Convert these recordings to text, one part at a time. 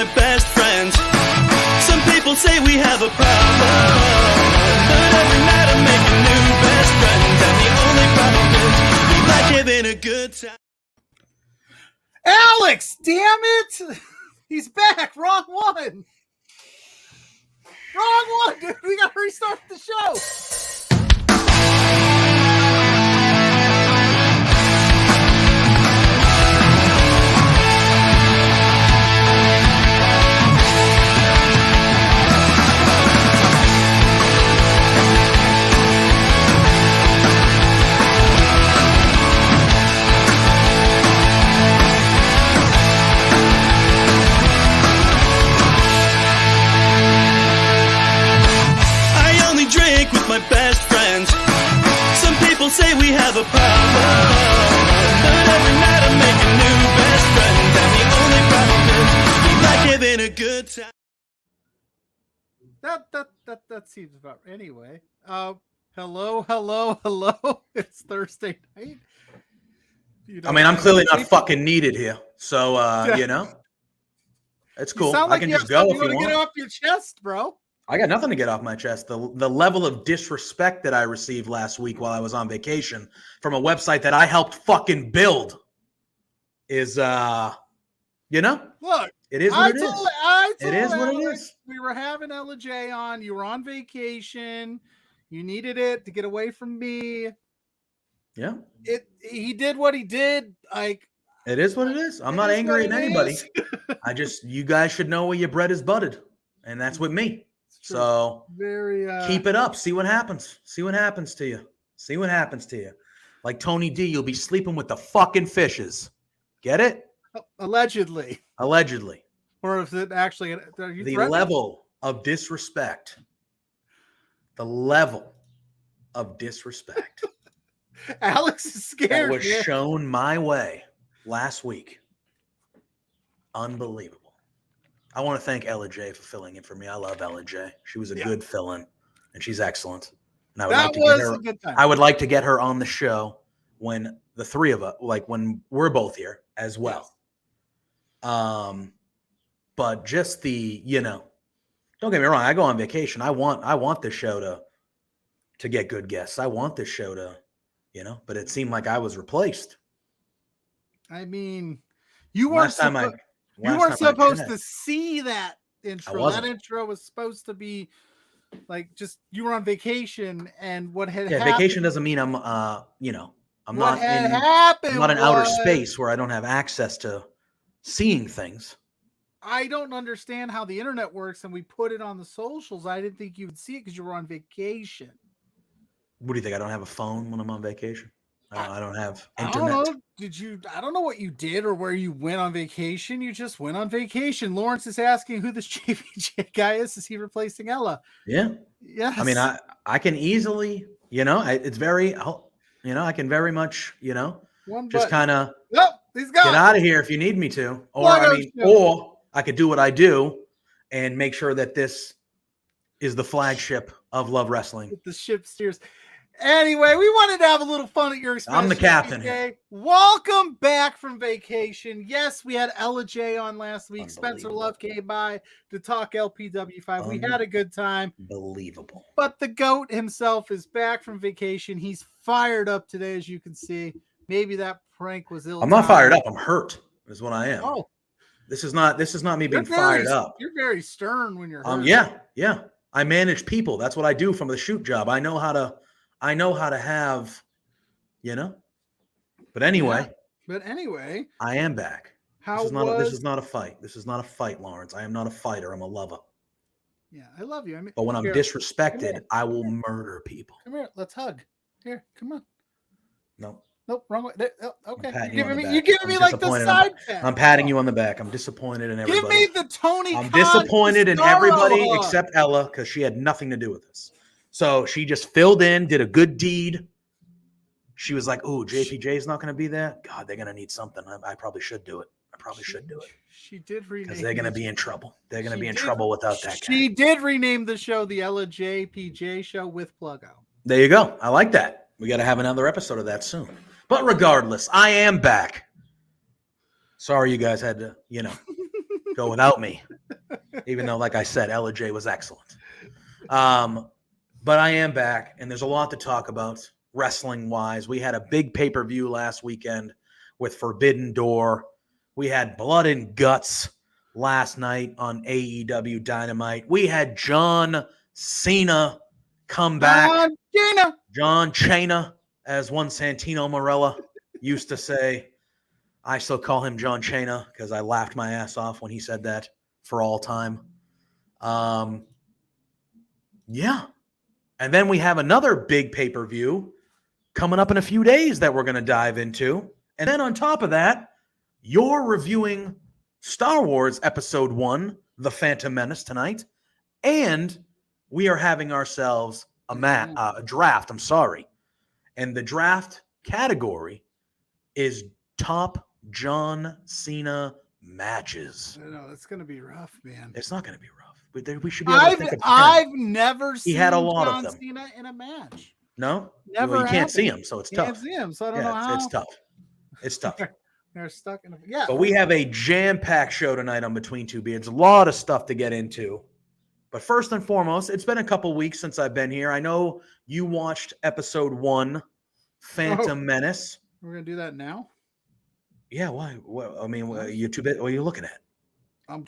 my best friends. Some people say we have a problem, but every night I make a new best friend. And the only problem is we like having a good time. Alex, damn it! He's back. Wrong one. Wrong one, dude. We gotta restart the show. With my best friends. Some people say we have a problem, but every night I make a new best friend. And the only problem is we like having a good time. That seems about anyway. Hello. It's Thursday night. I mean, I'm clearly not fucking needed here, so you know, it's cool. Like I can just go if you want. Get off your chest, bro. I got nothing to get off my chest. The level of disrespect that I received last week while I was on vacation from a website that I helped fucking build is, you know, look, it is what it is. It is what it is. We were having Ella J on. You were on vacation. You needed it to get away from me. Yeah. He did what he did. Like, it is what it is. I'm not angry at anybody. You guys should know where your bread is buttered, and that's with me. So keep it up. See what happens. See what happens to you. See what happens to you. Like Tony D, you'll be sleeping with the fucking fishes. Get it? Allegedly. Or is it actually the level of disrespect? The level of disrespect. Alex is scared. That was shown my way last week. Unbelievable. I want to thank Ella J for filling in for me. I love Ella J. She was a good fill-in, and she's excellent. And I would like to get her on the show when the three of us, like when we're both here as well. Yes. But just don't get me wrong. I go on vacation. I want this show to get good guests. I want this show to, but it seemed like I was replaced. I mean, you weren't supposed to see that intro. That intro was supposed to be like just you were on vacation, and what had happened. Vacation doesn't mean I'm not in outer space where I don't have access to seeing things. I don't understand how the internet works, and we put it on the socials. I didn't think you would see it because you were on vacation. What do you think? I don't have a phone when I'm on vacation? I don't have internet. I don't know. I don't know what you did or where you went on vacation. You just went on vacation. Lawrence is asking who this JPJ guy is. Is he replacing Ella? Yeah. Yes. I mean, I can easily, it's very, I can very much, just kind of get out of here if you need me to. Or I could do what I do and make sure that this is the flagship of Love Wrestling. The ship steers. Anyway, we wanted to have a little fun at your expense. I'm the captain here. Welcome back from vacation. Yes, we had Ella J on last week. Spencer Love came by to talk LPW5. We had a good time. Unbelievable. But the GOAT himself is back from vacation. He's fired up today, as you can see. Maybe that prank was ill. I'm not fired up. I'm hurt, is what I am. Oh. This is not me being fired up. You're very stern when you're hurt. Yeah. I manage people. That's what I do from the shoot job. I know how to have, But anyway. I am back. This is not a fight. This is not a fight, Lawrence. I am not a fighter. I'm a lover. Yeah, I love you. But when I'm disrespected, I will murder people. Come here. Let's hug. Here, come on. No. Nope, wrong way. Okay. You're giving me like the side pat. I'm patting you on the back. I'm disappointed in everybody. Give me the Tony I'm disappointed in everybody except Ella because she had nothing to do with this. So she just filled in, did a good deed. She was like, "Oh, JPJ's not going to be there. God, they're going to need something. I probably should do it. She did rename because they're going to be in trouble. They're going to be in trouble without that guy. She did rename the show the Ella JPJ Show with Pluggo. There you go. I like that. We got to have another episode of that soon. But regardless, I am back. Sorry you guys had to, go without me. Even though, like I said, LJ was excellent. But I am back, and there's a lot to talk about wrestling-wise. We had a big pay-per-view last weekend with Forbidden Door. We had Blood and Guts last night on AEW Dynamite. We had John Cena come back. John Cena, as one Santino Marella used to say. I still call him John Cena because I laughed my ass off when he said that for all time. Yeah. And then we have another big pay-per-view coming up in a few days that we're going to dive into. And then on top of that, you're reviewing Star Wars Episode 1, The Phantom Menace tonight. And we are having ourselves a draft. And the draft category is top John Cena matches. No, it's going to be rough, man. It's not going to be rough. We should be able to think of 10. I've never seen had a lot John of them. Cena in a match. No? Never. Well, you can't see him, so it's tough. Can't see him, so I don't know how. It's tough. It's tough. They're stuck in a... But we have a jam-packed show tonight on Between Two Beards. A lot of stuff to get into. But first and foremost, it's been a couple weeks since I've been here. I know you watched Episode 1, Phantom Menace. We're going to do that now? Yeah, why? Well, I mean, you're too big. What are you looking at? I'm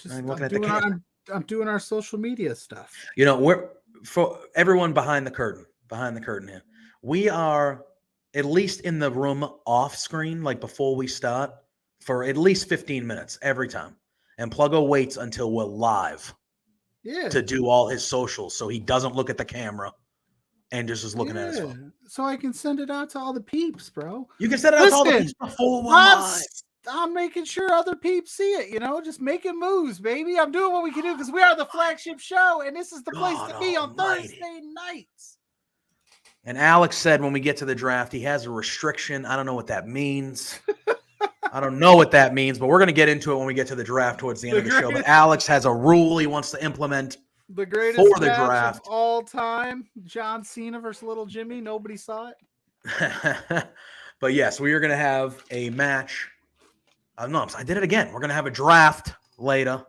doing our social media stuff. You know, we're for everyone behind the curtain here. We are at least in the room off screen, like before we start, for at least 15 minutes every time. And Pluggo waits until we're live to do all his socials, so he doesn't look at the camera and just is looking at his phone. So I can send it out to all the peeps, bro. You can send it out to all the peeps before we're live. I'm making sure other peeps see it, just making moves, baby. I'm doing what we can do because we are the flagship show, and this is the place to be on Thursday nights. And Alex said when we get to the draft, he has a restriction. I don't know what that means. I don't know what that means, but we're going to get into it when we get to the draft towards the end of the show. But Alex has a rule he wants to implement the greatest for the match draft of all time. John Cena versus Little Jimmy. Nobody saw it. But yes, we are going to have a match. No, I did it again. We're going to have a draft later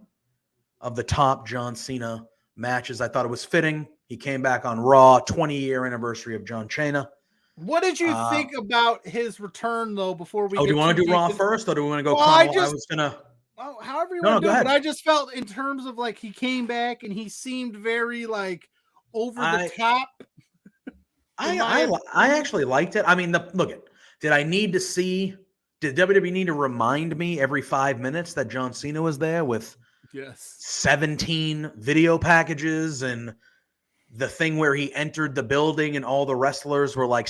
of the top John Cena matches. I thought it was fitting. He came back on Raw, 20-year anniversary of John Cena. What did you think about his return, though, before we do you want to do Raw first, or do we want to go however you want to do it. But I just felt in terms of, like, he came back and he seemed very, like, over the top. I actually liked it. I mean, did WWE need to remind me every 5 minutes that John Cena was there with 17 video packages and the thing where he entered the building and all the wrestlers were like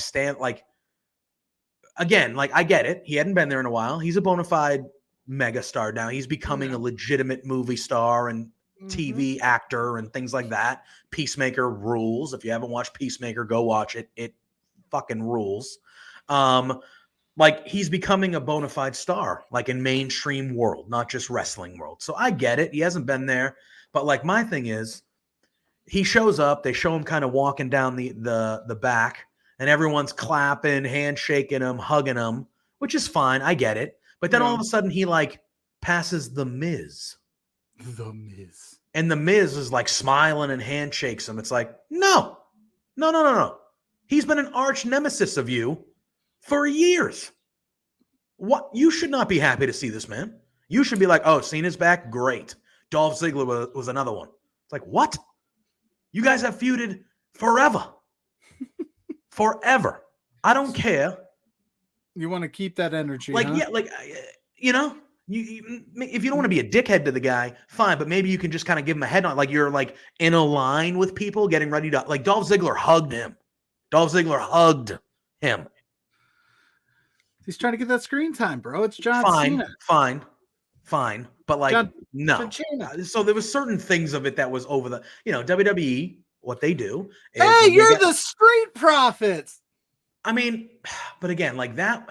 I get it. He hadn't been there in a while. He's a bona fide megastar now. He's becoming a legitimate movie star and TV actor and things like that. Peacemaker rules. If you haven't watched Peacemaker, go watch it. It fucking rules. Like, he's becoming a bona fide star, like in mainstream world, not just wrestling world. So I get it. He hasn't been there. But, like, my thing is, he shows up. They show him kind of walking down the back, and everyone's clapping, handshaking him, hugging him, which is fine. I get it. But then all of a sudden, he, like, passes The Miz. The Miz. And The Miz is, like, smiling and handshakes him. It's like, no. He's been an arch nemesis of you for years. What? You should not be happy to see this, man. You should be like, oh, Cena's back? Great. Dolph Ziggler was another one. It's like, what? You guys have feuded forever. Forever. I don't care. You want to keep that energy, like, huh? Yeah, like, you if you don't want to be a dickhead to the guy, fine, but maybe you can just kind of give him a head on, like you're like in a line with people getting ready to, like, Dolph Ziggler hugged him. He's trying to get that screen time, bro. It's John Cena. Fine. But, like, no. So there was certain things of it that was over the, WWE, what they do. Hey, you're the Street Profits. I mean, but again, like that,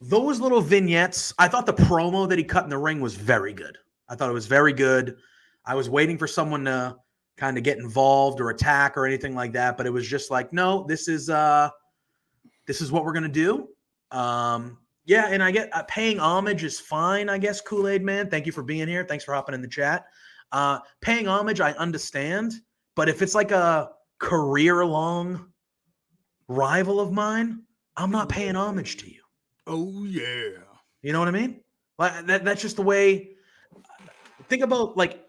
those little vignettes, I thought the promo that he cut in the ring was very good. I thought it was very good. I was waiting for someone to kind of get involved or attack or anything like that, but it was just like, no, this is what we're going to do. Yeah, and I get paying homage is fine, I guess. Kool-Aid Man, thank you for being here. Thanks for hopping in the chat. Paying homage, I understand, but if it's like a career-long rival of mine, I'm not paying homage to you. Oh yeah. You know what I mean? Like that's just the way. Think about like,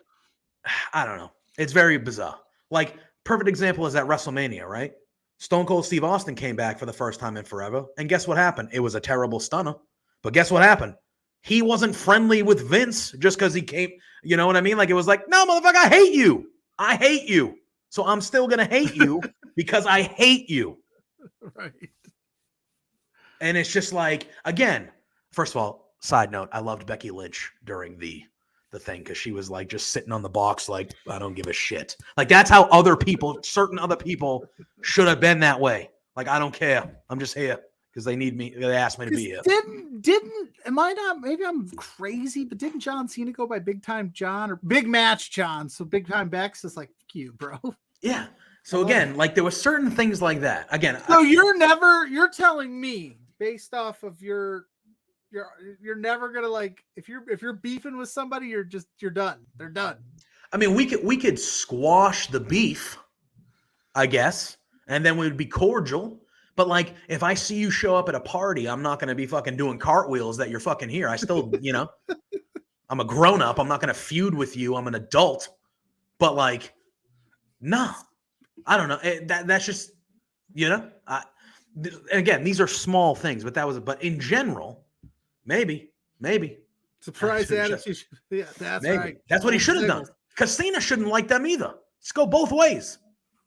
I don't know. It's very bizarre. Like perfect example is at WrestleMania, right? Stone Cold Steve Austin came back for the first time in forever, and guess what happened? It was a terrible stunner. But guess what happened? He wasn't friendly with Vince just because he came. You know what I mean? Like it was like, no, motherfucker, I hate you. I hate you. So I'm still gonna hate you because I hate you. Right. And it's just like, again, first of all, side note, I loved Becky Lynch during the thing because she was like just sitting on the box like, I don't give a shit. Like that's how certain other people should have been that way. Like, I don't care. I'm just here because they need me. They asked me to be here. Am I not, maybe I'm crazy, but didn't John Cena go by Big Time John or Big Match John? So Big Time Bex is like, fuck you, bro. Yeah. So again, like there were certain things like that. Again, so you're telling me based off of you're never gonna like if you're beefing with somebody, you're done. They're done. I mean, we could squash the beef, I guess, and then we'd be cordial. But like, if I see you show up at a party, I'm not gonna be fucking doing cartwheels that you're fucking here. I still, I'm a grown up. I'm not gonna feud with you. I'm an adult. But like, no, I don't know. That's just, again, these are small things, but in general. Maybe. Surprise attitude. Yeah, that's maybe. Right. That's what he should have done. Because Cena shouldn't like them either. Let's go both ways.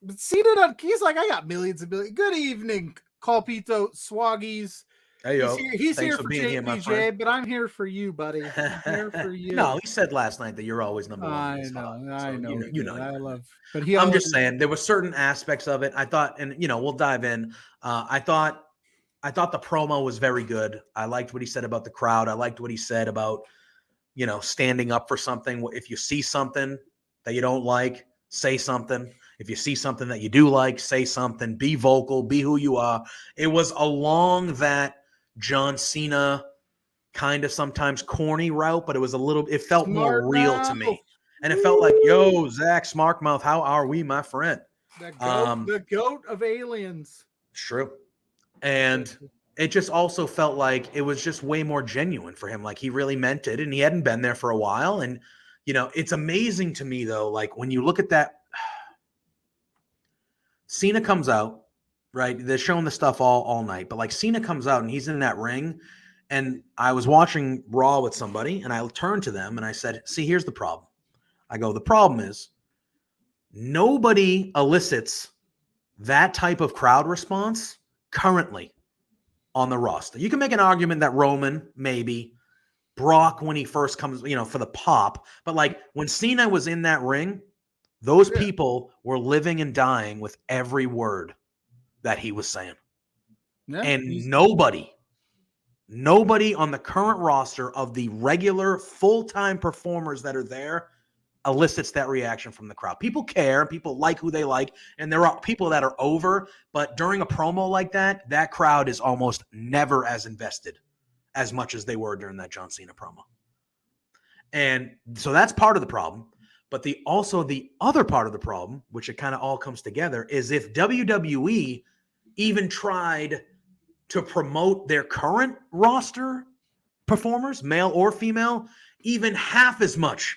But Cena, he's like, I got millions and millions. Good evening, Colpito Swaggies. Hey, yo. He's here for JPJ, but I'm here for you, buddy. I'm here for you. No, he said last night that you're always number one. I know. I love. But I'm just saying there were certain aspects of it. I thought, and we'll dive in. I thought the promo was very good. I liked what he said about the crowd. I liked what he said about, standing up for something. If you see something that you don't like, say something. If you see something that you do like, say something. Be vocal. Be who you are. It was along that John Cena kind of sometimes corny route, but it felt more real to me. And it felt like, yo, Zach Smartmouth, how are we, my friend? The goat of aliens. It's true. And it just also felt like it was just way more genuine for him. Like he really meant it and he hadn't been there for a while. And, it's amazing to me though. Like when you look at that, Cena comes out, right? They're showing the stuff all night, but like Cena comes out and he's in that ring. And I was watching Raw with somebody and I turned to them and I said, see, here's the problem. I go, the problem is nobody elicits that type of crowd response currently on the roster. You can make an argument that Roman, maybe Brock when he first comes, for the pop, but like when Cena was in that ring, those people were living and dying with every word that he was saying. Yeah, and nobody on the current roster of the regular full-time performers that are there elicits that reaction from the crowd. People care, people like who they like, and there are people that are over, but during a promo like that, that crowd is almost never as invested as much as they were during that John Cena promo. And so that's part of the problem. But the other part of the problem, which it kind of all comes together, is if WWE even tried to promote their current roster performers, male or female, even half as much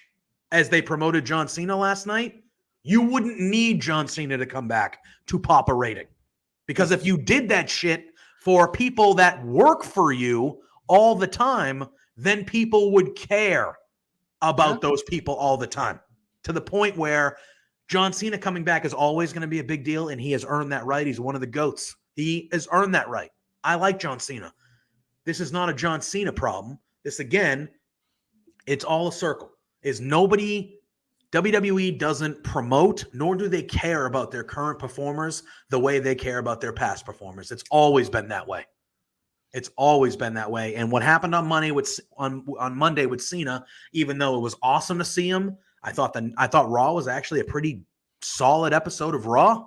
as they promoted John Cena last night, you wouldn't need John Cena to come back to pop a rating. Because if you did that shit for people that work for you all the time, then people would care about those people all the time. To the point where John Cena coming back is always going to be a big deal, and he has earned that right. He's one of the GOATs. He has earned that right. I like John Cena. This is not a John Cena problem. This, again, it's all a circle. WWE doesn't promote, nor do they care about their current performers the way they care about their past performers. It's always been that way. It's always been that way. And what happened on Monday with Cena, even though it was awesome to see him, I thought Raw was actually a pretty solid episode of Raw.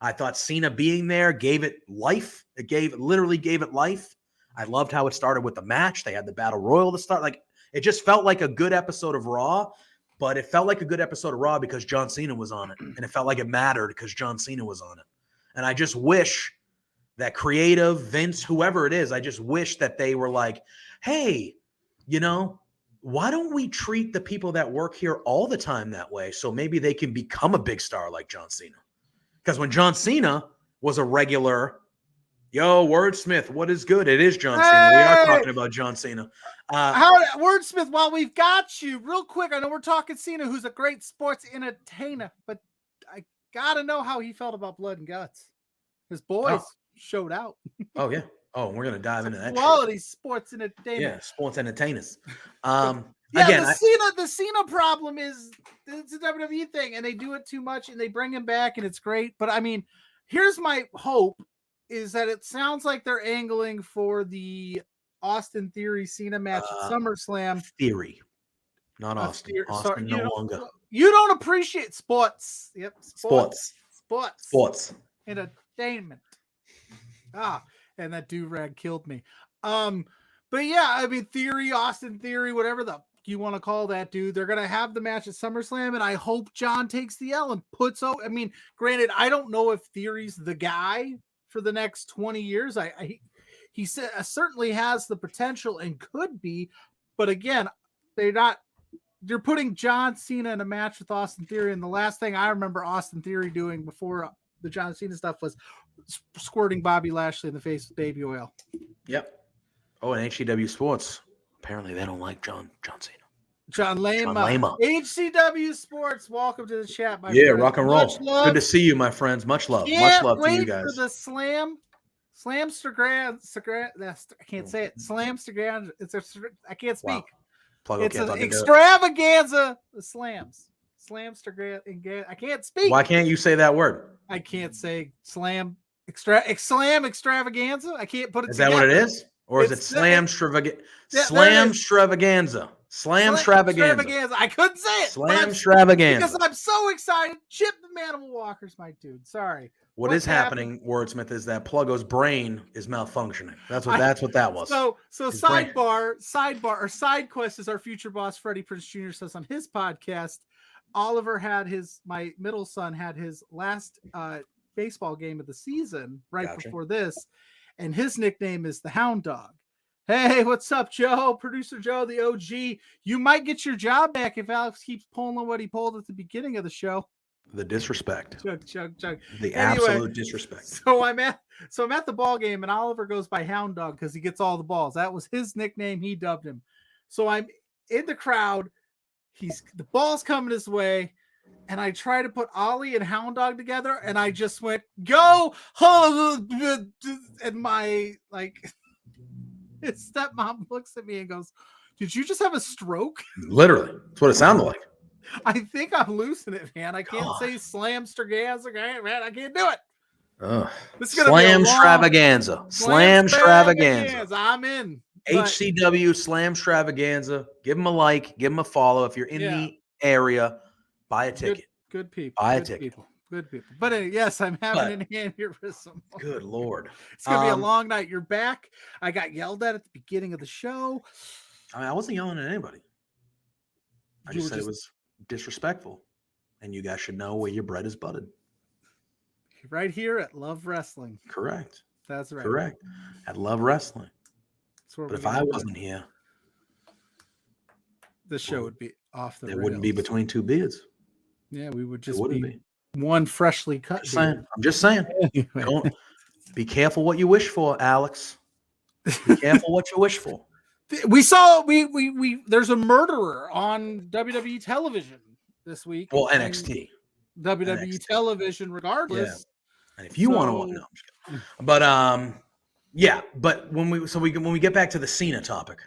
I thought Cena being there gave it life. Literally gave it life. I loved how it started with the match. They had the Battle Royal to start. Like, it just felt like a good episode of Raw. But it felt like a good episode of Raw because John Cena was on it. And it felt like it mattered because John Cena was on it. And I just wish that creative, Vince, whoever it is, I just wish that they were like, hey, why don't we treat the people that work here all the time that way so maybe they can become a big star like John Cena? Because when John Cena was a regular, yo, Wordsmith, what is good? It is John Cena. We are talking about John Cena. Wordsmith, while we've got you, real quick, I know we're talking Cena, who's a great sports entertainer, but I got to know how he felt about Blood and Guts. His boys showed out. Oh, yeah. Oh, we're going to dive into that. Quality sports entertainment. Yeah, sports entertainers. Again, the Cena problem is it's a WWE thing, and they do it too much, and they bring him back, and it's great. But I mean, here's my hope: is that it sounds like they're angling for the Austin Theory Cena match at SummerSlam. Theory, not Austin. Austin no longer. You don't appreciate sports. Yep, sports. Entertainment. And that do-rag killed me. But yeah, I mean, Theory, Austin Theory, whatever the you want to call that dude, they're gonna have the match at SummerSlam, and I hope John takes the L and puts out. I mean, granted, I don't know if Theory's the guy for the next 20 years. He certainly has the potential and could be, but again, they're putting John Cena in a match with Austin Theory, and the last thing I remember Austin Theory doing before the John Cena stuff was squirting Bobby Lashley in the face with baby oil. Yep. Oh, and HCW Sports. Apparently they don't like John Cena. John Lama. HCW Sports, welcome to the chat, my friend. Yeah, rock and roll. Good to see you, my friends. Much love. Much love to you guys. For the Slamstergram. I can't say it. Slamstergram. I can't speak. Wow. Pluggo it's an extravaganza. The slams. Slamstergram. I can't speak. Why can't you say that word? I can't say slam extravaganza. I can't put it. Is that what it is? Or is it slam extravaganza? Slam extravaganza. Slam extravaganza. I couldn't say it. Slam extravaganza. Because I'm so excited. Chip the Manimal Walker's my dude. Sorry. What's happening, Wordsmith, is that Pluggo's brain is malfunctioning. That's what that was. So side quest is our future boss, Freddie Prinze Jr. says on his podcast, Oliver my middle son had his last baseball game of the season before this, and his nickname is the Hound Dog. Hey, what's up, Joe? Producer Joe, the OG. You might get your job back if Alex keeps pulling what he pulled at the beginning of the show. The disrespect. Chug. The absolute disrespect. So I'm at the ball game, and Oliver goes by Hound Dog because he gets all the balls. That was his nickname. He dubbed him. So I'm in the crowd. The ball's coming his way, and I try to put Ollie and Hound Dog together, and I just went, go! And my, his stepmom looks at me and goes, did you just have a stroke? Literally. That's what it sounded like. I think I'm losing it, man. I can't say slamsterganza, man. I can't do it. Slam extravaganza. Slam extravaganza. I'm in. HCW Slam extravaganza. Give them a like. Give them a follow. If you're in the area, buy a ticket. Good people. Buy a ticket. Good people. But yes, I'm having an aneurysm. Good Lord. It's going to be a long night. You're back. I got yelled at the beginning of the show. I wasn't yelling at anybody. I just said it was disrespectful. And you guys should know where your bread is buttered. Right here at Love Wrestling. Correct. That's right. Correct. At Love Wrestling. But if I wasn't here, the show would be off the rails. It wouldn't be between two beards. Yeah, we would just be one freshly cut. I'm just saying. Don't be careful what you wish for, Alex. Be careful what you wish for. We saw there's a murderer on WWE television this week. Well, NXT. WWE television, regardless. Yeah. And if you want to know, but yeah, but when we get back to the Cena topic,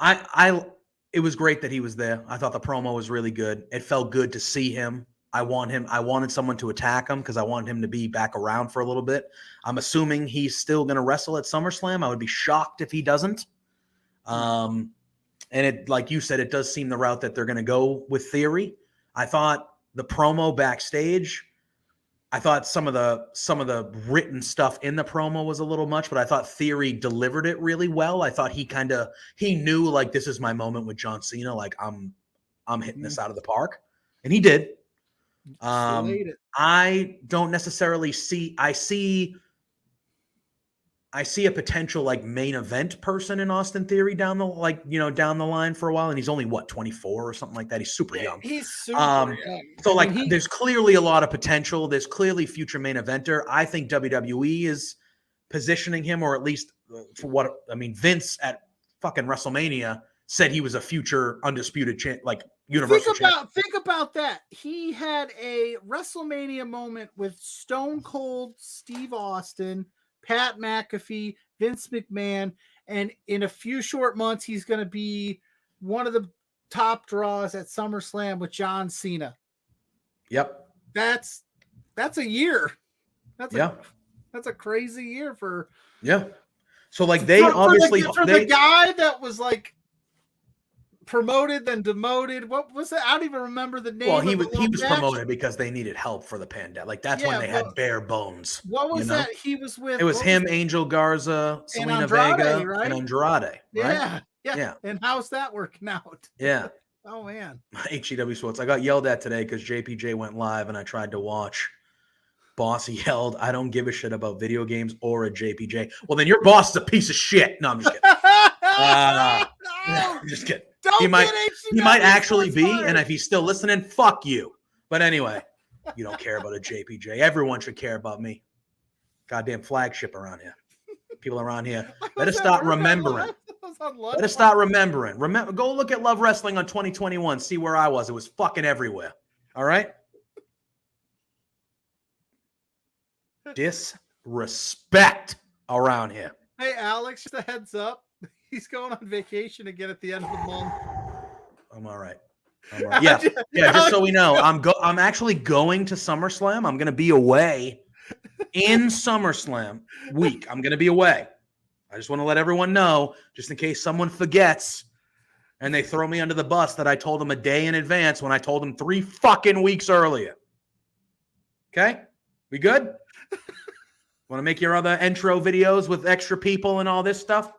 it was great that he was there. I thought the promo was really good. It felt good to see him. I wanted someone to attack him because I wanted him to be back around for a little bit. I'm assuming he's still going to wrestle at SummerSlam. I would be shocked if he doesn't. And it, like you said, it does seem the route that they're going to go with Theory. I thought the promo backstage, I thought some of the written stuff in the promo was a little much, but I thought Theory delivered it really well. I thought he knew, like, this is my moment with John Cena. Like, I'm I'm hitting this out of the park. And he did. I don't necessarily see I see a potential like main event person in Austin Theory down the line for a while, and he's only 24 or something like that. He's super young. He's super young. So there's clearly a lot of potential. There's clearly future main eventer. I think WWE is positioning him, or at least Vince at fucking WrestleMania said he was a future undisputed universal champion. Think about that. He had a WrestleMania moment with Stone Cold Steve Austin, Pat McAfee, Vince McMahon, and in a few short months, he's going to be one of the top draws at SummerSlam with John Cena. Yep. That's a year. That's a crazy year for. Yeah. So the guy that was like promoted then demoted. What was that? I don't even remember the name. Well, he was promoted because they needed help for the pandemic. Like that's when they had bare bones. What was that? He was with. It was him, Angel Garza, Selena Vega, right? and Andrade. Right? Yeah. And how's that working out? Yeah. Oh man. HEW Sports. I got yelled at today because JPJ went live and I tried to watch. Boss yelled, "I don't give a shit about video games or a JPJ." Well, then your boss is a piece of shit. No, I'm just kidding. I'm just kidding. He might actually be, and if he's still listening, fuck you. But anyway, you don't care about a JPJ. Everyone should care about me. Goddamn flagship around here. People around here better start remembering. Better start remembering. Go look at Love Wrestling on 2021. See where I was. It was fucking everywhere. All right. Disrespect around here. Hey, Alex, just a heads up. He's going on vacation again at the end of the month. I'm all right. Yeah. Just so we know, I'm actually going to SummerSlam. I'm going to be away in SummerSlam week. I'm going to be away. I just want to let everyone know, just in case someone forgets and they throw me under the bus, that I told them a day in advance when I told them 3 fucking weeks earlier. Okay? We good? Want to make your other intro videos with extra people and all this stuff?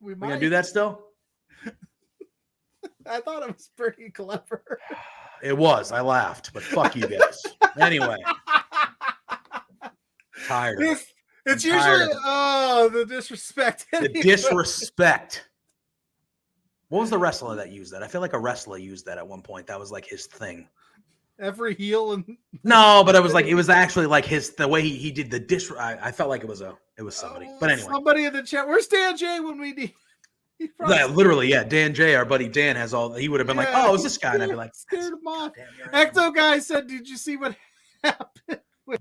We gonna do that still? I thought it was pretty clever. It was. I laughed, but fuck you guys. Anyway, tired of it. It's usually the disrespect. The disrespect. What was the wrestler that used that? I feel like a wrestler used that at one point. That was like his thing. Every heel and no, but it was actually like the way he did the I felt like it was somebody. But anyway, somebody in the chat. Where's Dan J when we need? Literally, yeah. Dan J, our buddy Dan, has all. He would have been like, "Oh, it's this guy," and I'd be like, "Scared him off." Ecto guy said, "Did you see what happened with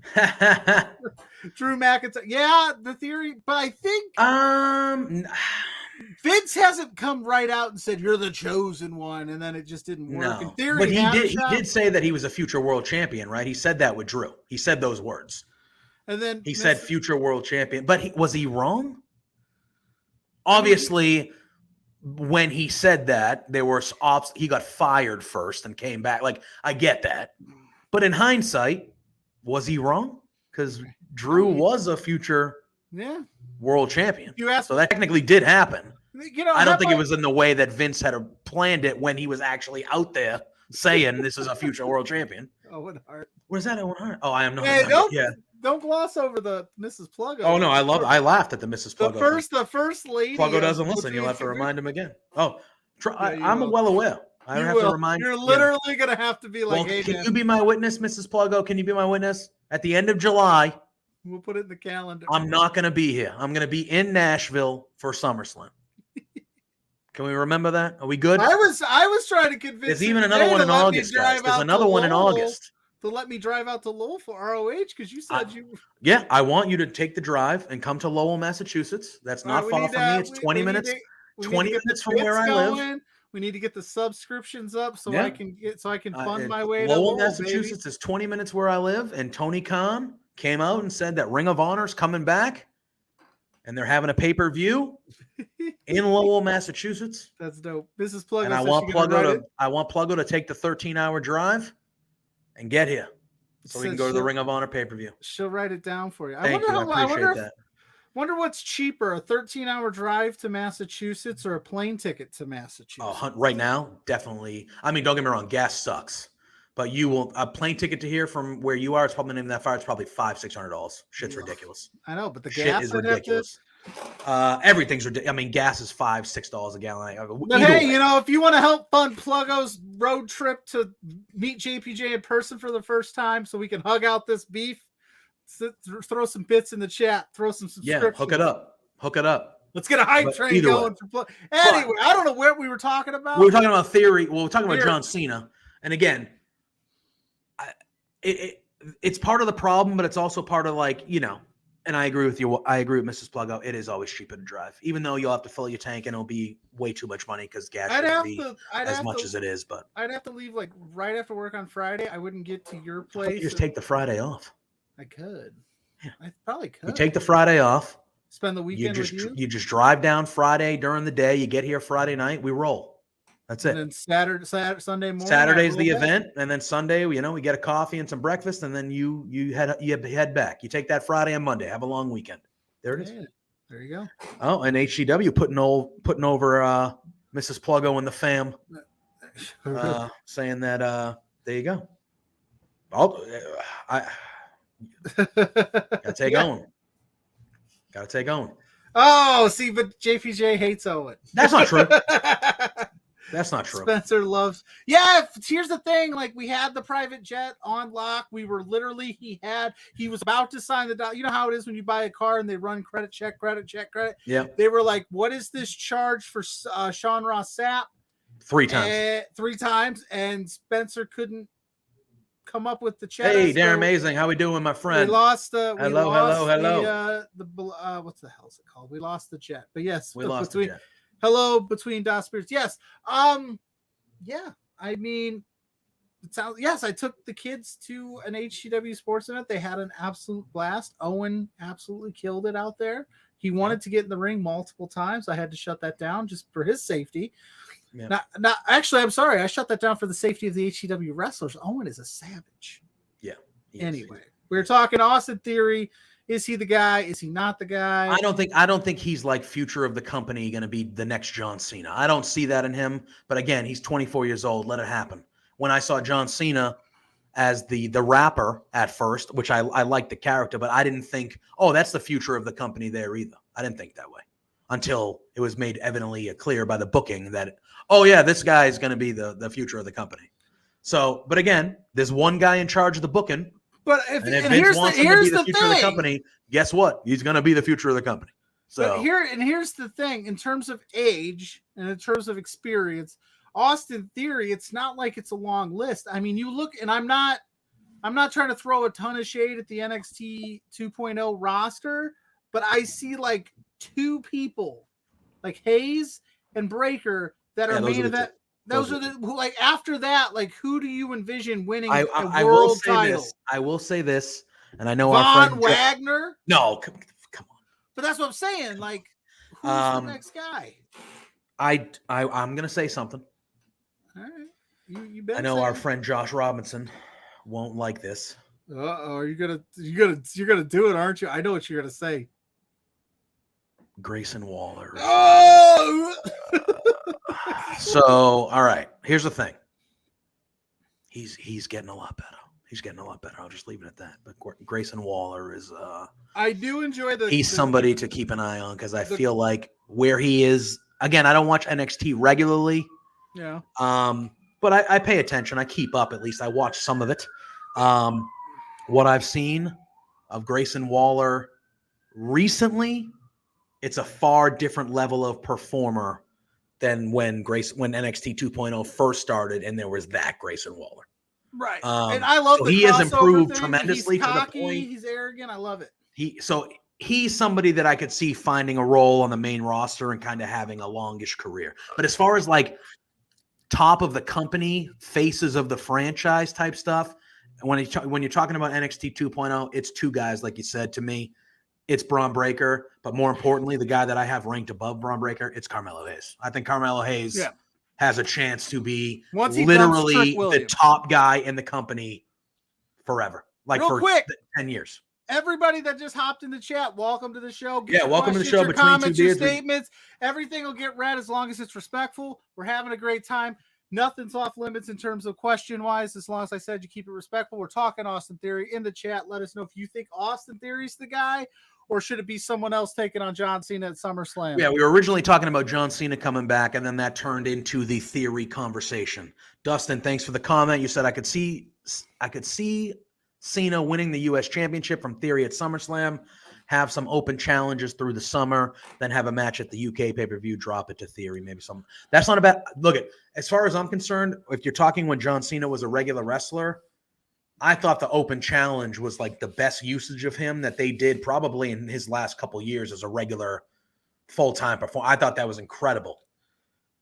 Drew McIntyre?" Yeah, the theory, but I think Vince hasn't come right out and said you're the chosen one, and then it just didn't work. No. In theory, but he did say that he was a future world champion, right? He said that with Drew. He said those words, and then he said future world champion. But was he wrong? Obviously, when he said that, there were he got fired first and came back. Like, I get that, but in hindsight, was he wrong? Because Drew was a future world champion. So that technically did happen. I don't think it was in the way that Vince had planned it when he was actually out there saying this is a future world champion. Owen Hart. What is that, Owen Hart? Oh, I am not. Hey, don't gloss over the Mrs. Pluggo. Oh no, I laughed at the Mrs. Pluggo. The first lady. Pluggo doesn't listen. You'll have to remind him again. Oh, I'm well aware. I have to remind. You're literally gonna have to be like, "Hey, can you be my witness, Mrs. Pluggo? Can you be my witness at the end of July?" We'll put it in the calendar. I'm not going to be here. I'm going to be in Nashville for SummerSlam. Can we remember that? Are we good? I was trying to convince. There's even another one in August, guys. There's another one in August. To let me drive out to Lowell for ROH because you said you. Yeah, I want you to take the drive and come to Lowell, Massachusetts. That's not far from me. It's 20 minutes. 20 minutes from where I live. We need to get the subscriptions up so I can fund my way to Lowell, Massachusetts is 20 minutes where I live, and Tony Khan came out and said that Ring of Honor's coming back, and they're having a pay-per-view in Lowell, Massachusetts. That's dope. This is Pluggo. And I want Pluggo to take the 13-hour drive and get here, so we can go to the Ring of Honor pay-per-view. She'll write it down for you. I appreciate that. Wonder what's cheaper, a 13-hour drive to Massachusetts or a plane ticket to Massachusetts? Oh, right now, definitely. I mean, don't get me wrong, gas sucks. But a plane ticket to here from where you are, it's probably named that far. It's probably $500-$600. Shit's ridiculous. I know, but the shit gas is ridiculous. Everything's ridiculous. I mean, gas is $5-$6 a gallon. But hey, if you want to help fund Pluggo's road trip to meet JPJ in person for the first time, so we can hug out this beef, throw some bits in the chat, throw some subscriptions. Yeah, hook it up. Let's get a hype train going for Pluggo. Anyway, I don't know what we were talking about. We were talking about theory. Well, we're talking about John Cena, and again, it's part of the problem, but it's also part of and I agree with you. I agree with Mrs. Pluggo. It is always cheaper to drive, even though you'll have to fill your tank and it'll be way too much money because gas shouldn't be as much as it is. But I'd have to leave right after work on Friday. I wouldn't get to your place. You just take the Friday off. I could. Yeah. I probably could. You take the Friday off. Spend the weekend with you. You just drive down Friday during the day. You get here Friday night. We roll. That's it. And then Sunday morning. Saturday's the event, and then Sunday, we get a coffee and some breakfast, and then you head back. You take that Friday and Monday. Have a long weekend. There it is. There you go. Oh, and HCW putting over Mrs. Pluggo and the fam, saying that there you go. I gotta take Owen. Gotta take Owen. Oh, see, but JPJ hates Owen. That's not true. That's not true. Spencer loves. Yeah, here's the thing. We had the private jet on lock. We were literally, he was about to sign the doc. You know how it is when you buy a car and they run credit check. Yeah. They were like, what is this charge for Sean Ross Sapp? 3 times. 3 times. And Spencer couldn't come up with the check. Hey, Darren Amazing. How we doing, my friend? We lost the. Hello. What's the hell is it called? We lost the jet. But yes, we lost the jet. Hello, between DOS Spirits. Yes. Yeah. I mean, it sounds. Yes, I took the kids to an HCW sports event. They had an absolute blast. Owen absolutely killed it out there. He wanted to get in the ring multiple times. I had to shut that down just for his safety. Yeah. Now, actually, I'm sorry. I shut that down for the safety of the HCW wrestlers. Owen is a savage. Yeah. Anyway, we were talking Austin Theory. Is he the guy? Is he not the guy? I don't think he's future of the company going to be the next John Cena. I don't see that in him. But again, he's 24 years old. Let it happen. When I saw John Cena as the rapper at first, which I liked the character, but I didn't think, that's the future of the company there either. I didn't think that way until it was made evidently clear by the booking that, this guy is going to be the future of the company. So, but again, there's one guy in charge of the booking. But if Vince wants him to be the future of the company, guess what? He's going to be the future of the company. So here's the thing: in terms of age and in terms of experience, Austin Theory, it's not like it's a long list. I mean, you look, and I'm not trying to throw a ton of shade at the NXT 2.0 roster, but I see 2 people, like Hayes and Breaker, that are main event. Those are the after that, who do you envision winning a world title? I will say this, and I know Von our friend Wagner. No, come on. But that's what I'm saying. Who's the next guy? I'm gonna say something. All right, you better. I know our friend Josh Robinson won't like this. Are you gonna do it, aren't you? I know what you're gonna say. Grayson Waller. Oh. So, all right. Here's the thing. He's getting a lot better. I'll just leave it at that. But Grayson Waller is. I do enjoy He's somebody to keep an eye on because I feel like where he is. Again, I don't watch NXT regularly. Yeah. But I pay attention. I keep up at least. I watch some of it. What I've seen of Grayson Waller recently, it's a far different level of performer than when NXT 2.0 first started and there was that Grayson Waller. Right. And I love he has improved tremendously he's cocky, to the point. He's arrogant. I love it. He's somebody that I could see finding a role on the main roster and kind of having a longish career. But as far as top of the company, faces of the franchise type stuff, when you're talking about NXT 2.0, it's 2 guys, like you said to me. It's Braun Breaker, but more importantly, the guy that I have ranked above Braun Breaker, it's Carmelo Hayes. I think Carmelo Hayes has a chance to be literally the top guy in the company forever, for 10 years. everybody that just hopped in the chat, welcome to the show. Get welcome to the show. Your comments, your statements, everything will get read as long as it's respectful. We're having a great time. Nothing's off limits in terms of question-wise, as long as I said you keep it respectful. We're talking Austin Theory in the chat. Let us know if you think Austin Theory's the guy, or should it be someone else taking on John Cena at SummerSlam? Yeah, we were originally talking about John Cena coming back, and then that turned into the Theory conversation. Dustin, thanks for the comment. You said I could see Cena winning the U.S. Championship from Theory at SummerSlam, have some open challenges through the summer, then have a match at the UK pay-per-view, drop it to Theory, maybe some. That's not a bad look. As far as I'm concerned, if you're talking when John Cena was a regular wrestler, I thought the open challenge was like the best usage of him that they did probably in his last couple years as a regular full-time performer. I thought that was incredible.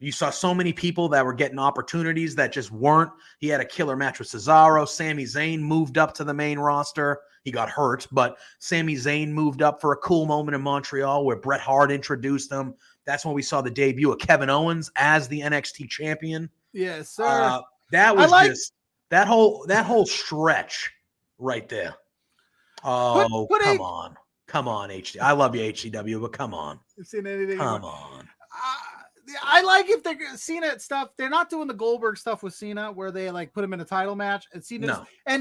You saw so many people that were getting opportunities that just weren't. He had a killer match with Cesaro. Sami Zayn moved up to the main roster. He got hurt, but Sami Zayn moved up for a cool moment in Montreal where Bret Hart introduced him. That's when we saw the debut of Kevin Owens as the NXT champion. Yes, sir. That was just that whole stretch right there. Oh, come on, HD. I love you, HCW, but come on. Seen anything? Come on. I like if they're Cena stuff. They're not doing the Goldberg stuff with Cena where they like put him in a title match. And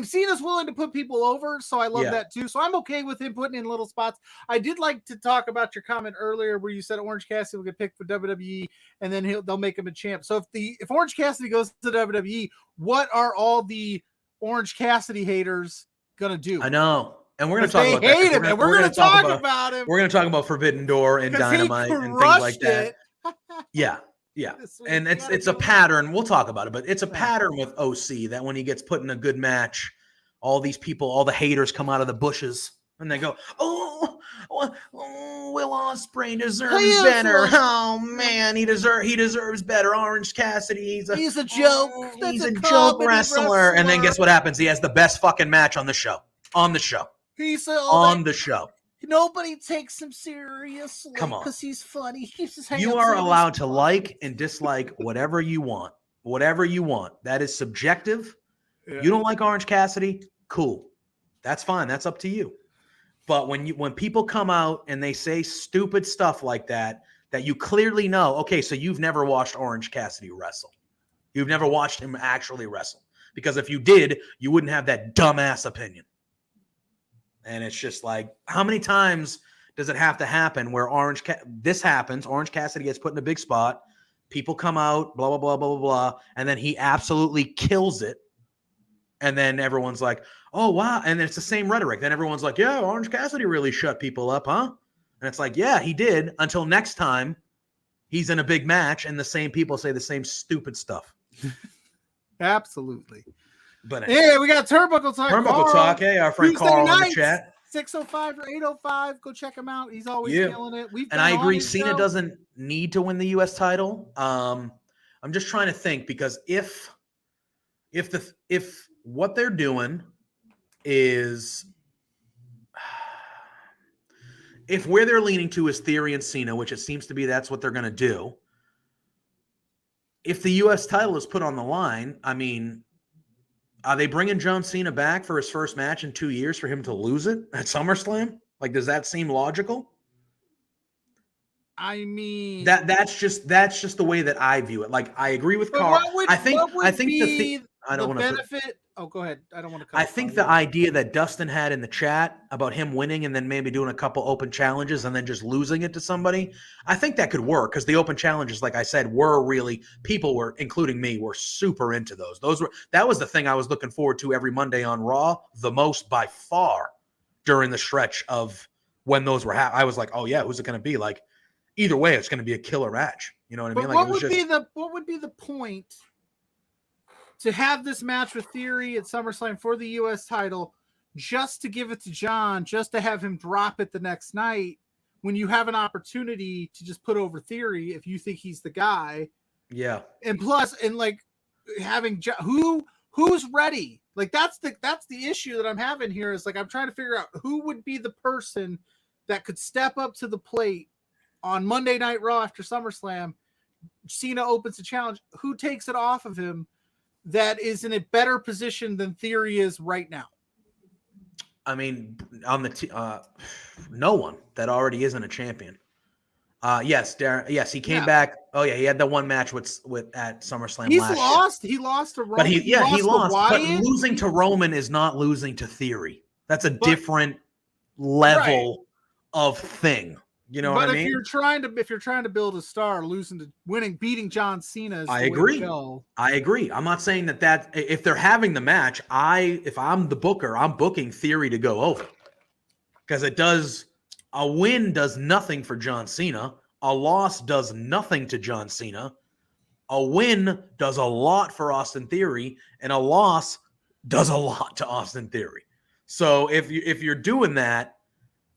Cena's willing to put people over, so I love that too. So I'm okay with him putting in little spots. I did like to talk about your comment earlier where you said Orange Cassidy will get picked for WWE, and then they'll make him a champ. So if Orange Cassidy goes to WWE, what are all the Orange Cassidy haters gonna do? I know. And we're going to talk about that. Hate him, and we're going to talk about him. We're going to talk about Forbidden Door and Dynamite and things like that. Yeah. And it's a pattern. We'll talk about it, but it's a pattern with OC that when he gets put in a good match, all these people, all the haters come out of the bushes and they go, oh Will Ospreay deserves better. Oh man, he deserves better. Orange Cassidy, he's a joke. He's a joke wrestler. And then guess what happens? He has the best fucking match on the show. The show. Nobody takes him seriously. Come on, because he's funny. You are allowed to like and dislike whatever you want. Whatever you want. That is subjective. Yeah. You don't like Orange Cassidy? Cool. That's fine. That's up to you. But when people come out and they say stupid stuff like that you clearly know, okay, so you've never watched Orange Cassidy wrestle. You've never watched him actually wrestle. Because if you did, you wouldn't have that dumbass opinion. And it's just like, how many times does it have to happen where this happens, Orange Cassidy gets put in a big spot, people come out, blah, blah, blah, blah, blah, blah, and then he absolutely kills it. And then everyone's like, oh, wow. And then it's the same rhetoric. Then everyone's like, yeah, Orange Cassidy really shut people up, huh? And it's like, yeah, he did, until next time he's in a big match and the same people say the same stupid stuff. Absolutely. But anyway, we got Turnbuckle Talk. Hey, our friend Carl in the chat. 605 or 805. Go check him out. He's always killing it. And I agree, Cena doesn't need to win the U.S. title. I'm just trying to think, because if what they're doing is, if where they're leaning to is Theory and Cena, which it seems to be that's what they're going to do, if the U.S. title is put on the line, I mean, are they bringing John Cena back for his first match in 2 years for him to lose it at SummerSlam? Like, does that seem logical? I mean, that's just the way that I view it. Like, I agree with Carl. I think the benefit. Go ahead. I don't want to. I think the idea that Dustin had in the chat about him winning and then maybe doing a couple open challenges and then just losing it to somebody, I think that could work, because the open challenges, like I said, people were, including me, were super into those. That was the thing I was looking forward to every Monday on Raw the most by far during the stretch of when those were happening. I was like, oh yeah, who's it going to be? Like, either way, it's going to be a killer match. You know what I mean? Like, what would be the point to have this match with Theory at SummerSlam for the U.S. title, just to give it to John, just to have him drop it the next night, when you have an opportunity to just put over Theory if you think he's the guy? Yeah. And plus, and like having who's ready? Like, that's the issue that I'm having here, is like I'm trying to figure out who would be the person that could step up to the plate on Monday Night Raw after SummerSlam. Cena opens the challenge. Who takes it off of him that is in a better position than Theory is right now? I mean, on the no one that already isn't a champion. Yes, Darren. Yes, he came back. Oh yeah, he had the one match with at SummerSlam last year. He lost to Roman. But he lost. But losing to Roman is not losing to Theory. That's a different level of thing. You know what I mean? But if you're trying to build a star, beating John Cena is I agree. I agree. I'm not saying that if they're having the match, if I'm the booker, I'm booking Theory to go over. Because a win does nothing for John Cena. A loss does nothing to John Cena. A win does a lot for Austin Theory, and a loss does a lot to Austin Theory. So if you're doing that,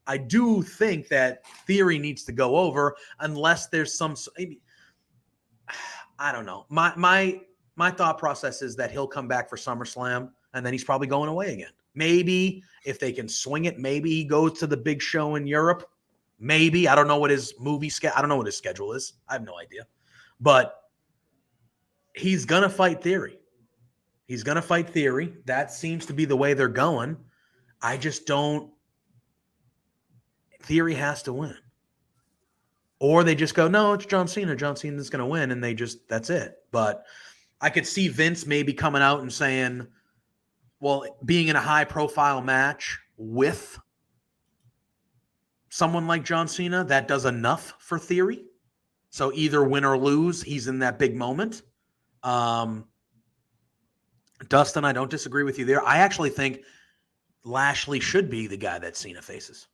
I do think that Theory needs to go over unless there's some. I don't know. My thought process is that he'll come back for SummerSlam, and then he's probably going away again. Maybe if they can swing it, maybe he goes to the big show in Europe. Maybe. I don't know what his I don't know what his schedule is. I have no idea. But he's going to fight Theory. He's going to fight Theory. That seems to be the way they're going. I just don't. Theory has to win. Or they just go, no, it's John Cena. John Cena's going to win, and that's it. But I could see Vince maybe coming out and saying, well, being in a high-profile match with someone like John Cena, that does enough for Theory. So either win or lose, he's in that big moment. Dustin, I don't disagree with you there. I actually think Lashley should be the guy that Cena faces.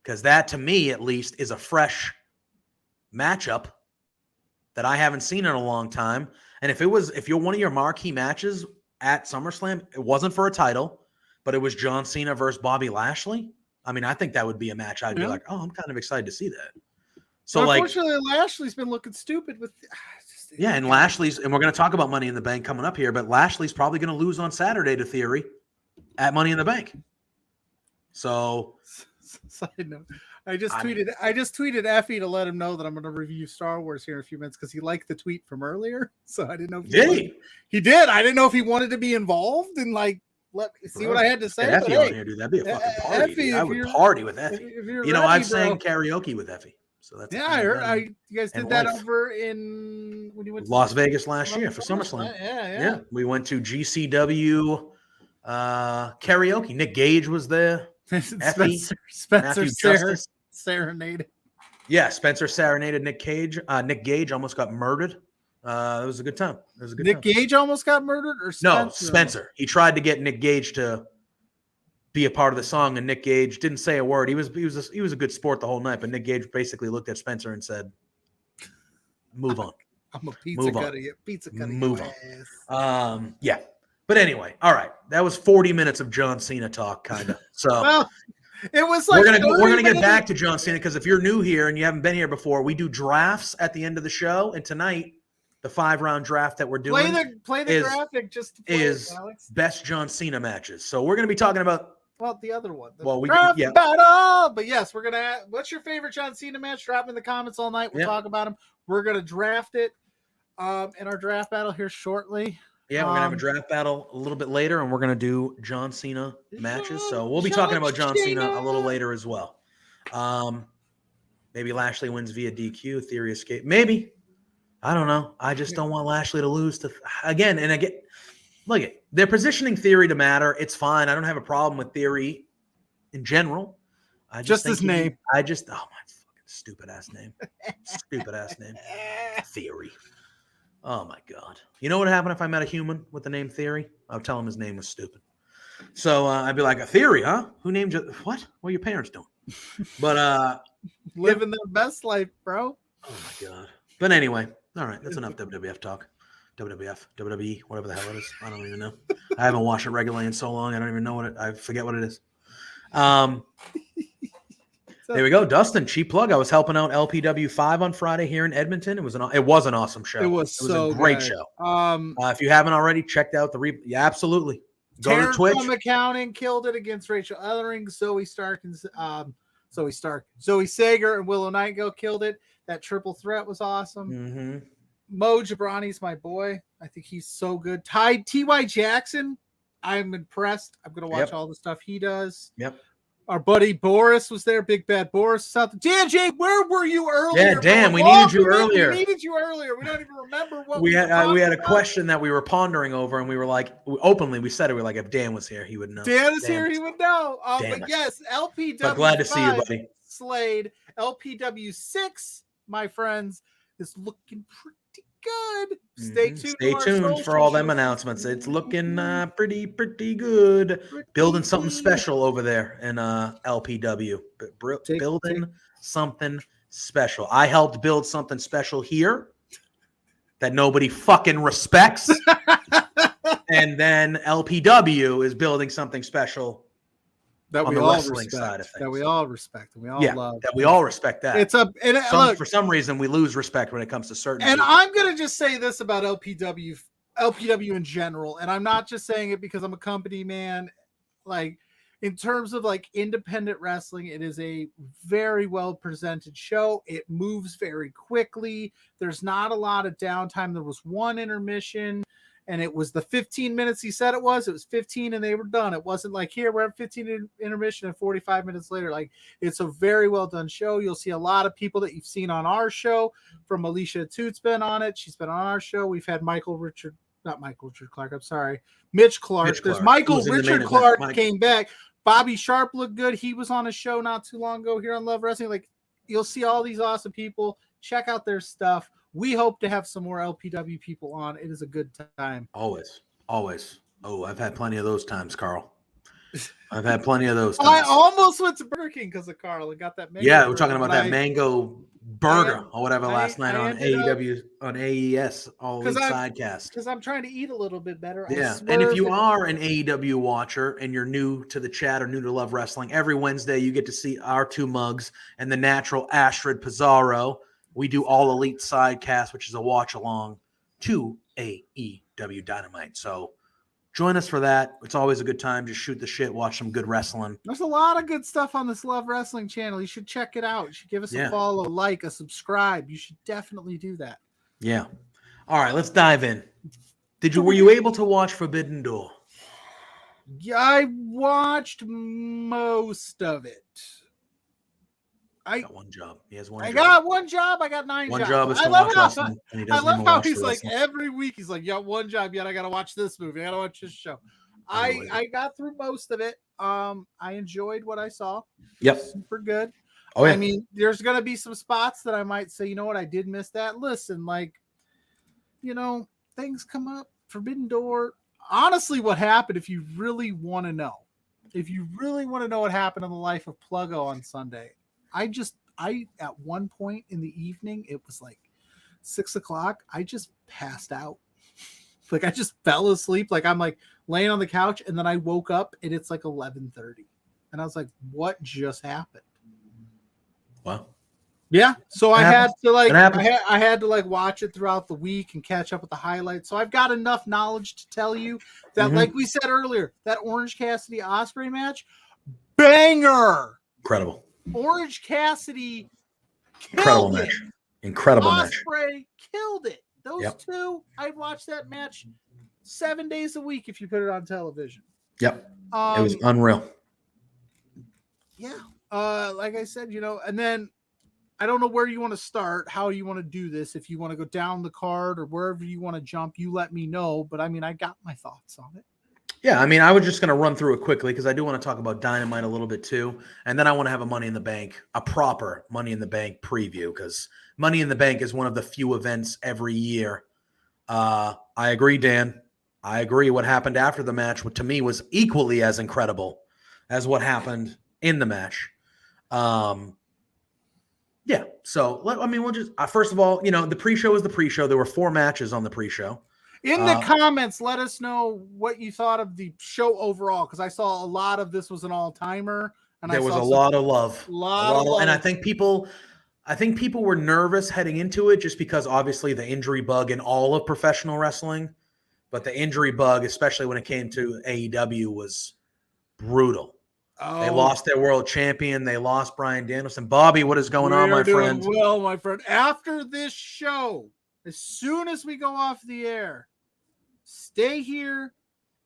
Because that, to me, at least, is a fresh matchup that I haven't seen in a long time. And if you're one of your marquee matches at SummerSlam, it wasn't for a title, but it was John Cena versus Bobby Lashley. I mean, I think that would be a match I'd be like, oh, I'm kind of excited to see that. So, unfortunately, Lashley's been looking stupid with. And Lashley's, and we're going to talk about Money in the Bank coming up here, but Lashley's probably going to lose on Saturday to Theory at Money in the Bank. So, side note, I just tweeted Effie to let him know that I'm going to review Star Wars here in a few minutes because he liked the tweet from earlier. So I didn't know. He did. I didn't know if he wanted to be involved and let me see what I had to say. Get Effie on here, dude. That'd be a fucking party. Effie, I would party with Effie. I've sang karaoke with Effie. So that's I heard. You guys did that over in when you went to Las Vegas last year for SummerSlam. Yeah. We went to GCW karaoke. Nick Gage was there. Spencer serenaded. Yeah, Spencer serenaded Nick Cage. Nick Gage almost got murdered. It was a good time. Nick Gage almost got murdered, or Spencer? No, Spencer. He tried to get Nick Gage to be a part of the song, and Nick Gage didn't say a word. He was a good sport the whole night, but Nick Gage basically looked at Spencer and said, "Move on." I'm a pizza cutter. Pizza cutter. Move on. Yeah. But anyway, all right. That was 40 minutes of John Cena talk, kind of. So well, it was like we're gonna get back to John Cena because if you're new here and you haven't been here before, we do drafts at the end of the show, and tonight the 5-round draft that we're doing play the graphic just to play is Alex. Best John Cena matches. So we're gonna be talking about the other one. Battle. But yes, we're gonna. What's your favorite John Cena match? Drop in the comments all night. We'll talk about them. We're gonna draft it in our draft battle here shortly. Yeah, we're going to have a draft battle a little bit later, and we're going to do John Cena matches. So we'll be talking about John Cena a little later as well. Maybe Lashley wins via DQ, Theory escape. Maybe. I don't know. I just don't want Lashley to lose to again. Look, they're positioning Theory to matter. It's fine. I don't have a problem with Theory in general. Just his name. My fucking stupid ass name. Theory. Oh my God. You know what would happen if I met a human with the name Theory? I would tell him his name was stupid. So I'd be like, a Theory, huh? Who named you? What? What are your parents doing? But living their best life, bro. Oh my God. But anyway, all right, that's enough WWF talk. WWF, WWE, whatever the hell it is. I don't even know. I haven't watched it regularly in so long. I don't even know I forget what it is. There we go. Dustin, cheap plug. I was helping out LPW 5 on Friday here in Edmonton. It was an awesome show. It was a great show. If you haven't already checked out the yeah, absolutely. Go to Twitch. From accounting killed it against Rachel Ellering, Zoe Sager and Willow Nightingale killed it. That triple threat was awesome. Mm-hmm. Mo Jabrani's my boy. I think he's so good. T.Y. Jackson I'm impressed. I'm going to watch all the stuff he does. Yep. Our buddy Boris was there. Big Bad Boris. Dan J, where were you earlier? Yeah, Dan, we needed you earlier. We needed you earlier. We don't even remember what we had a question that we were pondering over, and we were like, openly, we said it. We were like, if Dan was here, he would know. Dan is here, he would know. But yes, LPW. But glad to see you, buddy. Slade. LPW 6, my friends, is looking pretty good. Stay tuned. Stay tuned for all them announcements. It's looking pretty good. Building something special over there in LPW. Building something special. I helped build something special here that nobody fucking respects. And then LPW is building something special that we all respect. Side of things. That we all respect and we all love. That we all respect that. Look, for some reason we lose respect when it comes to certain And people. I'm gonna just say this about LPW in general, and I'm not just saying it because I'm a company man. Like, in terms of like independent wrestling, it is a very well presented show. It moves very quickly. There's not a lot of downtime. There was one intermission. And it was the 15 minutes he said it was. It was 15 and they were done. It wasn't like, here, we're at 15 intermission and 45 minutes later. Like, it's a very well done show. You'll see a lot of people that you've seen on our show. From Alicia Toot's been on it. She's been on our show. We've had Mitch Clark. There's Michael Richard Clark came back. Bobby Sharp looked good. He was on a show not too long ago here on Love Wrestling. Like, you'll see all these awesome people. Check out their stuff. We hope to have some more LPW people on. It is a good time. Always. Oh, I've had plenty of those times, Carl. I've had plenty of those times. I almost went to Burger King because of Carl and got that mango. Yeah, we're talking about that mango burger or whatever last night on AEW, on AES, All Elite Sidecast. Because I'm trying to eat a little bit better. Yeah, and if you are an AEW watcher and you're new to the chat or new to Love Wrestling, every Wednesday you get to see our two mugs and the natural Astrid Pizarro. We do All Elite Sidecast, which is a watch along to AEW Dynamite. So join us for that. It's always a good time. Just shoot the shit, watch some good wrestling. There's a lot of good stuff on this Love Wrestling channel. You should check it out. You should give us a follow, a subscribe. You should definitely do that. Yeah. All right, let's dive in. Were you able to watch Forbidden Door? Yeah, I watched most of it. I got one job. He has one job. I got one job. I got 9 jobs. One job is to watch wrestling, and he doesn't even watch he's the like wrestling. every week he's like, "You got one job yet? I got to watch this movie. I got to watch this show." I got through most of it. I enjoyed what I saw. Yep, super good. Oh yeah. I mean, there's gonna be some spots that I might say, you know what, I did miss that. Listen, like, you know, things come up. Forbidden Door. Honestly, what happened? If you really want to know, what happened in the life of Pluggo on Sunday, I at one point in the evening, it was like 6 o'clock. I just passed out. Like, I just fell asleep. Like, I'm like laying on the couch, and then I woke up and it's like 11:30, and I was like, "What just happened?" Wow. Yeah. So I had to watch it throughout the week and catch up with the highlights. So I've got enough knowledge to tell you that, like we said earlier, that Orange Cassidy Ospreay match, banger. Incredible. Orange Cassidy Incredible match. Ospreay killed it. Those two, I'd watch that match 7 days a week if you put it on television. Yep. It was unreal. Yeah. Like I said, you know, and then I don't know where you want to start, how you want to do this. If you want to go down the card or wherever you want to jump, you let me know. But I mean, I got my thoughts on it. Yeah, I mean, I was just going to run through it quickly because I do want to talk about Dynamite a little bit too. And then I want to have a Money in the Bank, a proper Money in the Bank preview, because Money in the Bank is one of the few events every year. I agree, Dan. I agree. What happened after the match, to me, was equally as incredible as what happened in the match. Yeah, so, I mean, we'll just, first of all, you know, the pre-show is the pre-show. There were 4 matches on the pre-show. In the comments, let us know what you thought of the show overall, because I saw a lot of this was an all-timer. And there was a lot of love. And I think people were nervous heading into it just because obviously the injury bug in all of professional wrestling, but the injury bug, especially when it came to AEW, was brutal. Oh. They lost their world champion. They lost Bryan Danielson. Bobby, what is going on, my friend? Well, my friend, after this show, as soon as we go off the air, stay here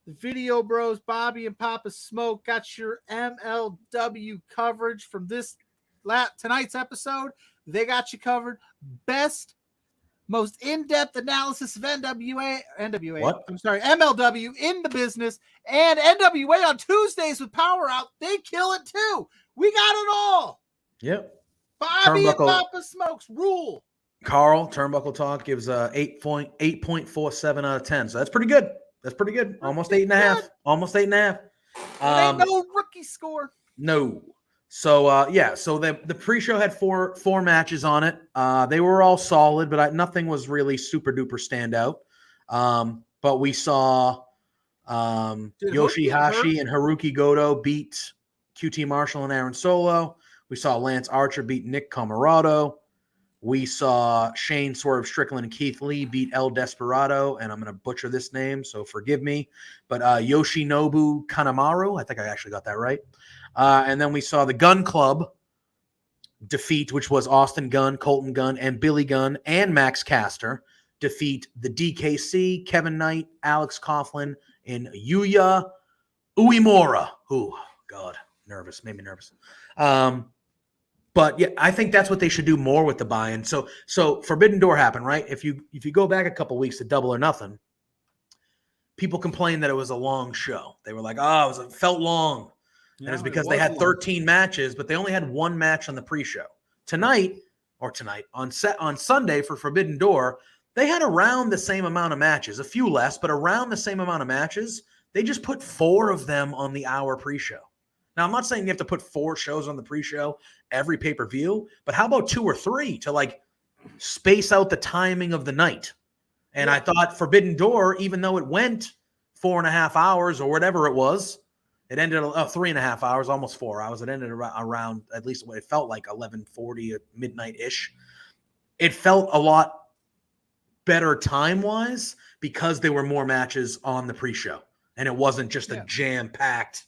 The Video Bros, Bobby and Papa Smoke, got your MLW coverage from tonight's episode. They got you covered. Best, most in-depth analysis of MLW in the business, and NWA on Tuesdays with Power Out. They kill it too. We got it all. Yep. Bobby and Papa Smokes rule. Carl, Turnbuckle Talk gives 8.47 out of 10. So that's pretty good. That's pretty good. Almost 8.5. Almost 8.5. Ain't no rookie score. No. So so the pre-show had four matches on it. They were all solid, but nothing was really super duper standout. But we saw Yoshihashi and Haruki Goto beat QT Marshall and Aaron Solo. We saw Lance Archer beat Nick Comoroto. We saw Shane Swerve Strickland and Keith Lee beat El Desperado, and I'm going to butcher this name, so forgive me. But Yoshinobu Kanemaru, I think I actually got that right. And then we saw the Gun Club defeat, which was Austin Gunn, Colton Gunn, and Billy Gunn, and Max Caster defeat the DKC, Kevin Knight, Alex Coughlin, and Yuya Uemura. Oh, God, nervous, made me nervous. But yeah, I think that's what they should do more with the buy-in. So Forbidden Door happened, right? If you go back a couple weeks to Double or Nothing, people complained that it was a long show. They were like, it felt long. And it's because they had 13 matches, but they only had one match on the pre-show. On Sunday for Forbidden Door, they had around the same amount of matches, a few less, but around the same amount of matches. They just put 4 of them on the hour pre-show. Now, I'm not saying you have to put 4 shows on the pre-show every pay-per-view, but how about 2 or 3 to like space out the timing of the night? And I thought Forbidden Door, even though it went 4.5 hours or whatever it was, it ended 3.5 hours, almost 4 hours. It ended around at least what it felt like 11:40 at midnight-ish. It felt a lot better time-wise because there were more matches on the pre-show, and it wasn't just a jam-packed.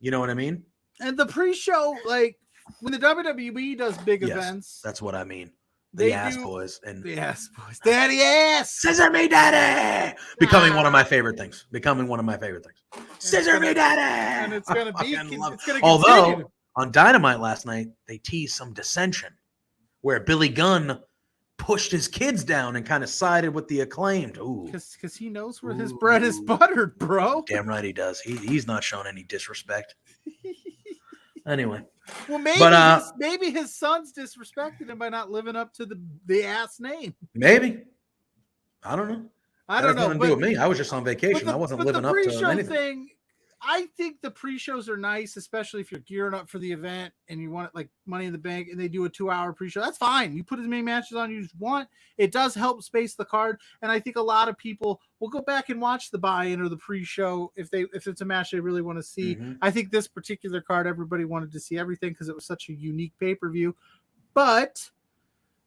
You know what I mean? And the pre-show, like when the WWE does big events, that's what I mean. The Ass Boys and the Ass Boys, Daddy Ass, Scissor Me Daddy, becoming one of my favorite things. Scissor Me Daddy, and it's gonna be. Although on Dynamite last night they teased some dissension, where Billy Gunn pushed his kids down and kind of sided with the Acclaimed. Ooh, because he knows where his bread is buttered, bro. Damn right he does. He's not showing any disrespect. Anyway, well, maybe his sons disrespected him by not living up to the ass name. Maybe, I don't know. I don't know. Nothing to do with me. I was just on vacation. I wasn't living up to anything. I think the pre-shows are nice, especially if you're gearing up for the event and you want it like Money in the Bank and they do a 2-hour pre-show. That's fine. You put as many matches on you want. It does help space the card. And I think a lot of people will go back and watch the buy-in or the pre-show if it's a match they really want to see. Mm-hmm. I think this particular card, everybody wanted to see everything because it was such a unique pay-per-view. But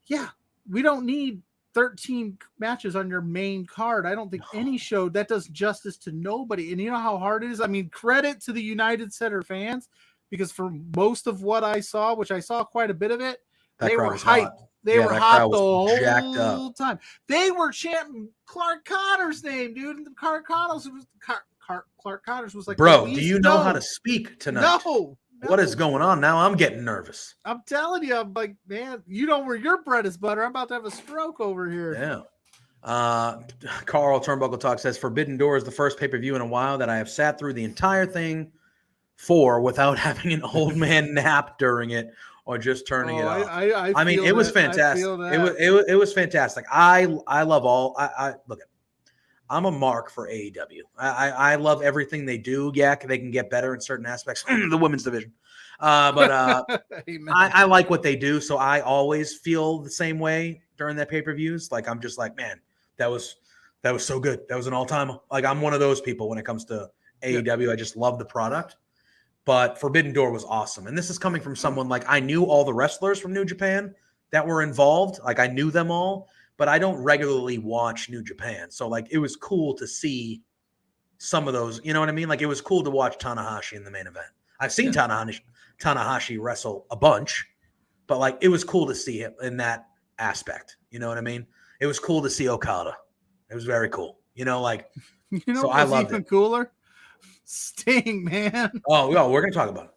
yeah, we don't need 13 matches on your main card. I don't think any show that does justice to nobody. And you know how hard it is? I mean, credit to the United Center fans, because for most of what I saw, which I saw quite a bit of it, they were hyped. They were hot the whole time. They were chanting Clark Connor's name, dude. And Clark Connors was like, bro, do you know how to speak tonight? No. What is going on now? I'm getting nervous. I'm telling you, I'm like, man, you know where your bread is butter. I'm about to have a stroke over here. Yeah. Carl Turnbuckle Talk says Forbidden Door is the first pay-per-view in a while that I have sat through the entire thing for without having an old man nap during it or just turning it off. I mean, it was fantastic. It was fantastic. I love all. Look at. I'm a mark for AEW. I love everything they do. Yeah, they can get better in certain aspects. The women's division. But I like what they do. So I always feel the same way during their pay-per-views. Like, I'm just like, man, that was so good. That was an all-timer. Like, I'm one of those people when it comes to AEW. I just love the product. But Forbidden Door was awesome. And this is coming from someone like, I knew all the wrestlers from New Japan that were involved. Like, I knew them all. But I don't regularly watch New Japan. So, like, it was cool to see some of those. You know what I mean? Like, it was cool to watch Tanahashi in the main event. I've seen Tanahashi wrestle a bunch, but, like, it was cool to see him in that aspect. You know what I mean? It was cool to see Okada. It was very cool. You know, like, you know, so I loved even cooler. Sting, man. Oh, we're going to talk about it.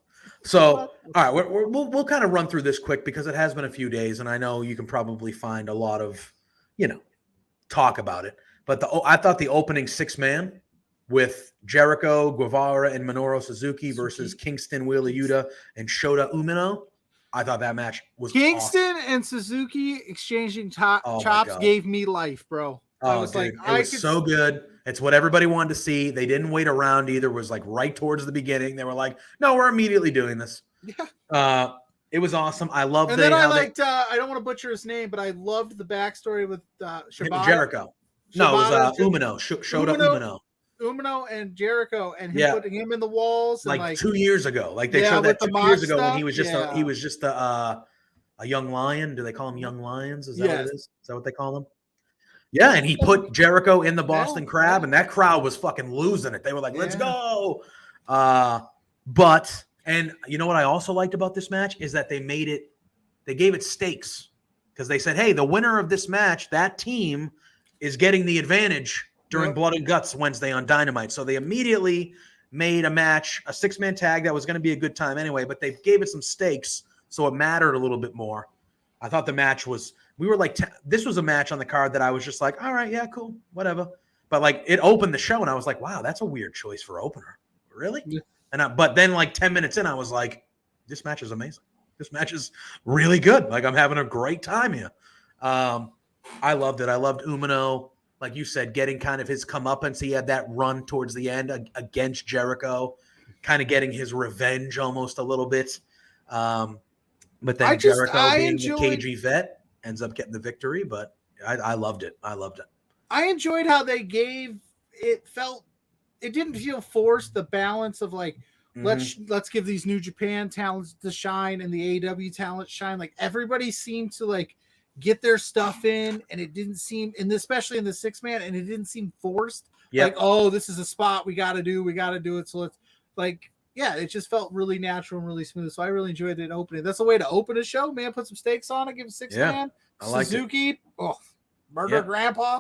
So, all right, we'll kind of run through this quick because it has been a few days, and I know you can probably find a lot of, talk about it. But I thought the opening 6-man with Jericho, Guevara, and Minoru Suzuki versus Kingston, Wheeler Yuta, and Shota Umino, I thought that match was Kingston awesome. and Suzuki exchanging chops gave me life, bro. I was dude, it was so good. It's what everybody wanted to see. They didn't wait around either. It was like right towards the beginning. They were like, "No, we're immediately doing this." Yeah. It was awesome. I loved. And then I liked. I don't want to butcher his name, but I loved the backstory with Shibata. Jericho. No, it was Umino. Shota Umino. Umino and Jericho, and him putting him in the walls, and like 2 years ago. Like they showed that 2 years ago when he was just a young lion. Do they call him young lions? Is that what it is? Is that what they call them? Yeah, and he put Jericho in the Boston Crab, and that crowd was fucking losing it. They were like, "Let's go!" And you know what I also liked about this match is that they gave it stakes because they said, "Hey, the winner of this match, that team is getting the advantage during Blood and Guts Wednesday on Dynamite." So they immediately made a match, a 6-man tag that was going to be a good time anyway, but they gave it some stakes, so it mattered a little bit more. I thought the match was. We were like, this was a match on the card that I was just like, all right, yeah, cool, whatever. But like, it opened the show, and I was like, wow, that's a weird choice for opener, really. Yeah. But then like 10 minutes in, I was like, this match is amazing. This match is really good. Like I'm having a great time here. I loved it. I loved Umino, like you said, getting kind of his comeuppance. He had that run towards the end against Jericho, kind of getting his revenge almost a little bit. But then Jericho being the cagey vet ends up getting the victory, but I loved it. I enjoyed how they gave it. It didn't feel forced. The balance of like, let's give these New Japan talents to shine and the AEW talents shine. Like everybody seemed to like get their stuff in, and it didn't seem, and especially in the 6-man, and it didn't seem forced. Yep. Like, oh, this is a spot we got to do it. So let's like. Yeah, it just felt really natural and really smooth. So I really enjoyed it opening. That's a way to open a show, man. Put some stakes on it, give it 6-man. Suzuki, murder grandpa.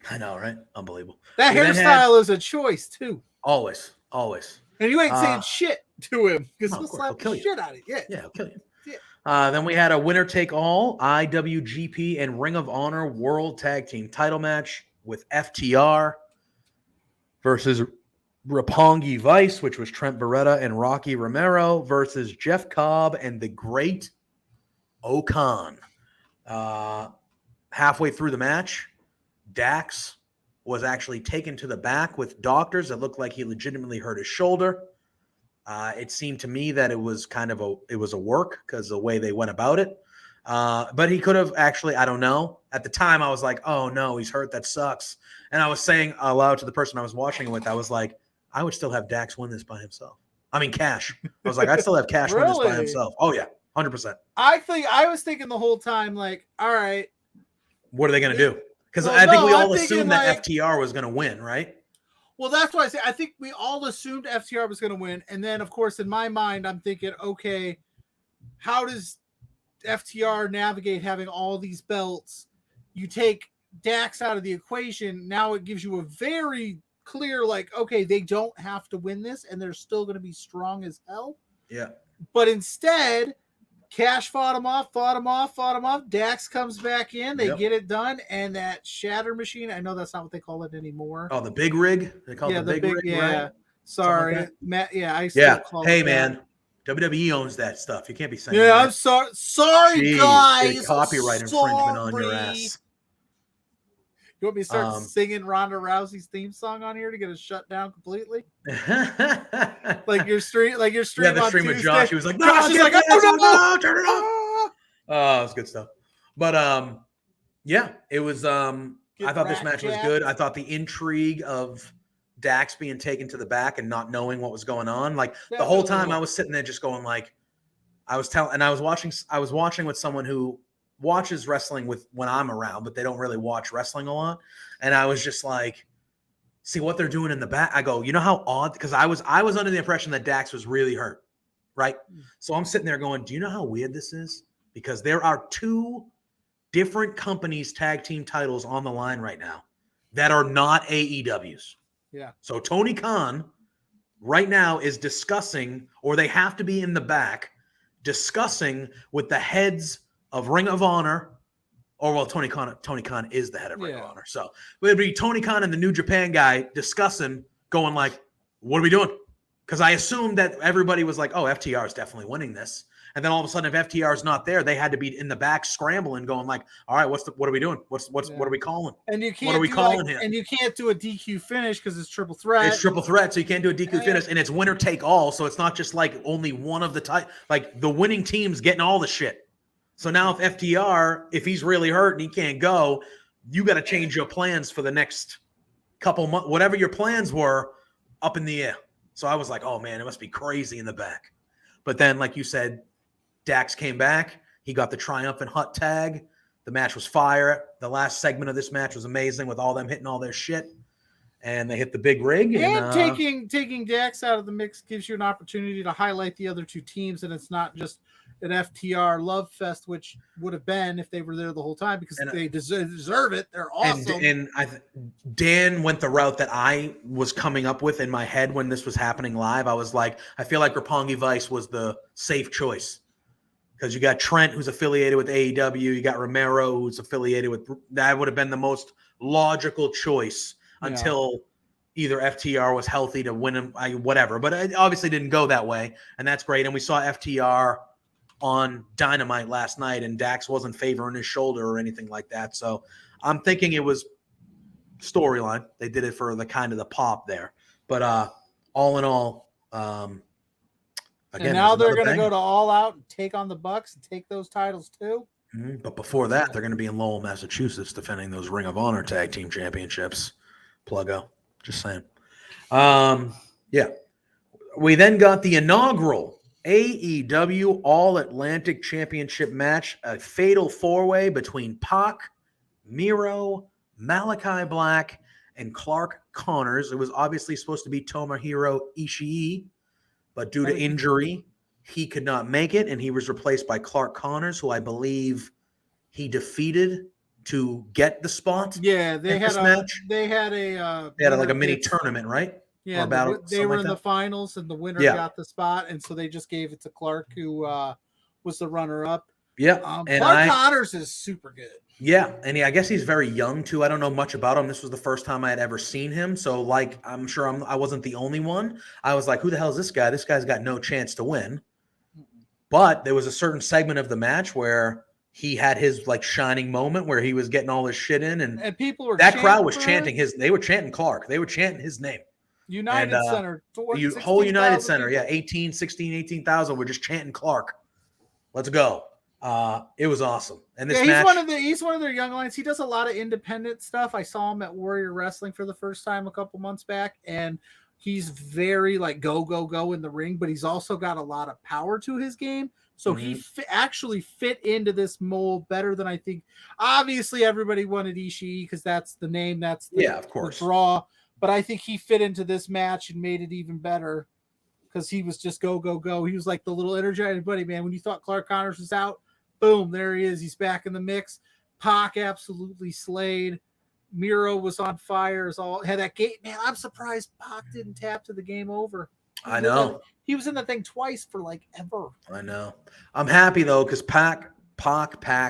I know, right? Unbelievable. That hairstyle is a choice, too. Always. And you ain't saying shit to him because he'll slap the shit out of you. Yeah, he'll kill you. Yeah. Then we had a winner-take-all IWGP and Ring of Honor World Tag Team title match with FTR versus Roppongi Vice, which was Trent Beretta and Rocky Romero versus Jeff Cobb and the Great Okan. Halfway through the match, Dax was actually taken to the back with doctors that looked like he legitimately hurt his shoulder. It seemed to me that it was a work because the way they went about it. But he could have actually, I don't know. At the time, I was like, oh no, he's hurt. That sucks. And I was saying aloud to the person I was watching it with, I was like, I would still have Dax win this by himself. I mean, Cash. I was like, I'd still have Cash win this by himself. Oh, yeah, 100%. I was thinking the whole time, like, all right. What are they going to do? Because I think we all assumed that FTR was going to win, right? Well, that's why I say I think we all assumed FTR was going to win. And then, of course, in my mind, I'm thinking, okay, how does FTR navigate having all these belts? You take Dax out of the equation. Now it gives you a very clear, like, okay, they don't have to win this and they're still going to be strong as hell. Yeah. But instead, Cash fought him off. Dax comes back in. They get it done. And that shatter machine, I know that's not what they call it anymore. Oh, the big rig? They call it the big rig, right? Sorry. Like Matt, I still call it man. WWE owns that stuff. You can't be saying that. I'm sorry. Sorry, Jeez, guys. Copyright infringement on your ass. You want me to start singing Ronda Rousey's theme song on here to get it shut down completely? like your stream, yeah, the stream Tuesday. With Josh. He was like, Josh is like, no, turn it off. Oh, it's good stuff. But yeah, it was. I thought this match was good. I thought the intrigue of Dax being taken to the back and not knowing what was going on, like the whole time I was sitting there just going like, I was watching with someone who watches wrestling when I'm around, but they don't really watch wrestling a lot. And I was just like, see what they're doing in the back. I go, you know how odd? Because I was under the impression that Dax was really hurt, right? So I'm sitting there going, do you know how weird this is? Because there are 2 different companies' tag team titles on the line right now that are not AEW's. Yeah. So Tony Khan right now is discussing, or they have to be in the back discussing with the heads of Ring of Honor, or well, Tony Khan is the head of Ring of Honor. So it'd be Tony Khan and the New Japan guy discussing, going like, what are we doing? Because I assumed that everybody was like, oh, FTR is definitely winning this. And then all of a sudden, if FTR is not there, they had to be in the back scrambling, going like, "All right, what are we doing? What are we calling? And you can't what are we calling him? And you can't do a DQ finish because it's triple threat. It's triple threat, so you can't do a DQ finish, and it's winner take all. So it's not just like only one of the like the winning team's getting all the shit. So now if FTR, if he's really hurt and he can't go, you got to change your plans for the next couple months, whatever your plans were, up in the air. So I was like, oh man, it must be crazy in the back. But then, like you said, Dax came back. He got the triumphant hut tag. The match was fire. The last segment of this match was amazing with all them hitting all their shit. And they hit the big rig. And taking Dax out of the mix gives you an opportunity to highlight the other two teams, and it's not just an FTR love fest, which would have been if they were there the whole time, because they deserve it. They're awesome. And Dan went the route that I was coming up with in my head when this was happening live. I was like, I feel like Roppongi Vice was the safe choice. Because you got Trent, who's affiliated with AEW. You got Romero, who's affiliated with – that would have been the most logical choice until either FTR was healthy to win him, whatever. But it obviously didn't go that way, and that's great. And we saw FTR on Dynamite last night, and Dax wasn't favoring his shoulder or anything like that. So I'm thinking it was storyline. They did it for the kind of the pop there. But all in all again, and now they're going to go to All Out and take on the Bucks and take those titles too. Mm-hmm. But before that, they're going to be in Lowell, Massachusetts, defending those Ring of Honor Tag Team Championships. Pluggo, just saying. Yeah. We then got the inaugural AEW All-Atlantic Championship match, a fatal four-way between Pac, Miro, Malachi Black, and Clark Connors. It was obviously supposed to be Tomohiro Ishii, but due to injury, he could not make it, and he was replaced by Clark Connors, who I believe he defeated to get the spot. Yeah, they had like a mini tournament, right? Yeah, they were in the finals, and the winner got the spot, and so they just gave it to Clark, who was the runner-up. Yeah, Clark Connors is super good. Yeah, and I guess he's very young too. I don't know much about him. This was the first time I had ever seen him, so like I'm sure I wasn't the only one. I was like, "Who the hell is this guy? This guy's got no chance to win." But there was a certain segment of the match where he had his like shining moment where he was getting all his shit in, and people were crowd was chanting his. They were chanting Clark. They were chanting his name. United Center, whole United Center, 18,000 were just chanting Clark. Let's go. It was awesome. And this match, he's one of their young lions. He does a lot of independent stuff. I saw him at Warrior Wrestling for the first time a couple months back, and he's very like go in the ring, but he's also got a lot of power to his game. So he actually fit into this mold better than I think. Obviously, everybody wanted Ishii because that's the name, that's the, of course, the draw. But I think he fit into this match and made it even better because he was just go. He was like the little energized buddy, man. When you thought Clark Connors was out, boom, there he is. He's back in the mix. Pac absolutely slayed. Miro was on fire. Had that gate. Man, I'm surprised Pac didn't tap to the game over. I know. He was in the thing twice for like ever. I know. I'm happy though because Pac,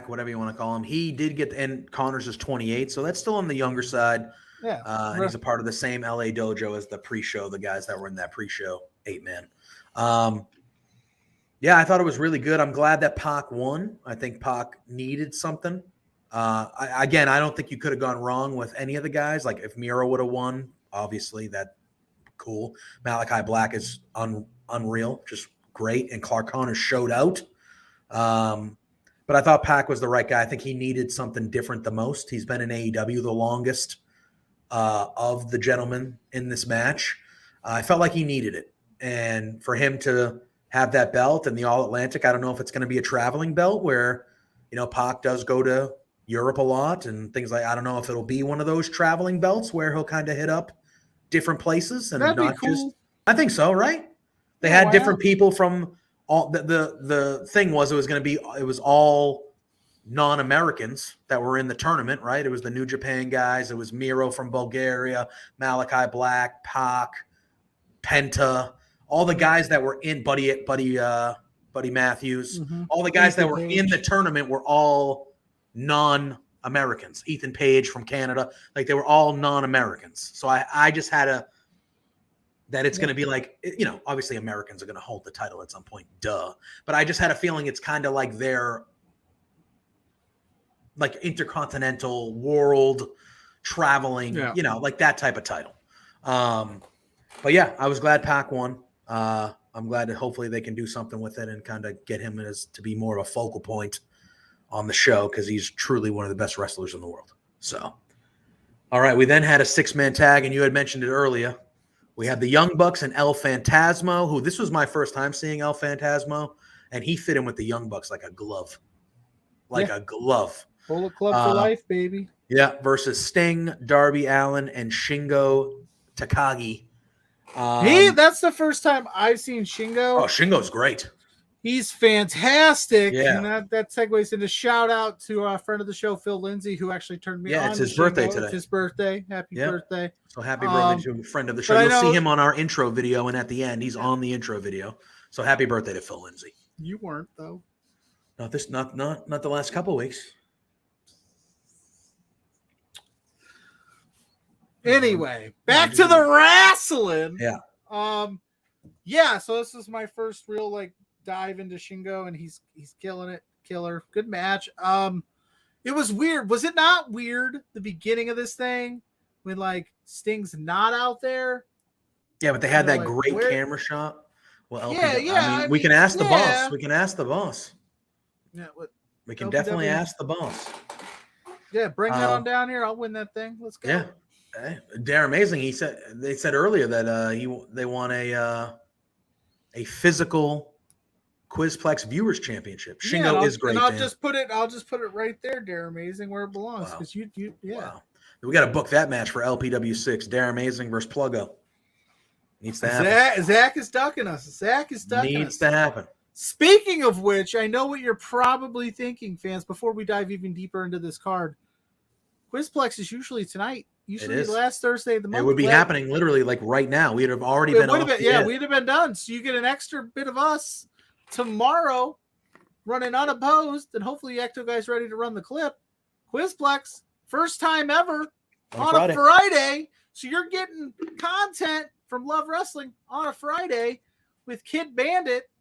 whatever you want to call him, he did get and Connors is 28, so that's still on the younger side. Yeah. And he's a part of the same LA dojo as the pre-show, the guys that were in that pre-show 8-man. Yeah, I thought it was really good. I'm glad that Pac won. I think Pac needed something. I don't think you could have gone wrong with any of the guys. Like if Miro would have won, obviously that cool. Malachi Black is unreal, just great. And Clark Connors showed out. But I thought Pac was the right guy. I think he needed something different the most. He's been in AEW the longest of the gentlemen in this match. I felt like he needed it. And for him to have that belt and the All-Atlantic, I don't know if it's going to be a traveling belt where, Pac does go to Europe a lot and things like, I don't know if it'll be one of those traveling belts where he'll kind of hit up different places and That'd not be cool. just, I think so, right? They had different people from all the thing was, it was all non-Americans that were in the tournament, right? It was the New Japan guys. It was Miro from Bulgaria, Malachi Black, Pac, Penta, all the guys that were in Buddy Matthews, all the guys that were in the tournament were all non-Americans. Ethan Page from Canada, like they were all non-Americans. So I just had that it's going to be like, obviously Americans are going to hold the title at some point, duh. But I just had a feeling it's kind of like their like intercontinental world traveling, like that type of title. But yeah, I was glad Pac won. I'm glad that hopefully they can do something with it and kind of get him to be more of a focal point on the show because he's truly one of the best wrestlers in the world. So, all right, we then had a 6-man tag, and you had mentioned it earlier. We had the Young Bucks and El Phantasmo, who this was my first time seeing El Phantasmo, and he fit in with the Young Bucks like a glove. A glove. Bullet Club for life, baby. Yeah, versus Sting, Darby Allin, and Shingo Takagi. That's the first time I've seen Shingo. Oh, Shingo's great. He's fantastic. Yeah. And that segues into shout out to a friend of the show, Phil Lindsay, who actually turned me on. Yeah, it's his birthday today. It's his birthday. Happy birthday. So happy birthday to a friend of the show. You'll see him on our intro video, and at the end, he's on the intro video. So happy birthday to Phil Lindsay. You weren't, though. Not the last couple of weeks. Anyway, back to the wrestling. Yeah. So this is my first real dive into Shingo, and he's killing it. Killer. Good match. It was weird. Was it not weird the beginning of this thing when Sting's not out there? Yeah, but they had that great camera shot. Well, I mean, we can ask the boss. We can ask the boss. Yeah, we can definitely ask the boss. Yeah, bring that on down here. I'll win that thing. Let's go. Yeah. They're amazing. They said earlier that they want a physical Quizplex Viewers Championship. Shingo is great. And I'll just put it right there, Dare Amazing, where it belongs. Because Wow. We got to book that match for LPW6. Dare Amazing versus Pluggo. Needs to happen. Zach is ducking us. Needs to happen. Speaking of which, I know what you're probably thinking, fans. Before we dive even deeper into this card, Quizplex is usually tonight. Usually last Thursday of the month. It would be happening literally right now. We'd have already been off. We'd have been done. So you get an extra bit of us tomorrow running unopposed, and hopefully Ecto Guy's ready to run the clip. Quizplex, first time ever on a Friday. So you're getting content from Love Wrestling on a Friday with Kid Bandit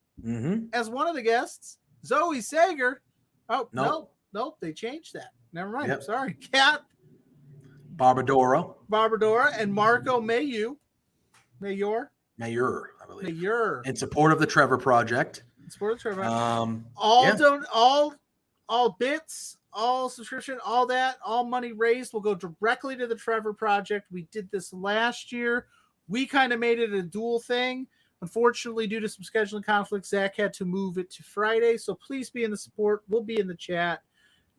as one of the guests. Zoe Sager. Oh, nope. They changed that. Never mind. Yep. I'm sorry. Kat. Barbadora and Marco Mayor, I believe. Mayor. In support of the Trevor Project. All bits, all subscription, all that, all money raised will go directly to the Trevor Project. We did this last year. We kind of made it a dual thing. Unfortunately, due to some scheduling conflicts, Zach had to move it to Friday. So please be in the support. We'll be in the chat.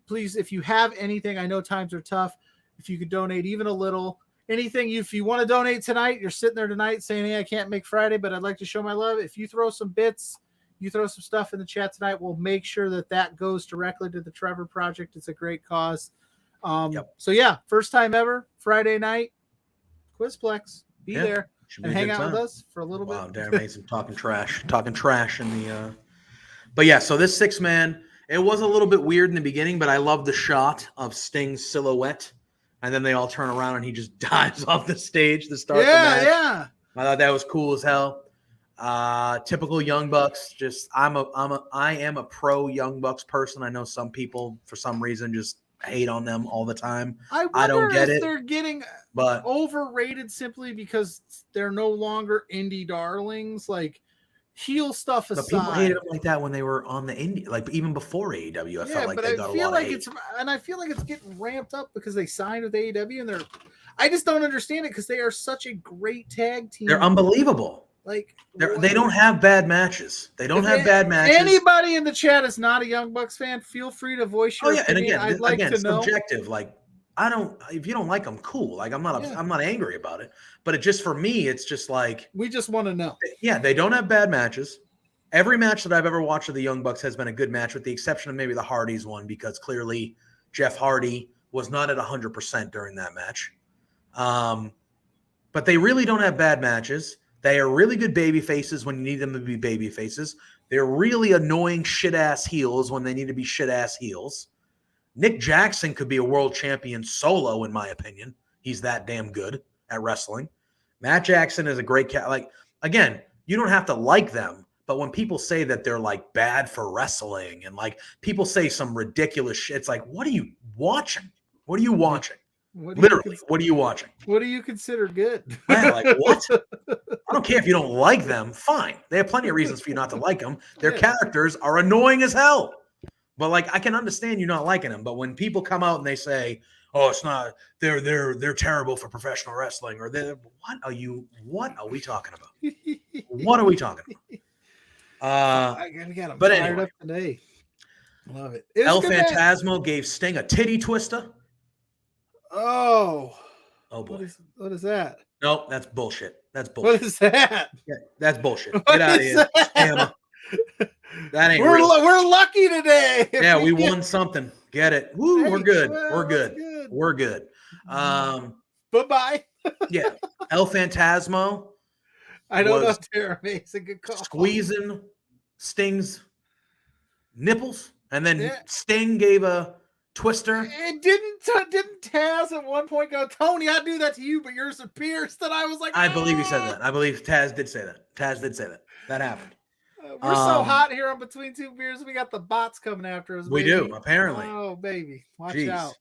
Please, if you have anything, I know times are tough. If you could donate even a little, anything, if you want to donate tonight, you're sitting there tonight saying, hey, I can't make Friday, but I'd like to show my love. If you throw some bits, you throw some stuff in the chat tonight, we'll make sure that goes directly to the Trevor Project. It's a great cause. So yeah, first time ever, Friday night, Quizplex, be there and hang out with us for a little bit. Wow, Darren Mason talking trash in the, but yeah, so this 6-man, it was a little bit weird in the beginning, but I love the shot of Sting's silhouette. And then they all turn around and he just dives off the stage to start the match. Yeah. I thought that was cool as hell. Typical Young Bucks. I am a pro Young Bucks person. I know some people for some reason just hate on them all the time. I don't get it. They're getting overrated simply because they're no longer indie darlings. Heel stuff aside. But people hated them like that when they were on the indie, even before AEW. I felt like they got a lot of hate. I feel like it's getting ramped up because they signed with AEW, and I just don't understand it because they are such a great tag team. They're unbelievable. They don't have bad matches. Anybody in the chat is not a Young Bucks fan, feel free to voice your opinion. And I'd like to know. Subjective. If you don't like them, cool. I'm not angry about it. But it just, for me, it's just we just want to know. Yeah, they don't have bad matches. Every match that I've ever watched of the Young Bucks has been a good match, with the exception of maybe the Hardys one, because clearly Jeff Hardy was not at 100% during that match. But they really don't have bad matches. They are really good baby faces when you need them to be baby faces. They're really annoying shit-ass heels when they need to be shit-ass heels. Nick Jackson could be a world champion solo, in my opinion. He's that damn good at wrestling. Matt Jackson is a great cat. Like, again, you don't have to like them, but when people say that they're like bad for wrestling and like people say some ridiculous shit, it's like, what are you watching? What are you watching? Literally, what are you watching? What do you consider good? Yeah, like what? I don't care if you don't like them. Fine. They have plenty of reasons for you not to like them. Their characters are annoying as hell. But like, I can understand you not liking them. But when people come out and they say, "Oh, it's not," they're terrible for professional wrestling, or what are we talking about? What are we talking about? I got him but fired anyway, up today. Love it. El Phantasmo gave Sting a titty twister. Oh boy. What is that? No, that's bullshit. That's bullshit. What is that? Yeah, that's bullshit. Get out of here. That ain't we're lucky today. Yeah, we won something. Get it. Woo, hey, we're good. We're good. We're good. Bye-bye. Yeah. El Phantasmo. I don't know if they're amazing. Good call. Squeezing Sting's nipples. And then Sting gave a twister. It didn't Taz at one point go, "Tony, I do that to you, but yours are pierced." And I was like, I believe he said that. I believe Taz did say that. That happened. We're so hot here on Between Two Beers. We got the bots coming after us. We do, apparently. Oh, baby. Watch out.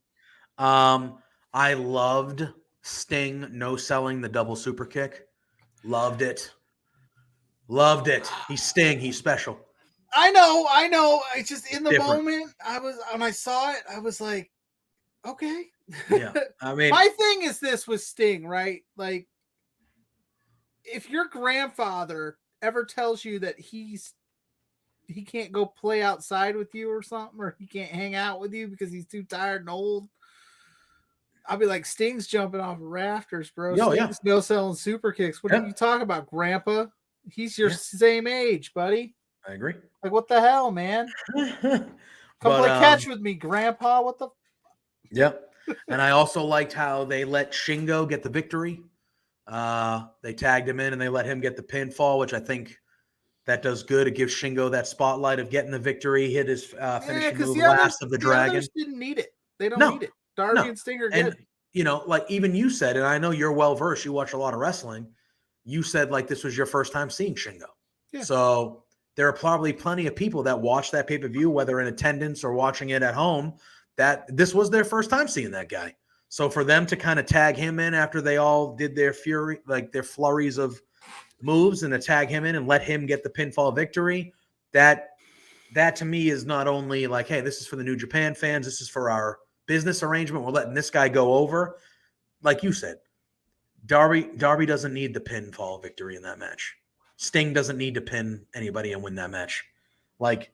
I loved Sting no-selling the double super kick. Loved it. He's Sting. He's special. I know. I just, in the moment, when I saw it, I was like, okay. Yeah. I mean, my thing is this with Sting, right? Like, if your grandfather ever tells you that he can't go play outside with you or something, or he can't hang out with you because he's too tired and old, I'll be like, Sting's jumping off rafters, bro. Sting's no selling super kicks. What are you talking about, Grandpa? He's your same age, buddy. I agree. Like, what the hell, man? Come play catch with me, Grandpa. What the? Yep. And I also liked how they let Shingo get the victory. They tagged him in and they let him get the pinfall, which I think that does good. It gives Shingo that spotlight of getting the victory, hit his finishing move, Last of the Dragon. Others didn't need it. They don't need it. Darby and Sting are good. And, like even you said, and I know you're well-versed, you watch a lot of wrestling, you said like this was your first time seeing Shingo. Yeah. So there are probably plenty of people that watch that pay-per-view, whether in attendance or watching it at home, that this was their first time seeing that guy. So for them to kind of tag him in after they all did their their flurries of moves, and to tag him in and let him get the pinfall victory, that to me is not only like, hey, this is for the New Japan fans, this is for our business arrangement, we're letting this guy go over. Like you said, Darby doesn't need the pinfall victory in that match. Sting doesn't need to pin anybody and win that match. Like,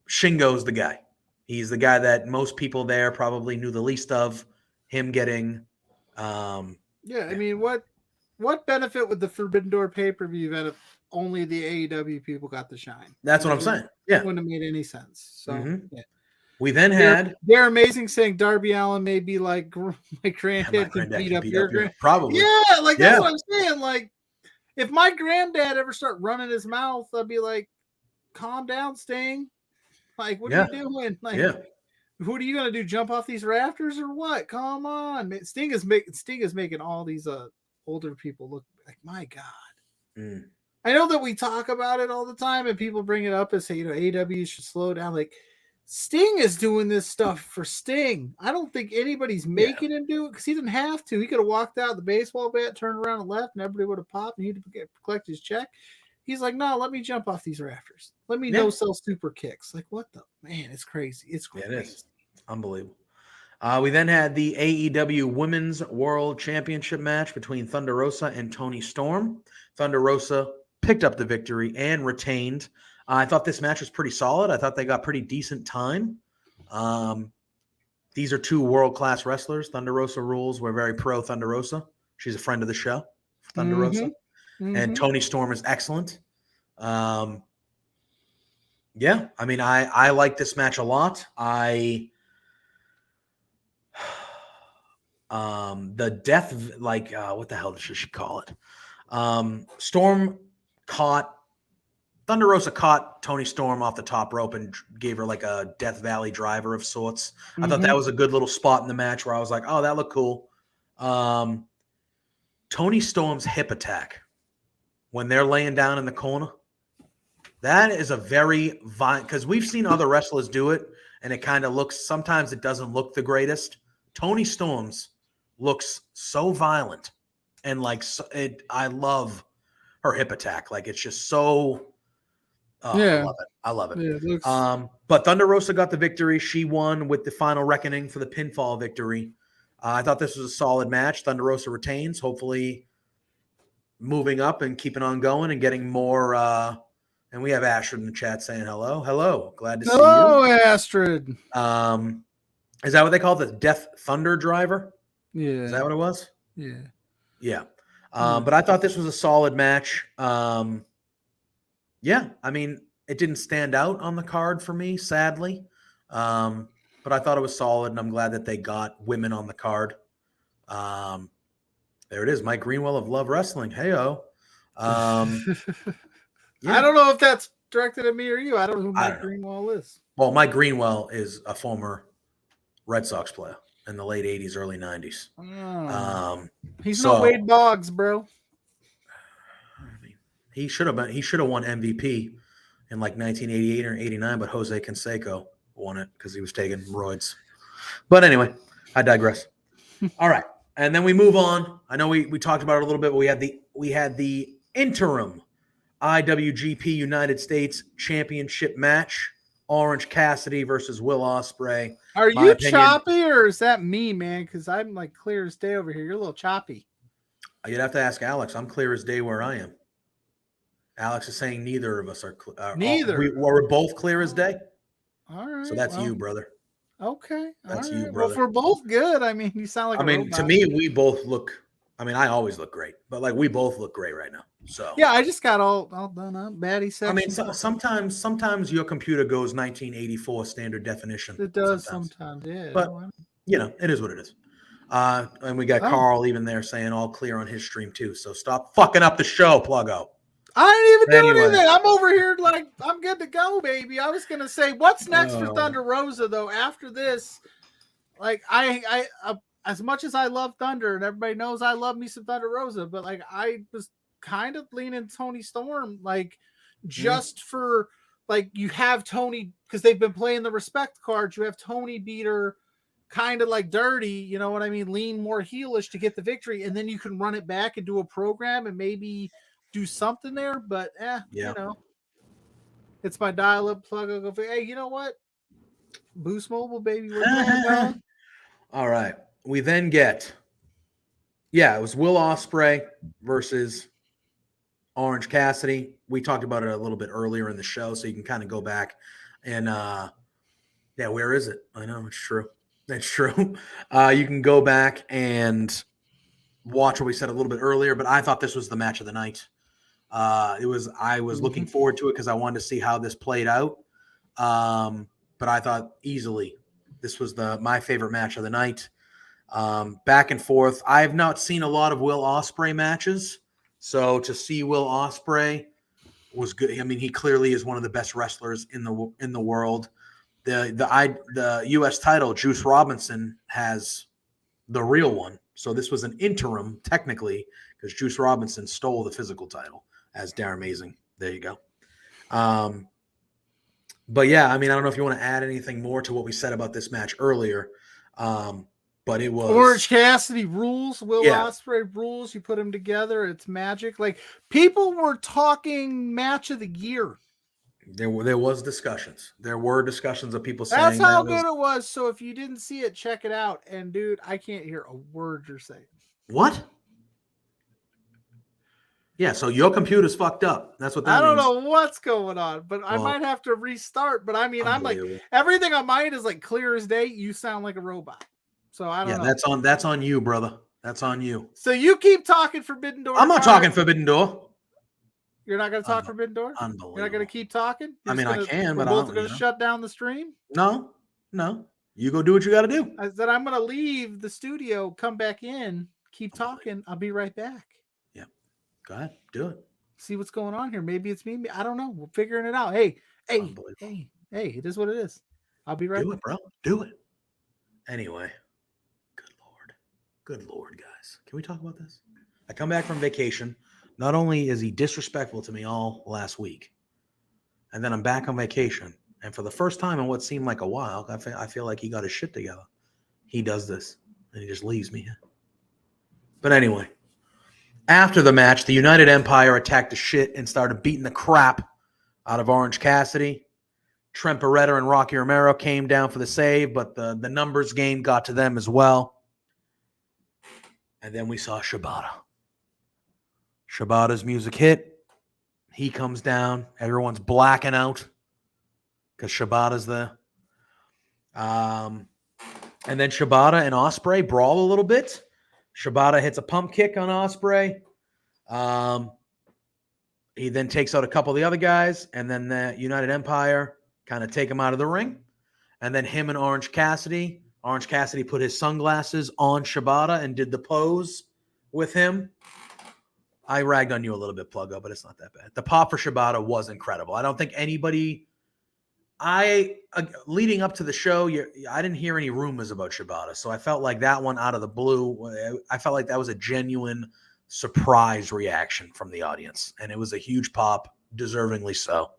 Shingo's the guy. He's the guy that most people there probably knew the least of. Him getting I mean, what benefit would the Forbidden Door pay-per-view have if only the AEW people got the shine? That's what I'm saying. Yeah. It wouldn't have made any sense. So we then had they're amazing, saying Darby Allin may be like my granddad can beat up your granddad. Probably. Yeah, like that's what I'm saying. Like, if my granddad ever start running his mouth, I'd be like, calm down, Sting. Like, what are you doing? Like, what are you gonna do? Jump off these rafters or what? Come on, man. Sting is making all these older people look like, my God. I know that we talk about it all the time and people bring it up and say, AEW should slow down. Like, Sting is doing this stuff for Sting. I don't think anybody's making him do it because he didn't have to. He could have walked out the baseball bat, turned around and left, and everybody would have popped and he'd collect his check. He's like, no, let me jump off these rafters. Let me no-sell super kicks. Like, what the? Man, it's crazy. It's crazy. Yeah, it is. Unbelievable. We then had the AEW Women's World Championship match between Thunder Rosa and Toni Storm. Thunder Rosa picked up the victory and retained. I thought this match was pretty solid. I thought they got pretty decent time. These are two world-class wrestlers. Thunder Rosa rules. We're very pro Thunder Rosa. She's a friend of the show, Thunder Rosa. And Toni Storm is excellent. I mean, I like this match a lot. The death, what the hell should she call it? Thunder Rosa caught Toni Storm off the top rope and gave her like a Death Valley driver of sorts. I thought that was a good little spot in the match where I was like, oh, that looked cool. Toni Storm's hip attack when they're laying down in the corner, that is a very violent, because we've seen other wrestlers do it, and it kind of looks, sometimes it doesn't look the greatest. Toni Storm's looks so violent, and like I love her hip attack. Like it's just so, I love it. Yeah, it looks... But Thunder Rosa got the victory. She won with the final reckoning for the pinfall victory. I thought this was a solid match. Thunder Rosa retains, hopefully moving up and keeping on going and getting more. And we have Astrid in the chat saying hello. Hello. Glad to see you. Hello, Astrid. Is that what they call it? The Death Thunder driver? Yeah. Is that what it was? Yeah. Yeah. But I thought this was a solid match. Yeah. I mean, it didn't stand out on the card for me, sadly. But I thought it was solid, and I'm glad that they got women on the card. There it is. Mike Greenwell of Love Wrestling. Hey-o. Yeah. I don't know if that's directed at me or you. I don't know who Mike Greenwell is. Well, Mike Greenwell is a former Red Sox player in the late 80s, early 90s. Oh. He's no Wade Boggs, bro. I mean, he should have won MVP in like 1988 or 89, but Jose Canseco won it because he was taking roids. But anyway, I digress. All right. And then we move on. I know we talked about it a little bit, but we had the interim IWGP United States Championship match. Orange Cassidy versus Will Ospreay. Are you choppy, or is that me, man? Because I'm like clear as day over here. You're a little choppy. You'd have to ask Alex. I'm clear as day where I am. Alex is saying neither of us are clear. Neither. We're both clear as day. All right. So that's you, brother. Okay. That's you, brother. Well, if we're both good, I mean, you sound like a robot. To me, we both look. I mean, I always look great, but like we both look great right now. So yeah, I just got all done up, baddie section. I mean, sometimes your computer goes 1984 standard definition. It does sometimes, yeah. But you know, it is what it is. And we got Carl even there saying all clear on his stream too. So stop fucking up the show, Pluggo. I ain't even doing anything. I'm over here like I'm good to go, baby. I was gonna say, what's next for Thunder Rosa though? After this, like I as much as I love Thunder, and everybody knows I love me some Thunder Rosa, but like I was kind of leaning Toni Storm, like just for like you have Toni because they've been playing the respect cards. You have Toni beat her kind of like dirty, you know what I mean? Lean more heelish to get the victory, and then you can run it back and do a program and maybe do something there. But you know, it's my dial-up Pluggo. Hey, you know what? Boost Mobile, baby. All right. We then get, it was Will Ospreay versus Orange Cassidy. We talked about it a little bit earlier in the show, so you can kind of go back and, where is it? I know it's true. It's true. You can go back and watch what we said a little bit earlier, but I thought this was the match of the night. I was looking forward to it because I wanted to see how this played out. But I thought easily this was my favorite match of the night. Back and forth. I have not seen a lot of Will Ospreay matches, so to see Will Ospreay was good. I mean, he clearly is one of the best wrestlers in the world. The U.S. title, Juice Robinson has the real one, so this was an interim technically because Juice Robinson stole the physical title as Darren Amazing. There you go. But yeah, I mean, I don't know if you want to add anything more to what we said about this match earlier. But it was Orange Cassidy rules, Will Ospreay rules. You put them together, it's magic. Like people were talking match of the year. There was discussions. There were discussions of people saying that's how good it was. So if you didn't see it, check it out. And dude, I can't hear a word you're saying. What? Yeah, so your computer's fucked up. That's what that means. I don't know what's going on, but I might have to restart. But I mean, I'm like everything on mine is like clear as day. You sound like a robot. So I don't know. That's on you, brother. That's on you. So you keep talking Forbidden Door. I'm not talking Forbidden Door. You're not going to talk Forbidden Door? Unbelievable. You're not going to keep talking? I can, but we're both going to shut down the stream? No. You go do what you got to do. I said I'm going to leave the studio, come back in, keep talking. I'll be right back. Yeah. Go ahead. Do it. See what's going on here. Maybe it's me. I don't know. We're figuring it out. Hey, it is what it is. I'll be right back. Do it, bro. Do it. Anyway, good Lord, guys. Can we talk about this? I come back from vacation. Not only is he disrespectful to me all last week, and then I'm back on vacation. And for the first time in what seemed like a while, I feel like he got his shit together. He does this, and he just leaves me here. But anyway, after the match, the United Empire attacked the shit and started beating the crap out of Orange Cassidy. Trent Beretta and Rocky Romero came down for the save, but the numbers game got to them as well. And then we saw Shibata. Shibata's music hit. He comes down. Everyone's blacking out because Shibata's there. And then Shibata and Ospreay brawl a little bit. Shibata hits a pump kick on Ospreay. He then takes out a couple of the other guys, and then the United Empire kind of take him out of the ring. And then him and Orange Cassidy put his sunglasses on Shibata and did the pose with him. I ragged on you a little bit, Pluggo, but it's not that bad. The pop for Shibata was incredible. I don't think anybody... leading up to the show, I didn't hear any rumors about Shibata, so I felt like that one out of the blue, I felt like that was a genuine surprise reaction from the audience, and it was a huge pop, deservingly so.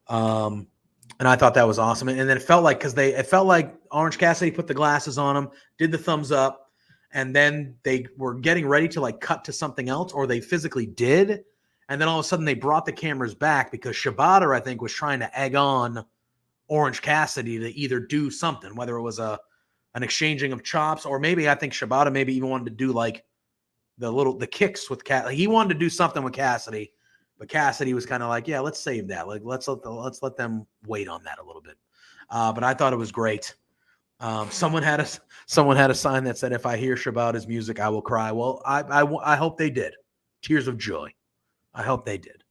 And I thought that was awesome. And then it felt like Orange Cassidy put the glasses on him, did the thumbs up, and then they were getting ready to like cut to something else, or they physically did, and then all of a sudden they brought the cameras back because Shibata, I think, was trying to egg on Orange Cassidy to either do something, whether it was an exchanging of chops, or maybe I think Shibata maybe even wanted to do like the kicks with Cassidy. He wanted to do something with Cassidy, but Cassidy was kind of like, yeah, let's save that. Like let's let them wait on that a little bit. But I thought it was great. Someone had a sign that said, "If I hear Shibata's music, I will cry." Well, I hope they did. Tears of joy. I hope they did.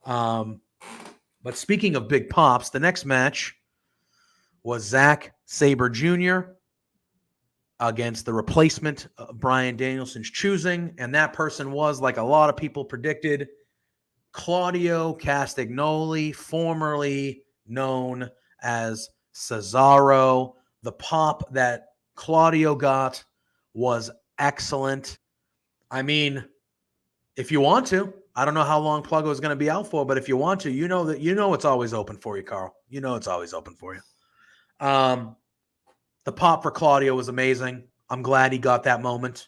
But speaking of big pops, the next match was Zack Sabre Jr. against the replacement of Bryan Danielson's choosing. And that person was, like a lot of people predicted, Claudio Castagnoli, formerly known as Cesaro. The pop that Claudio got was excellent. I mean, if you want to, I don't know how long Pluggo is going to be out for, but if you want to, you know it's always open for you, Carl. You know it's always open for you. The pop for Claudio was amazing. I'm glad he got that moment.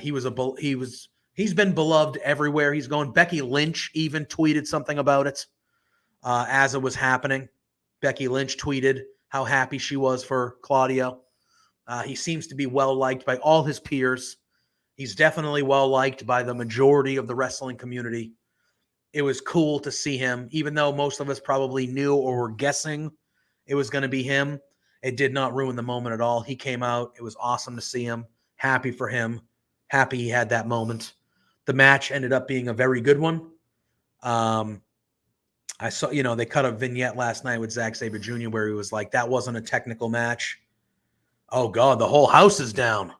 He's been beloved everywhere he's going. Becky Lynch even tweeted something about it as it was happening. Becky Lynch tweeted how happy she was for Claudio. He seems to be well liked by all his peers. He's definitely well liked by the majority of the wrestling community. It was cool to see him, even though most of us probably knew or were guessing it was going to be him. It did not ruin the moment at all. He came out. It was awesome to see him. Happy for him. Happy he had that moment. The match ended up being a very good one. I saw, they cut a vignette last night with Zack Sabre Jr. where he was like, that wasn't a technical match. Oh, God, the whole house is down.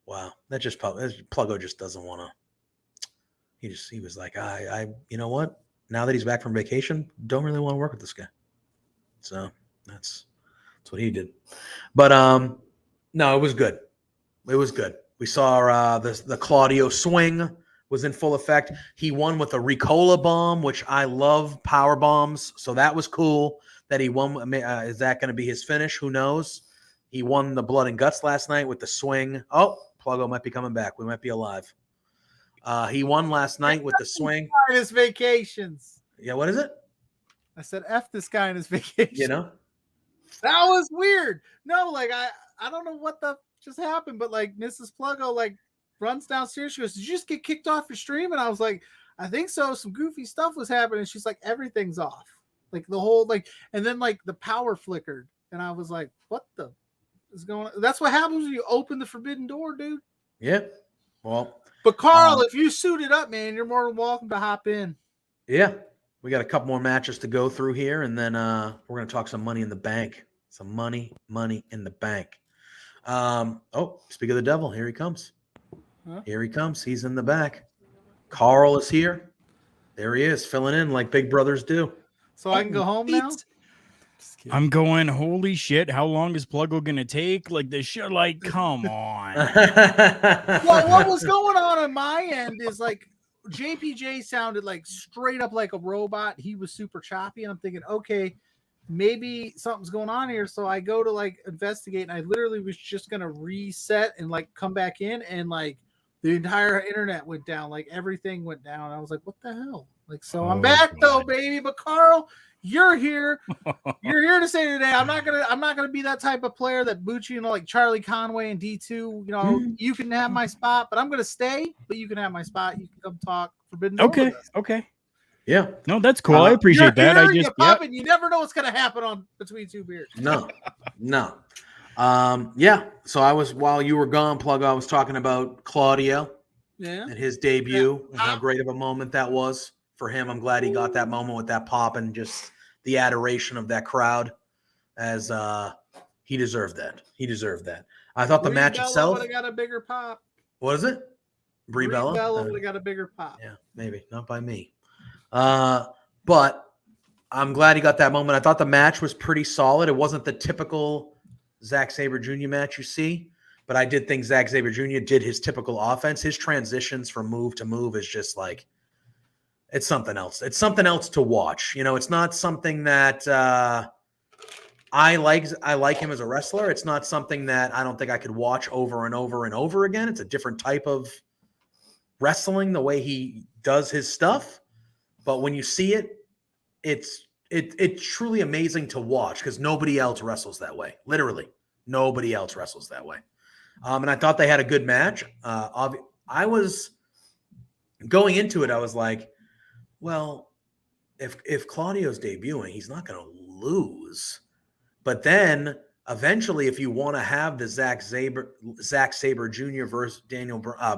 Wow, Pluggo just doesn't want to. He was like, you know what? Now that he's back from vacation, don't really want to work with this guy. So that's what he did. But no, it was good. It was good. We saw the Claudio swing was in full effect. He won with a Ricola bomb, which I love power bombs. So that was cool that he won. Is that going to be his finish? Who knows? He won the blood and guts last night with the swing. Oh, Pluggo might be coming back. We might be alive. He won last night with the swing. His vacations. Yeah, what is it? I said F this guy in his vacation. You know? That was weird. No, like I don't know what the just happened, but like Mrs. Pluggo like runs downstairs. She goes, "Did you just get kicked off your stream?" And I was like, "I think so. Some goofy stuff was happening." She's like, "Everything's off." Like the whole and then like the power flickered. And I was like, "What the is going on?" That's what happens when you open the forbidden door, dude. Yeah. Well, but Carl, if you suited up, man, you're more than welcome to hop in. Yeah. We got a couple more matches to go through here, and then we're going to talk some money in the bank. Some money in the bank. Speak of the devil, here he comes. Huh? Here he comes. He's in the back. Carl is here. There he is, filling in like big brothers do. So I can go home now? I'm going, holy shit, how long is Pluggo going to take? Like, this shit, like, come on. Well, what was going on my end is, like, JPJ sounded like straight up like a robot. He was super choppy, and I'm thinking, okay, maybe something's going on here. So I go to, like, investigate, and I literally was just going to reset and, like, come back in, and, like, the entire internet went down. Like, everything went down. I was like, what the hell? Like, so I'm back, though, baby. But Carl, you're here. You're here to say today. I'm not gonna be that type of player that boots you, like Charlie Conway and D2. You know, you can have my spot, but I'm gonna stay. But you can have my spot. You can come talk Forbidden Door with us. Okay. Yeah. No, that's cool. I appreciate that. I just you never know what's gonna happen on between two beers. No. Yeah. So while you were gone, Pluggo, I was talking about Claudio and his debut and how great of a moment that was for him. I'm glad he got that moment with that pop and just the adoration of that crowd, as he deserved that. I thought the match itself would have got a bigger pop. What is it? Brie Bella would have got a bigger pop. Yeah, maybe not by me. But I'm glad he got that moment. I thought the match was pretty solid. It wasn't the typical Zack Sabre Jr. match you see, but I did think Zack Sabre Jr. did his typical offense. His transitions from move to move is just like, it's something else. It's something else to watch. You know, it's not something that I like him as a wrestler. It's not something that I don't think I could watch over and over and over again. It's a different type of wrestling, the way he does his stuff. But when you see it, it's truly amazing to watch because nobody else wrestles that way. Literally, nobody else wrestles that way. And I thought they had a good match. I was going into it, I was like, well, if Claudio's debuting, he's not going to lose. But then eventually, if you want to have the Zack Sabre Jr. versus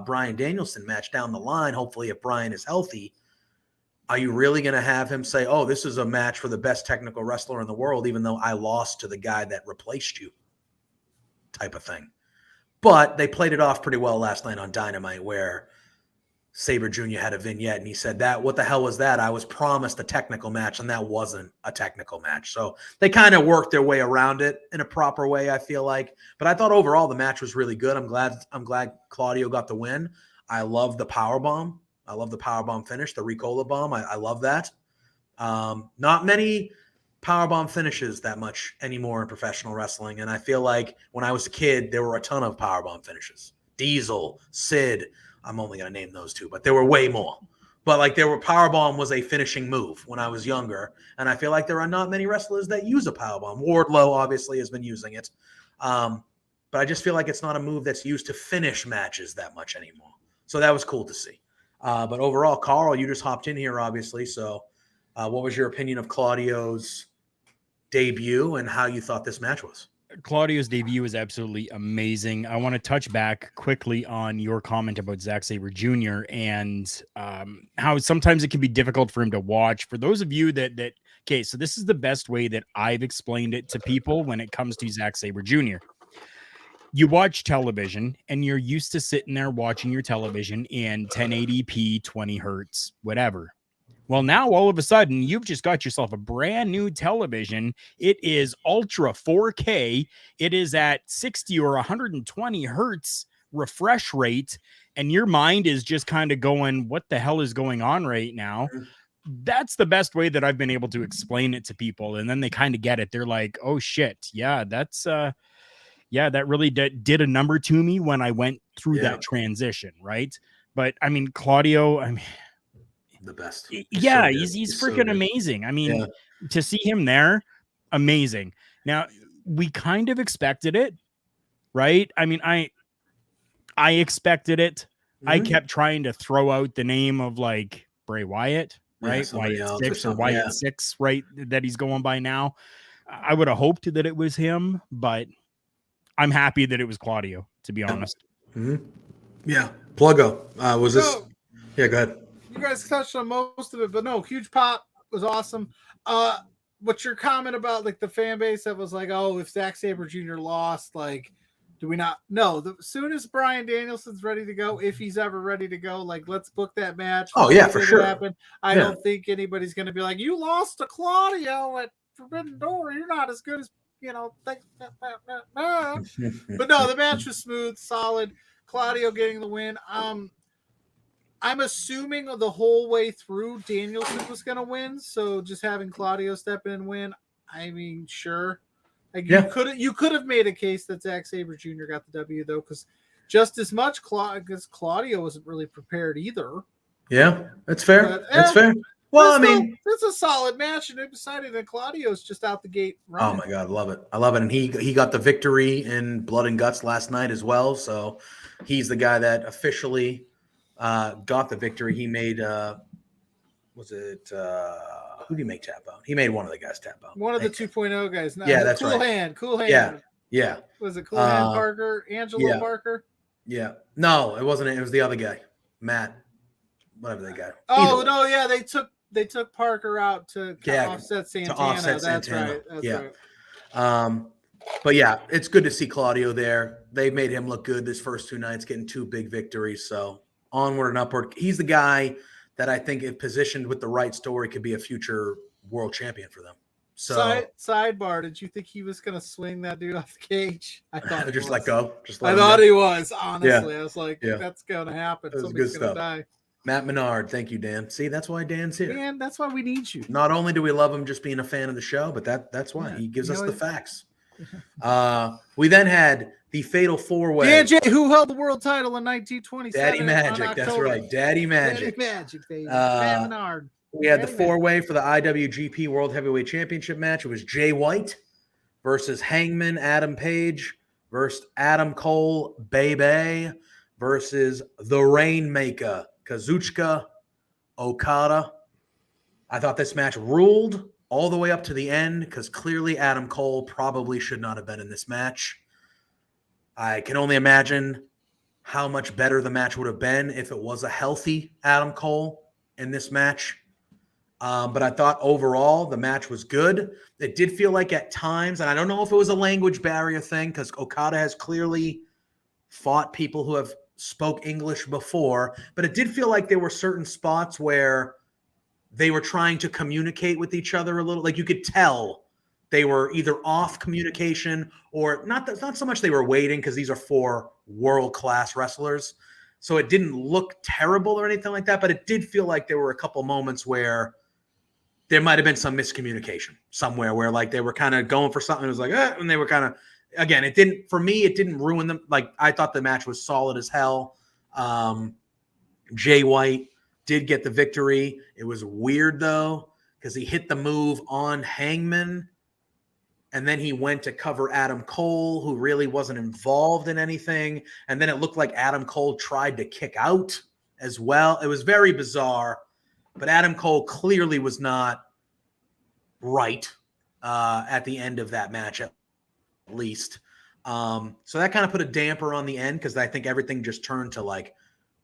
Bryan Danielson match down the line, hopefully if Bryan is healthy, are you really going to have him say, oh, this is a match for the best technical wrestler in the world, even though I lost to the guy that replaced you, type of thing. But they played it off pretty well last night on Dynamite, where Sabre Jr. had a vignette and he said, that what the hell was that? I was promised a technical match, and that wasn't a technical match. So they kind of worked their way around it in a proper way, I feel like. But I thought overall the match was really good. I'm glad Claudio got the win. I love the powerbomb. I love the powerbomb finish, the Ricola bomb. I love that. Not many powerbomb finishes that much anymore in professional wrestling. And I feel like when I was a kid, there were a ton of powerbomb finishes. Diesel, Sid. I'm only going to name those two, but there were way more. But like powerbomb was a finishing move when I was younger. And I feel like there are not many wrestlers that use a powerbomb. Wardlow obviously has been using it. But I just feel like it's not a move that's used to finish matches that much anymore. So that was cool to see. But overall, Carl, you just hopped in here, obviously. So what was your opinion of Claudio's debut and how you thought this match was? Claudio's debut is absolutely amazing. I want to touch back quickly on your comment about Zack Sabre Jr. and how sometimes it can be difficult for him to watch. For those of you that okay, so this is the best way that I've explained it to people when it comes to Zack Sabre Jr. You watch television and you're used to sitting there watching your television in 1080p, 20 hertz, whatever. Well, now all of a sudden, you've just got yourself a brand new television. It is ultra 4K. It is at 60 or 120 hertz refresh rate. And your mind is just kind of going, what the hell is going on right now? That's the best way that I've been able to explain it to people. And then they kind of get it. They're like, oh, shit. Yeah, that's that really did a number to me when I went through that transition. Right. But I mean, Claudio, the best. He's freaking amazing. I mean, to see him there, amazing. Now, we kind of expected it, right? I mean, I expected it. Mm-hmm. I kept trying to throw out the name of like Bray Wyatt, right? Wyatt 6 or Wyatt 6, right? That he's going by now. I would have hoped that it was him, but I'm happy that it was Claudio, to be honest. Mm-hmm. Yeah. Pluggo. Was this? Yeah, go ahead. You guys touched on most of it, but no, huge pop was awesome. What's your comment about like the fan base that was like, oh, if Zack Sabre Jr. lost, like Do we not? No. As soon as Bryan Danielson's ready to go, if he's ever ready to go, like let's book that match. Oh yeah, for sure. Happen. I don't think anybody's going to be like, you lost to Claudio at Forbidden Door. You're not as good as But no, the match was smooth, solid. Claudio getting the win. I'm assuming the whole way through Danielson was going to win, so just having Claudio step in and win, I mean, sure. Like you could have made a case that Zack Sabre Jr. got the W though, because just as much because Claudio wasn't really prepared either. Yeah, that's fair. But, that's fair. Well, I mean, it's a solid match, and they decided that Claudio's just out the gate running. Oh my God, love it! I love it, and he got the victory in Blood and Guts last night as well. So he's the guy that officially got the victory. He made who did he make tap out? He made one of the guys tap out. One of the 2.0 guys. No, yeah, that's Cool right. Hand. Cool Hand. Yeah. Was it Cool Hand Parker? Angelo Parker? Yeah. No, it wasn't. It was the other guy, Matt. Whatever that guy. Oh no, yeah, they took Parker out to offset Santana. That's right. But yeah, it's good to see Claudio there. They made him look good this first 2 nights, getting 2 big victories. So onward and upward. He's the guy that I think, if positioned with the right story, could be a future world champion for them. So sidebar, did you think he was going to swing that dude off the cage? I thought just let go. I thought he was, honestly. I was like, that's going to happen. Somebody's going to die. Matt Menard, thank you, Dan. See, that's why Dan's here. Dan, that's why we need you. Not only do we love him just being a fan of the show, but that's why he gives us the facts. We then had the Fatal 4-Way. DJ, who held the world title in 1927. Daddy Magic, that's right. Daddy Magic. Daddy Magic, baby. Matt Menard. We had the 4-Way for the IWGP World Heavyweight Championship match. It was Jay White versus Hangman Adam Page versus Adam Cole Baby versus the Rainmaker Kazuchika Okada. I thought this match ruled all the way up to the end because clearly Adam Cole probably should not have been in this match. I can only imagine how much better the match would have been if it was a healthy Adam Cole in this match. But I thought overall the match was good. It did feel like at times, and I don't know if it was a language barrier thing because Okada has clearly fought people who have spoke English before, but it did feel like there were certain spots where they were trying to communicate with each other a little. Like you could tell they were either off communication or not so much they were waiting because these are 4 world-class wrestlers. So it didn't look terrible or anything like that, but it did feel like there were a couple moments where there might have been some miscommunication somewhere where like they were kind of going for something. It was like, and they were kind of, again, it didn't ruin them. Like I thought the match was solid as hell. Jay White did get the victory. It was weird though, because he hit the move on Hangman and then he went to cover Adam Cole, who really wasn't involved in anything. And then it looked like Adam Cole tried to kick out as well. It was very bizarre, but Adam Cole clearly was not right at the end of that match, at least. So that kind of put a damper on the end because I think everything just turned to like,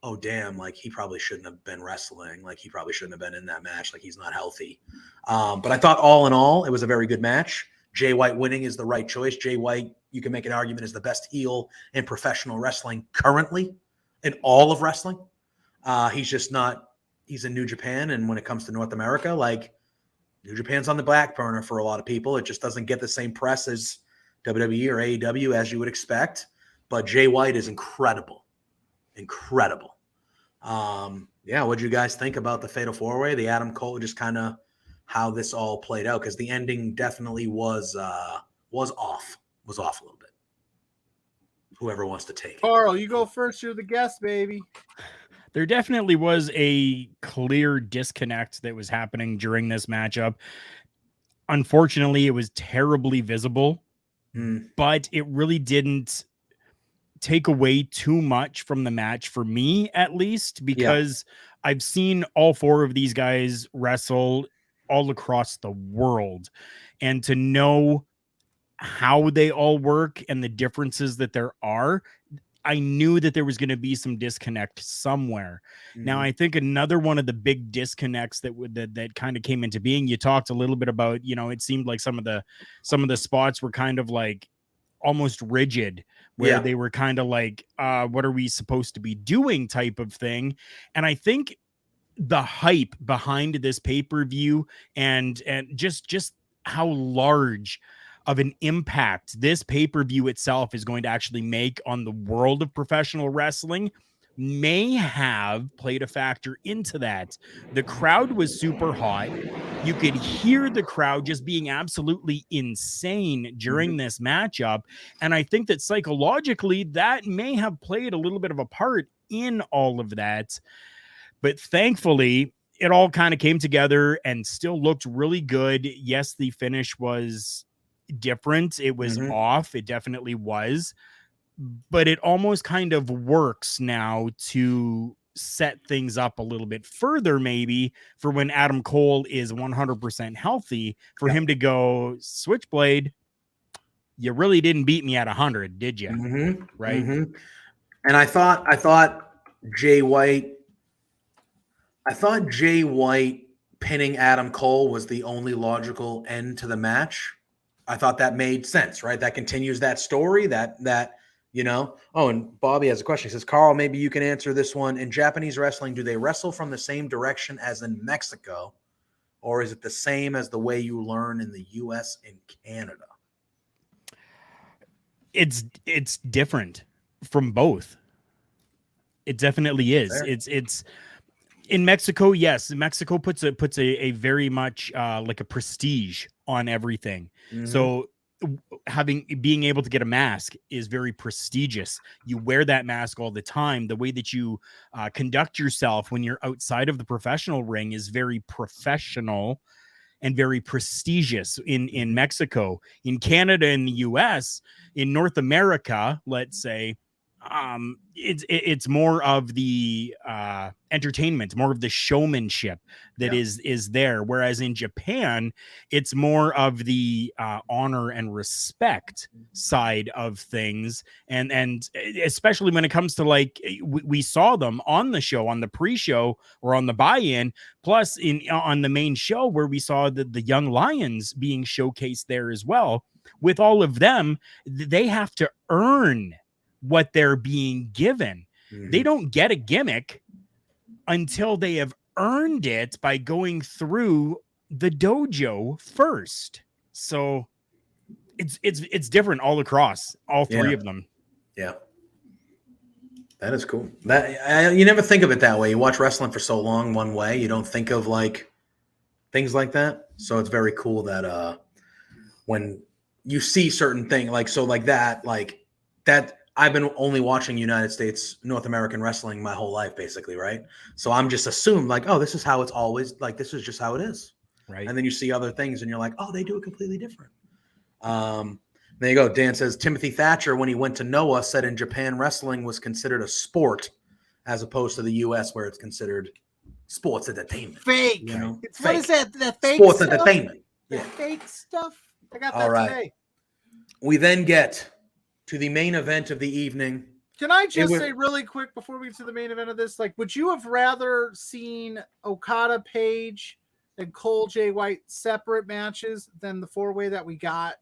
oh, damn, like he probably shouldn't have been wrestling. Like he probably shouldn't have been in that match. Like he's not healthy. But I thought all in all, it was a very good match. Jay White winning is the right choice. Jay White, you can make an argument, is the best heel in professional wrestling currently in all of wrestling. He's just not, he's in New Japan. And when it comes to North America, like New Japan's on the back burner for a lot of people. It just doesn't get the same press as WWE or AEW as you would expect. But Jay White is incredible. Incredible. Yeah, what'd you guys think about the Fatal 4-Way? The Adam Cole, just kind of how this all played out, because the ending definitely was off. Was off a little bit. Whoever wants to take it. Carl, you go first. You're the guest, baby. There definitely was a clear disconnect that was happening during this matchup. Unfortunately, it was terribly visible, but it really didn't take away too much from the match for me, at least, because I've seen all 4 of these guys wrestle all across the world, and to know how they all work and the differences that there are, I knew that there was going to be some disconnect somewhere. Now, I think another one of the big disconnects that kind of came into being, you talked a little bit about, it seemed like some of the spots were kind of like almost rigid, where they were kind of like, what are we supposed to be doing type of thing. And I think the hype behind this pay-per-view and just how large of an impact this pay-per-view itself is going to actually make on the world of professional wrestling may have played a factor into that. The crowd was super hot. You could hear the crowd just being absolutely insane during this matchup. And I think that psychologically that may have played a little bit of a part in all of that. But thankfully, it all kind of came together and still looked really good. Yes, the finish was different. It was off. It definitely was. But it almost kind of works now to set things up a little bit further, maybe for when Adam Cole is 100% healthy, for him to go, Switchblade, you really didn't beat me at 100, did you? Right. And I thought Jay White pinning Adam Cole was the only logical end to the match. I thought that made sense, right? That continues that story that you know. Oh, and Bobby has a question. He says, Carl, maybe you can answer this one. In Japanese wrestling, do they wrestle from the same direction as in Mexico, or is it the same as the way you learn in the US and Canada? It's different from both. It definitely is. Fair. It's in Mexico, yes. Mexico puts a very much like a prestige on everything. So being able to get a mask is very prestigious. You wear that mask all the time. The way that you conduct yourself when you're outside of the professional ring is very professional and very prestigious in Mexico. In Canada and the US, in North America, let's say, it's more of the entertainment, more of the showmanship that is there. Whereas in Japan, it's more of the honor and respect side of things. And especially when it comes to, like, we saw them on the show, on the pre-show or on the buy-in, plus on the main show where we saw the Young Lions being showcased there as well. With all of them, they have to earn what they're being given. They don't get a gimmick until they have earned it by going through the dojo first. So it's different all across all three of them. Yeah. That is cool. You never think of it that way. You watch wrestling for so long one way, you don't think of like things like that. So it's very cool that when you see certain things like that. I've been only watching United States, North American wrestling my whole life, basically, right? So I'm just assumed like, oh, this is how it's always, like, this is just how it is. Right. And then you see other things and you're like, oh, they do it completely different. There you go. Dan says, Timothy Thatcher, when he went to Noah, said in Japan, wrestling was considered a sport as opposed to the US where it's considered sports entertainment. Fake. You know? What is that? That fake sports stuff? Entertainment. That fake stuff? I got All that right. today. We then get to the main event of the evening. Can I just say really quick before we get to the main event of this, like, would you have rather seen Okada, Page, and Cole, Jay White separate matches than the four-way that we got?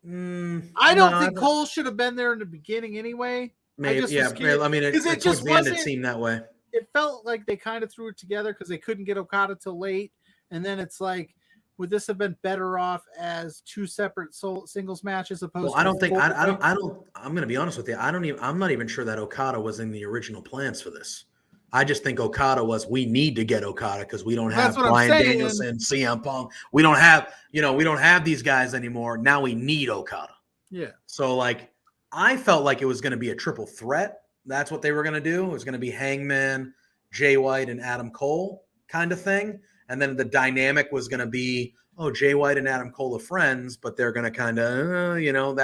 I don't think Cole should have been there in the beginning anyway. Maybe, I mean, it just wasn't. It seemed that way. It felt like they kind of threw it together because they couldn't get Okada till late, and then it's like, would this have been better off as two separate singles matches opposed to? I don't think I'm going to be honest with you. I'm not even sure that Okada was in the original plans for this. I just think Okada we need to get Okada because we don't have Bryan Danielson, CM Punk. We don't have these guys anymore. Now we need Okada. Yeah. So like, I felt like it was going to be a triple threat. That's what they were going to do. It was going to be Hangman, Jay White, and Adam Cole kind of thing. And then the dynamic was going to be, Jay White and Adam Cole are friends, but they're going to kind of,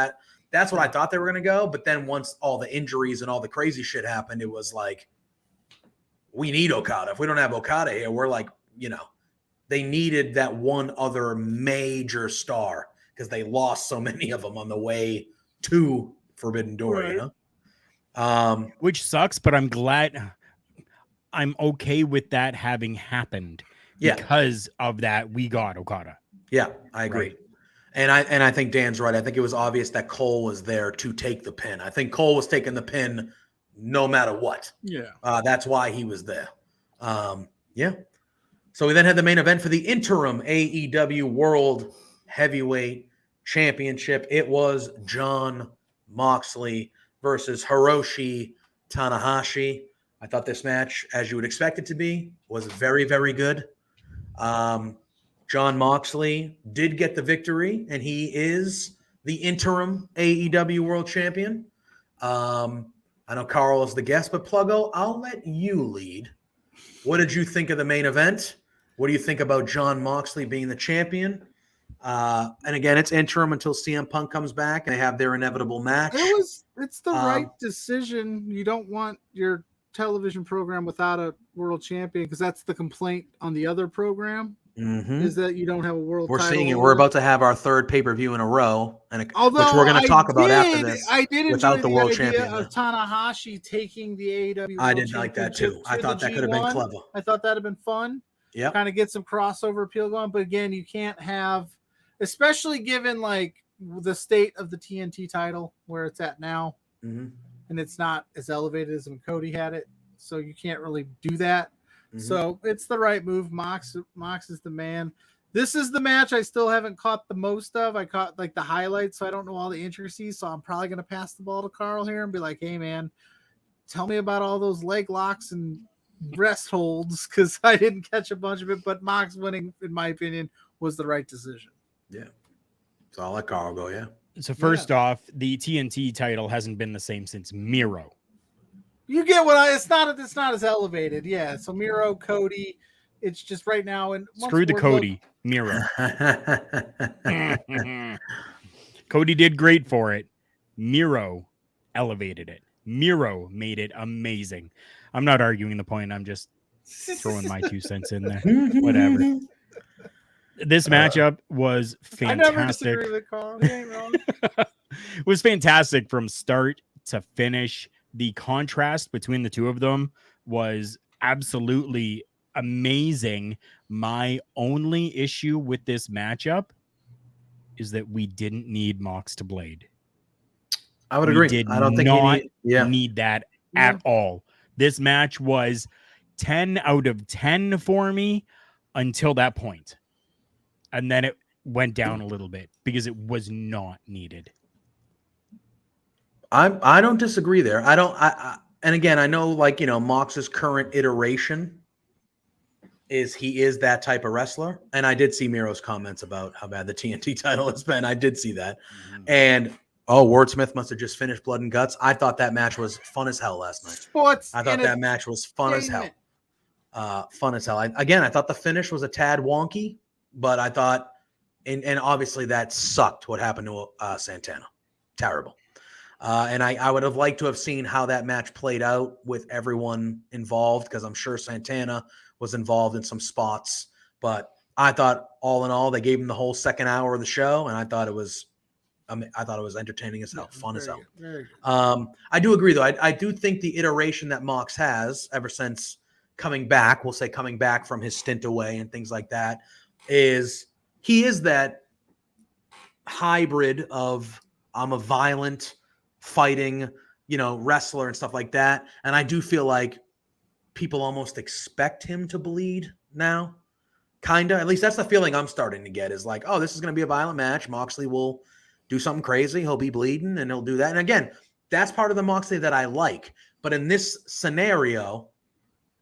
that's what I thought they were going to go. But then once all the injuries and all the crazy shit happened, it was like, we need Okada. If we don't have Okada here, we're like, they needed that one other major star because they lost so many of them on the way to Forbidden Door, right. Which sucks, but I'm glad I'm okay with that having happened. Because of that, we got Okada. Yeah, I agree. Right. And I think Dan's right. I think it was obvious that Cole was there to take the pin. I think Cole was taking the pin no matter what. Yeah. That's why he was there. Yeah. So we then had the main event for the interim AEW World Heavyweight Championship. It was Jon Moxley versus Hiroshi Tanahashi. I thought this match, as you would expect it to be, was very, very good. Jon Moxley did get the victory, and he is the interim AEW World Champion. I know Carl is the guest, but Pluggo, I'll let you lead. What did you think of the main event? What do you think about Jon Moxley being the champion? And again, it's interim until CM Punk comes back and they have their inevitable match. It's the right decision. You don't want your television program without a world champion, because that's the complaint on the other program. Is that you don't have a world title. We're seeing it. We're about to have our third pay-per-view in a row, which we're going to talk about after this. I did without enjoy the world champion of Tanahashi taking the AEW. I did like that too. I thought that could have been clever. I thought that'd have been fun. Yeah, kind of get some crossover appeal going. But again, you can't have, especially given like the state of the TNT title where it's at now, and it's not as elevated as when Cody had it. So you can't really do that. So it's the right move. Mox is the man. This is the match I still haven't caught the most of. I caught like the highlights, so I don't know all the intricacies. So I'm probably going to pass the ball to Carl here and be like, hey, man, tell me about all those leg locks and rest holds, because I didn't catch a bunch of it. But Mox winning, in my opinion, was the right decision. Yeah. So I'll let Carl go, yeah. So first off, the TNT title hasn't been the same since Miro. You get what it's not as elevated. Yeah. So Miro, Cody, it's just right now. And screw the Cody, Miro. Cody did great for it. Miro elevated it. Miro made it amazing. I'm not arguing the point. I'm just throwing my 2 cents in there. Whatever. This matchup was fantastic. I never disagree with Carl. He ain't wrong. It was fantastic from start to finish. The contrast between the two of them was absolutely amazing. My only issue with this matchup is that we didn't need Mox to Blade. I would agree. I don't think need that at all. This match was 10 out of 10 for me until that point. And then it went down a little bit because it was not needed. I don't disagree there. And again, I know, like, you know, Mox's current iteration is he is that type of wrestler. And I did see Miro's comments about how bad the TNT title has been. I did see that. And Wordsmith must have just finished Blood and Guts. I thought that match was fun as hell last night. I thought that match was fun as hell. Fun as hell. I thought the finish was a tad wonky, but I thought, and obviously that sucked what happened to Santana. Terrible. And I would have liked to have seen how that match played out with everyone involved, because I'm sure Santana was involved in some spots. But I thought, all in all, they gave him the whole second hour of the show, and I thought it was entertaining as hell, fun as hell. I do agree, though. I do think the iteration that Mox has ever since coming back, we'll say coming back from his stint away and things like that, is he is that hybrid of I'm a violent fighting, you know, wrestler and stuff like that. And I do feel like people almost expect him to bleed now. Kinda. At least that's the feeling I'm starting to get, is like, oh, this is going to be a violent match. Moxley will do something crazy. He'll be bleeding and he'll do that. And again, that's part of the Moxley that I like. But in this scenario,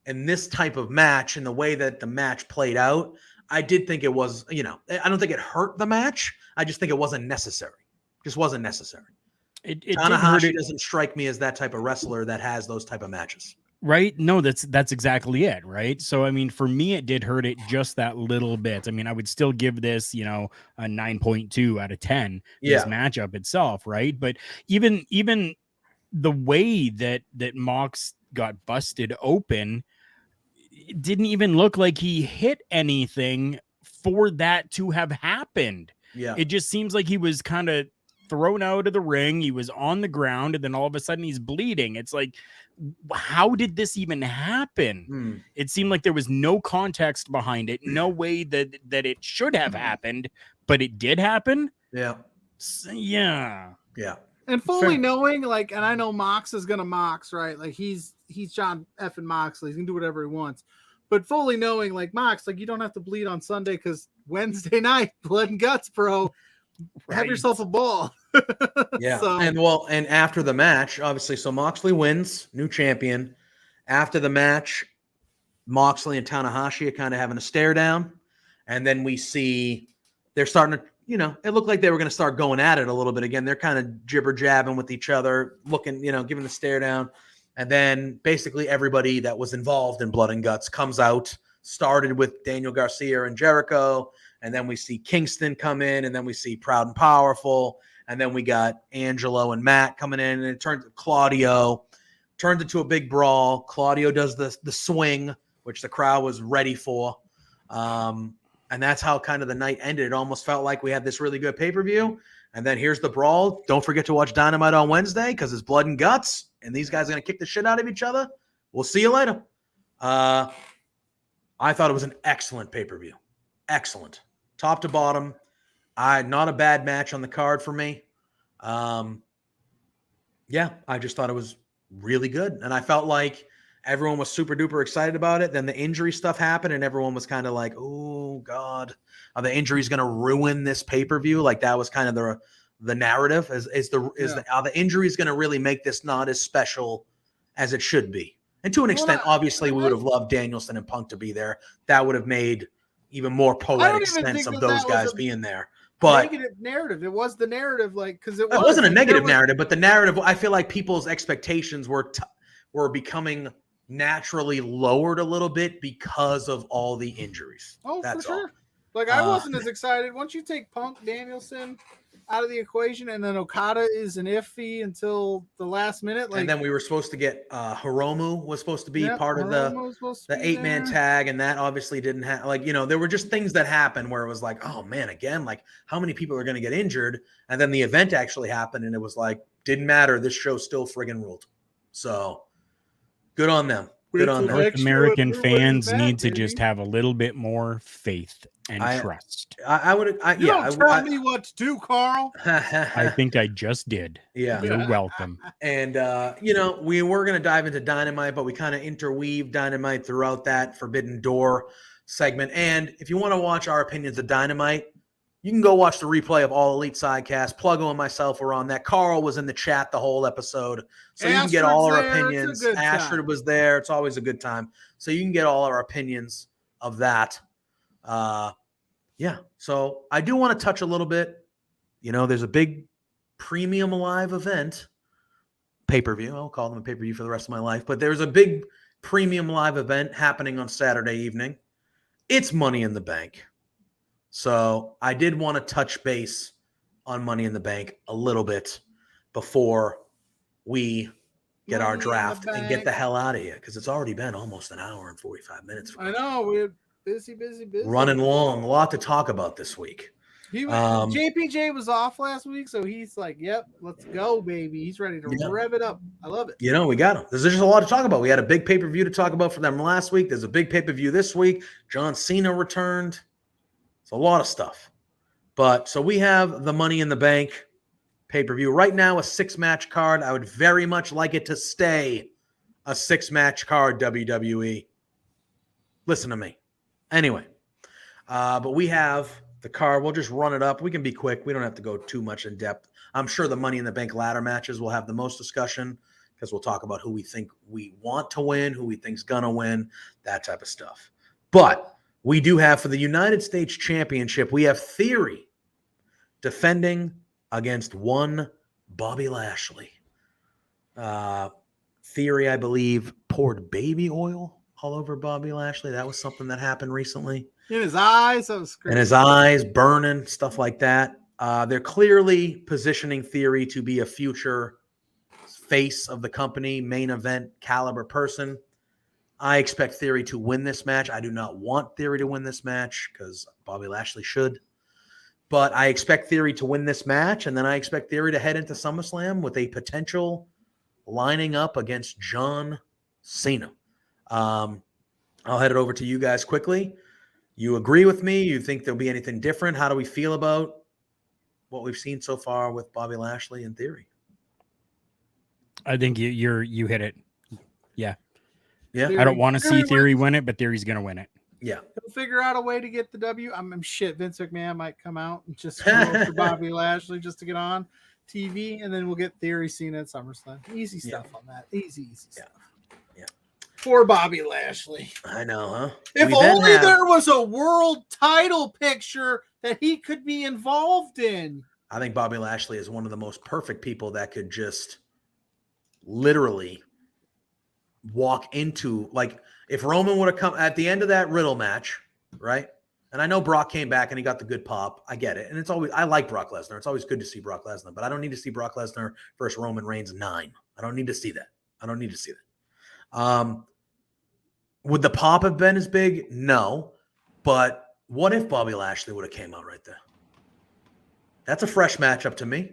in this type of match, in the way that the match played out, I did think it was, you know, I don't think it hurt the match. I just think it wasn't necessary. Just wasn't necessary. Tanahashi doesn't strike me as that type of wrestler that has those type of matches. Right? No, that's exactly it, right? So, I mean, for me, it did hurt it just that little bit. I mean, I would still give this, you know, a 9.2 out of 10, this matchup itself, right? But even the way that Mox got busted open, it didn't even look like he hit anything for that to have happened. Yeah. It just seems like he was kind of thrown out of the ring. He was on the ground, and then all of a sudden he's bleeding. It's like, how did this even happen? It seemed like there was no context behind it, no way that it should have happened, but it did happen. Yeah. So, yeah. And fully knowing, like, and I know Mox is gonna Mox, right? Like he's John effing Moxley. He can do whatever he wants. But fully knowing, like, Mox, like, you don't have to bleed on Sunday because Wednesday night, blood and guts, bro. Right. Have yourself a ball. Yeah. So. And after the match, obviously, so Moxley wins, new champion. After the match, Moxley and Tanahashi are kind of having a stare down. And then we see they're starting to, it looked like they were going to start going at it a little bit again. They're kind of jibber jabbing with each other, looking, giving the stare down. And then basically everybody that was involved in Blood and Guts comes out, started with Daniel Garcia and Jericho. And then we see Kingston come in, and then we see Proud and Powerful. And then we got Angelo and Matt coming in, and it turns into a big brawl. Claudio does the swing, which the crowd was ready for. And that's how kind of the night ended. It almost felt like we had this really good pay-per-view. And then here's the brawl. Don't forget to watch Dynamite on Wednesday because it's Blood and Guts, and these guys are going to kick the shit out of each other. We'll see you later. I thought it was an excellent pay-per-view. Excellent. Top to bottom. Not a bad match on the card for me. I just thought it was really good. And I felt like everyone was super duper excited about it. Then the injury stuff happened and everyone was kind of like, oh God, are the injuries going to ruin this pay-per-view? Like that was kind of the narrative are the injuries going to really make this not as special as it should be? And to an extent, obviously we would have loved Danielson and Punk to be there. That would have made even more poetic sense of those guys being there. But negative narrative. It was the narrative, like, because it wasn't a negative narrative, but the narrative, I feel like people's expectations were becoming naturally lowered a little bit because of all the injuries. Oh, that's for sure. All. Like I wasn't as excited. Once you take Punk, Danielson out of the equation, and then Okada is an iffy until the last minute. Like, and then we were supposed to get Hiromu was supposed to be part of the 8-man tag, and that obviously didn't happen. Like, there were just things that happened where it was like, oh man, again, like how many people are going to get injured? And then the event actually happened, and it was like, didn't matter. This show still friggin' ruled. So good on them. Good on them. North American fans need to just have a little bit more faith and trust. You don't tell me what to do, Carl. I think I just did. Yeah. You're welcome. And, we were going to dive into Dynamite, but we kind of interweave Dynamite throughout that Forbidden Door segment. And if you want to watch our opinions of Dynamite, you can go watch the replay of All Elite Sidecast. Pluggo and myself were on that. Carl was in the chat the whole episode. So you can get all our opinions. Astrid was there. It's always a good time. So you can get all our opinions of that. So I do want to touch a little bit. There's a big premium live event. Pay-per-view. I'll call them a pay-per-view for the rest of my life. But there's a big premium live event happening on Saturday evening. It's Money in the Bank. So I did want to touch base on Money in the Bank a little bit before we get our draft and get the hell out of here because it's already been almost an hour and 45 minutes. I know. We're busy. Running long. A lot to talk about this week. JPJ was off last week, so he's like, yep, let's go, baby. He's ready to rev it up. I love it. We got him. There's just a lot to talk about. We had a big pay-per-view to talk about for them last week. There's a big pay-per-view this week. John Cena returned. A lot of stuff. But so we have the Money in the Bank pay-per-view. Right now, a 6-match card. I would very much like it to stay a 6-match card, WWE. Listen to me. Anyway, but we have the card. We'll just run it up. We can be quick. We don't have to go too much in depth. I'm sure the Money in the Bank ladder matches will have the most discussion because we'll talk about who we think we want to win, who we think's gonna win, that type of stuff. But we do have for the United States Championship, we have Theory defending against one Bobby Lashley. Theory, I believe, poured baby oil all over Bobby Lashley. That was something that happened recently. In his eyes, that was crazy. In his eyes, burning, stuff like that. They're clearly positioning Theory to be a future face of the company, main event caliber person. I expect Theory to win this match. I do not want Theory to win this match because Bobby Lashley should. But I expect Theory to win this match, and then I expect Theory to head into SummerSlam with a potential lining up against John Cena. I'll head it over to you guys quickly. You agree with me? You think there'll be anything different? How do we feel about what we've seen so far with Bobby Lashley and Theory? I think you hit it. Yeah. Yeah. I don't want to see Theory win it, but Theory's going to win it. Yeah. He'll figure out a way to get the W. I'm shit. Vince McMahon might come out and just go for Bobby Lashley just to get on TV, and then we'll get Theory Cena at SummerSlam. Easy stuff on that. Easy stuff. Yeah. For Bobby Lashley. I know, huh? If only there was a world title picture that he could be involved in. I think Bobby Lashley is one of the most perfect people that could just literally walk into, like, if Roman would have come at the end of that Riddle match, right? And I know Brock came back and he got the good pop. I get it. And I like Brock Lesnar. It's always good to see Brock Lesnar, but I don't need to see Brock Lesnar versus Roman Reigns 9. I don't need to see that. Would the pop have been as big? No. But what if Bobby Lashley would have came out right there? That's a fresh matchup to me.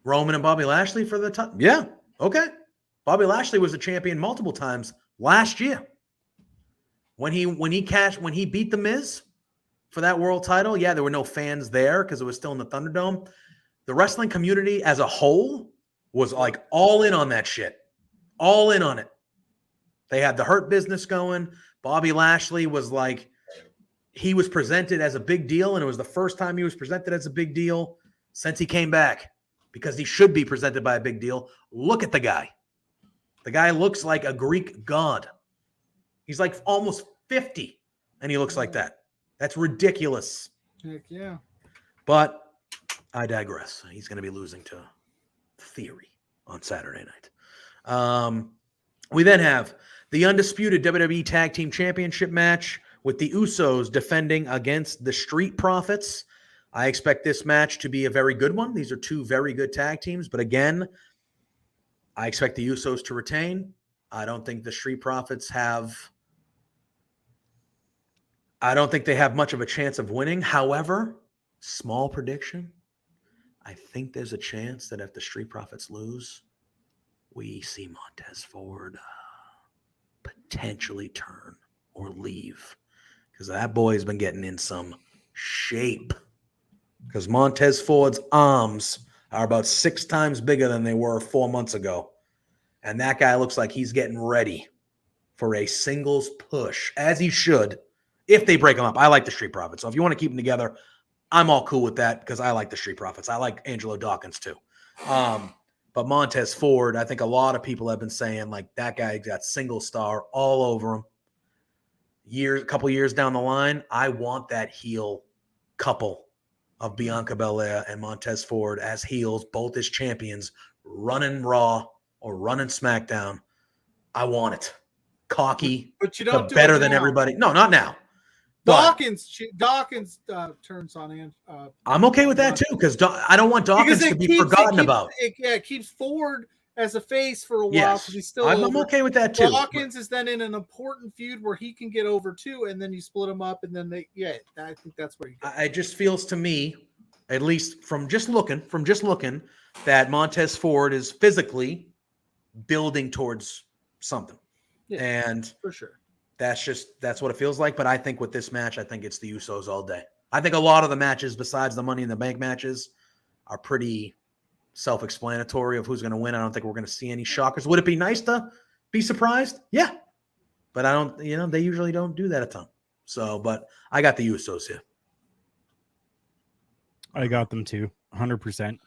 Roman and Bobby Lashley for the time. Yeah. Okay. Bobby Lashley was a champion multiple times last year. When he beat The Miz for that world title, yeah, there were no fans there because it was still in the Thunderdome. The wrestling community as a whole was like all in on that shit. All in on it. They had the Hurt Business going. Bobby Lashley was like, he was presented as a big deal, and it was the first time he was presented as a big deal since he came back, because he should be presented by a big deal. Look at the guy. The guy looks like a Greek god. He's like almost 50, and he looks like that. That's ridiculous. Heck yeah. But I digress. He's going to be losing to Theory on Saturday night. We then have the undisputed WWE Tag Team Championship match with the Usos defending against the Street Profits. I expect this match to be a very good one. These are two very good tag teams. But again, I expect the Usos to retain. I don't think the Street Profits I don't think they have much of a chance of winning. However, small prediction, I think there's a chance that if the Street Profits lose, we see Montez Ford potentially turn or leave, because that boy has been getting in some shape. Because Montez Ford's arms are about 6 times bigger than they were 4 months ago. And that guy looks like he's getting ready for a singles push, as he should, if they break them up. I like the Street Profits. So if you want to keep them together, I'm all cool with that, because I like the Street Profits. I like Angelo Dawkins too. But Montez Ford, I think a lot of people have been saying, like, that guy got single star all over him. A couple years down the line, I want that heel couple of Bianca Belair and Montez Ford as heels, both as champions, running Raw or running SmackDown. I want it. Cocky, but you don't do better than everybody. No, not now. Dawkins turns on. I'm okay with that too, because I don't want Dawkins to be forgotten about. It keeps Ford as a face for a while. Yes, He's still I'm okay with that too. Dawkins is then in an important feud where he can get over too, and then you split them up, and then I think that's where you go. It just feels to me, at least from just looking, that Montez Ford is physically building towards something. Yeah, and for sure. That's what it feels like. But I think with this match, I think it's the Usos all day. I think a lot of the matches, besides the Money in the Bank matches, are pretty self-explanatory of who's going to win. I don't think we're going to see any shockers. Would it be nice to be surprised? Yeah. But I don't, they usually don't do that a ton. So, but I got the Usos here. I got them too, 100%.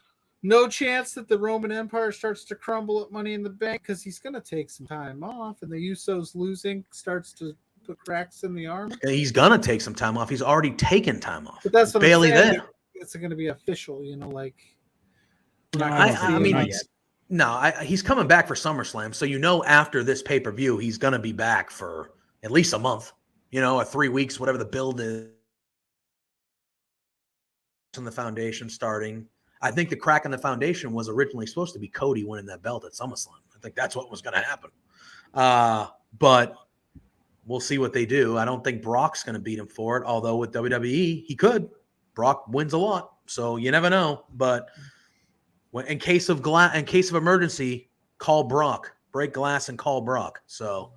No chance that the Roman Empire starts to crumble at Money in the Bank, because he's going to take some time off, and the Usos losing starts to put cracks in the armor. He's going to take some time off. He's already taken time off. But that's what Bailey I'm saying. there. It's going to be official, like. He's coming back for SummerSlam, so after this pay-per-view, he's going to be back for at least a month, or 3 weeks, whatever the build is. And the foundation starting. I think the crack in the foundation was originally supposed to be Cody winning that belt at SummerSlam. I think that's what was going to happen. But we'll see what they do. I don't think Brock's going to beat him for it, although with WWE, he could. Brock wins a lot. So you never know. But in case of emergency, call Brock. Break glass and call Brock. So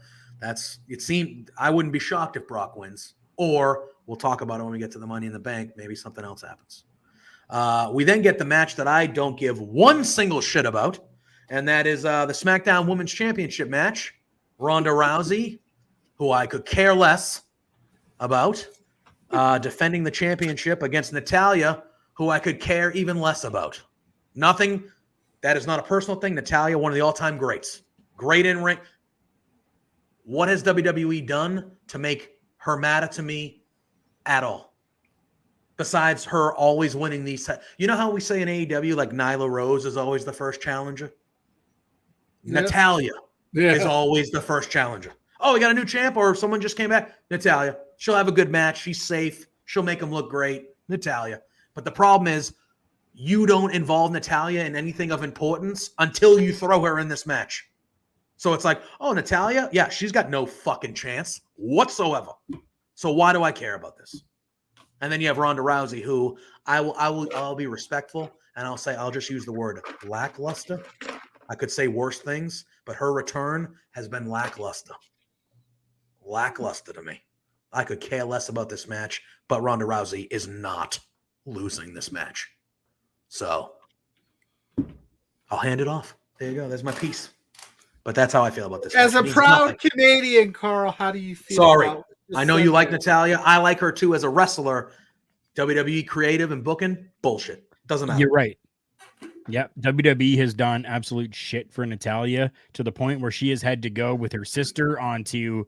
I wouldn't be shocked if Brock wins. Or we'll talk about it when we get to the Money in the Bank. Maybe something else happens. We then get the match that I don't give one single shit about, and that is the SmackDown Women's Championship match. Ronda Rousey, who I could care less about, defending the championship against Natalya, who I could care even less about. Nothing. That is not a personal thing. Natalya, one of the all-time greats. Great in ring. What has WWE done to make her matter to me at all? Besides her always winning these. You know how we say in AEW, like Nyla Rose is always the first challenger? Yep. Natalya is always the first challenger. Oh, we got a new champ or someone just came back? Natalya. She'll have a good match. She's safe. She'll make them look great. Natalya. But the problem is you don't involve Natalya in anything of importance until you throw her in this match. So it's like, oh, Natalya? Yeah, she's got no fucking chance whatsoever. So why do I care about this? And then you have Ronda Rousey, who I'll be respectful, and I'll just use the word lackluster. I could say worse things, but her return has been lackluster. Lackluster to me. I could care less about this match, but Ronda Rousey is not losing this match. So I'll hand it off. There you go. There's my piece. But that's how I feel about this. As a proud Canadian, Carl, how do you feel? Sorry. I know you like Natalya. I like her too as a wrestler. WWE creative and booking, bullshit. Doesn't matter. You're right. Yep. WWE has done absolute shit for Natalya to the point where she has had to go with her sister onto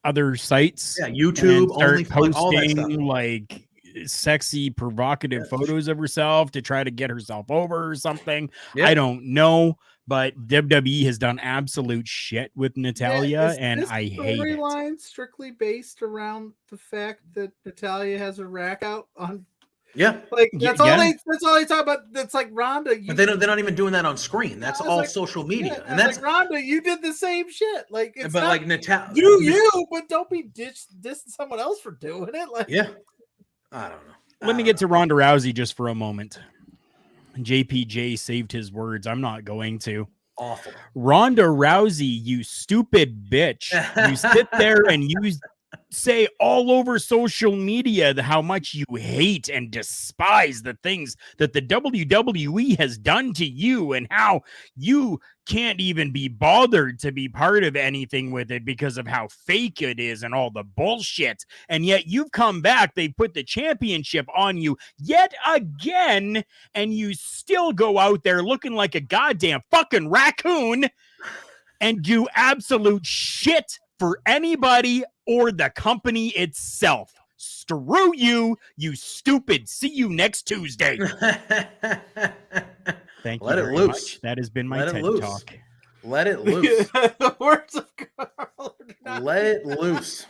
other sites. Yeah, YouTube, only posting like sexy, provocative photos of herself to try to get herself over or something. Yeah. I don't know. But WWE has done absolute shit with Natalya, and I hate it. Storyline strictly based around the fact that Natalya has a rack out on. Yeah, like that's all they talk about. That's like Ronda. But they're not even doing that on screen. That's all like, social media, and that's like Ronda. You did the same shit. Like, it's but like Natalya, but don't be dissing someone else for doing it. Like, yeah, I don't know. Let me get to Ronda Rousey just for a moment. JPJ saved his words. I'm not going to. Awful. Ronda Rousey, you stupid bitch. You sit there and you say all over social media how much you hate and despise the things that the WWE has done to you and how you can't even be bothered to be part of anything with it because of how fake it is and all the bullshit. And yet you've come back. They put the championship on you yet again, and you still go out there looking like a goddamn fucking raccoon and do absolute shit for anybody or the company itself. Screw you, you stupid. See you next Tuesday. Thank you very much. That has been my TED Talk. Let it loose. The words of Carl. Let it loose.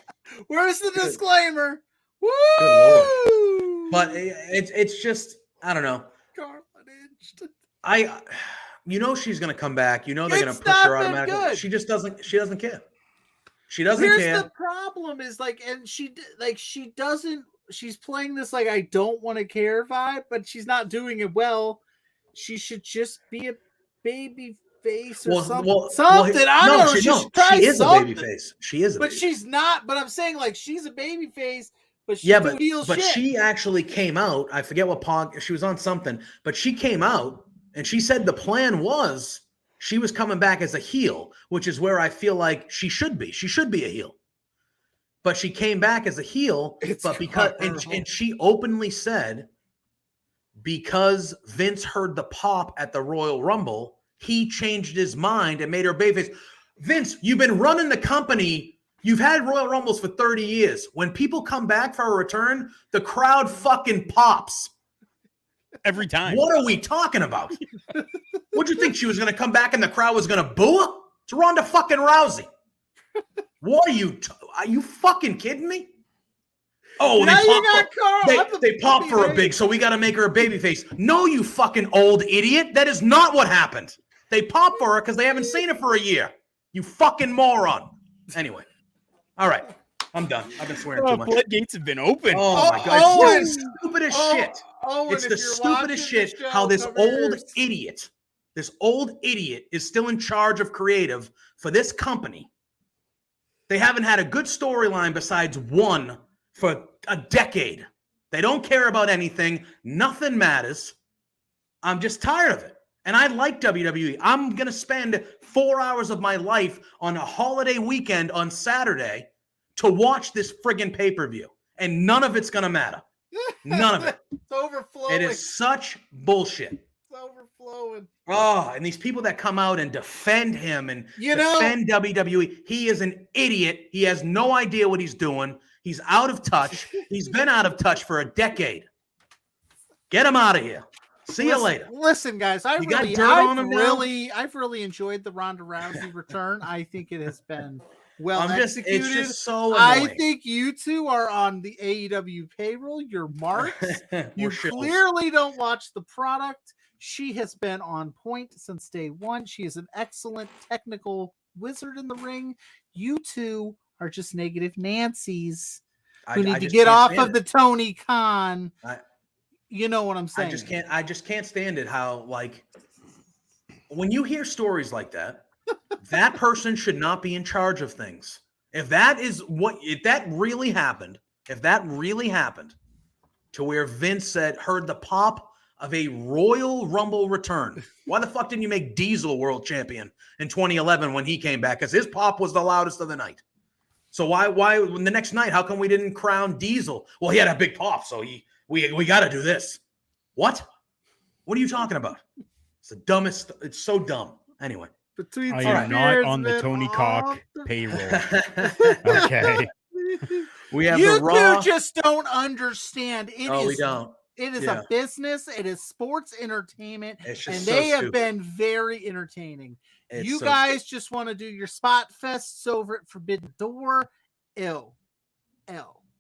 Where's the disclaimer? Woo! But it's just, I don't know. She's going to come back. She's going to push her automatically. Good. She doesn't care. She doesn't care. Here's the problem is she's playing this like I don't want to care vibe, but she's not doing it well. She should just be a baby face or something. I don't know. She is a baby face. She is, but she's not. But I'm saying like she's a baby face, but she's but she actually came out. I forget what she was on something, but she came out and she said the plan was she was coming back as a heel, which is where I feel like she should be. She should be a heel. But she came back as a heel, and she openly said because Vince heard the pop at the Royal Rumble, he changed his mind and made her babyface. Vince, you've been running the company. You've had Royal Rumbles for 30 years. When people come back for a return, the crowd fucking pops. Every time. What are we talking about? What'd you think? She was going to come back and the crowd was going to boo her? It's Ronda fucking Rousey. What are you fucking kidding me? Oh, they pop for a big, so we got to make her a baby face. No, you fucking old idiot. That is not what happened. They pop for her because they haven't seen her for a year. You fucking moron. Anyway. All right. I'm done. I've been swearing too much. Floodgates have been open. Oh my God. Owen, It's the stupidest shit. It's the stupidest shit how this old idiot is still in charge of creative for this company. They haven't had a good storyline besides one for a decade. They don't care about anything. Nothing matters. I'm just tired of it. And I like WWE. I'm going to spend 4 hours of my life on a holiday weekend on Saturday to watch this friggin' pay-per-view. And none of it's going to matter. None of it. It's overflowing. It is such bullshit. It's overflowing. Oh, and these people that come out and defend him and defend WWE, he is an idiot. He has no idea what he's doing. He's out of touch. He's been out of touch for a decade. Get him out of here. See you later. Listen, guys, I've really enjoyed the Ronda Rousey return. I think it has been well executed. It's just so annoying. I think you two are on the AEW payroll. You're marks. You clearly don't watch the product. She has been on point since day one. She is an excellent technical wizard in the ring. You two are just negative Nancys who need to get off of the Tony Khan. You know what I'm saying? I just can't stand it how, like, when you hear stories like that, that person should not be in charge of things. If that really happened to where Vince heard the pop of a Royal Rumble return, why the fuck didn't you make Diesel world champion in 2011 when he came back? Because his pop was the loudest of the night. So why the next night, how come we didn't crown Diesel? Well, he had a big pop, so we got to do this. What are you talking about? It's the dumbest. It's so dumb. Anyway. I am not on the Tony Cock payroll. Okay. We have you the Raw. two just don't understand. We don't. It is a business. It is sports entertainment, and they have been very entertaining. You guys just want to do your spot fests over at Forbidden Door. L.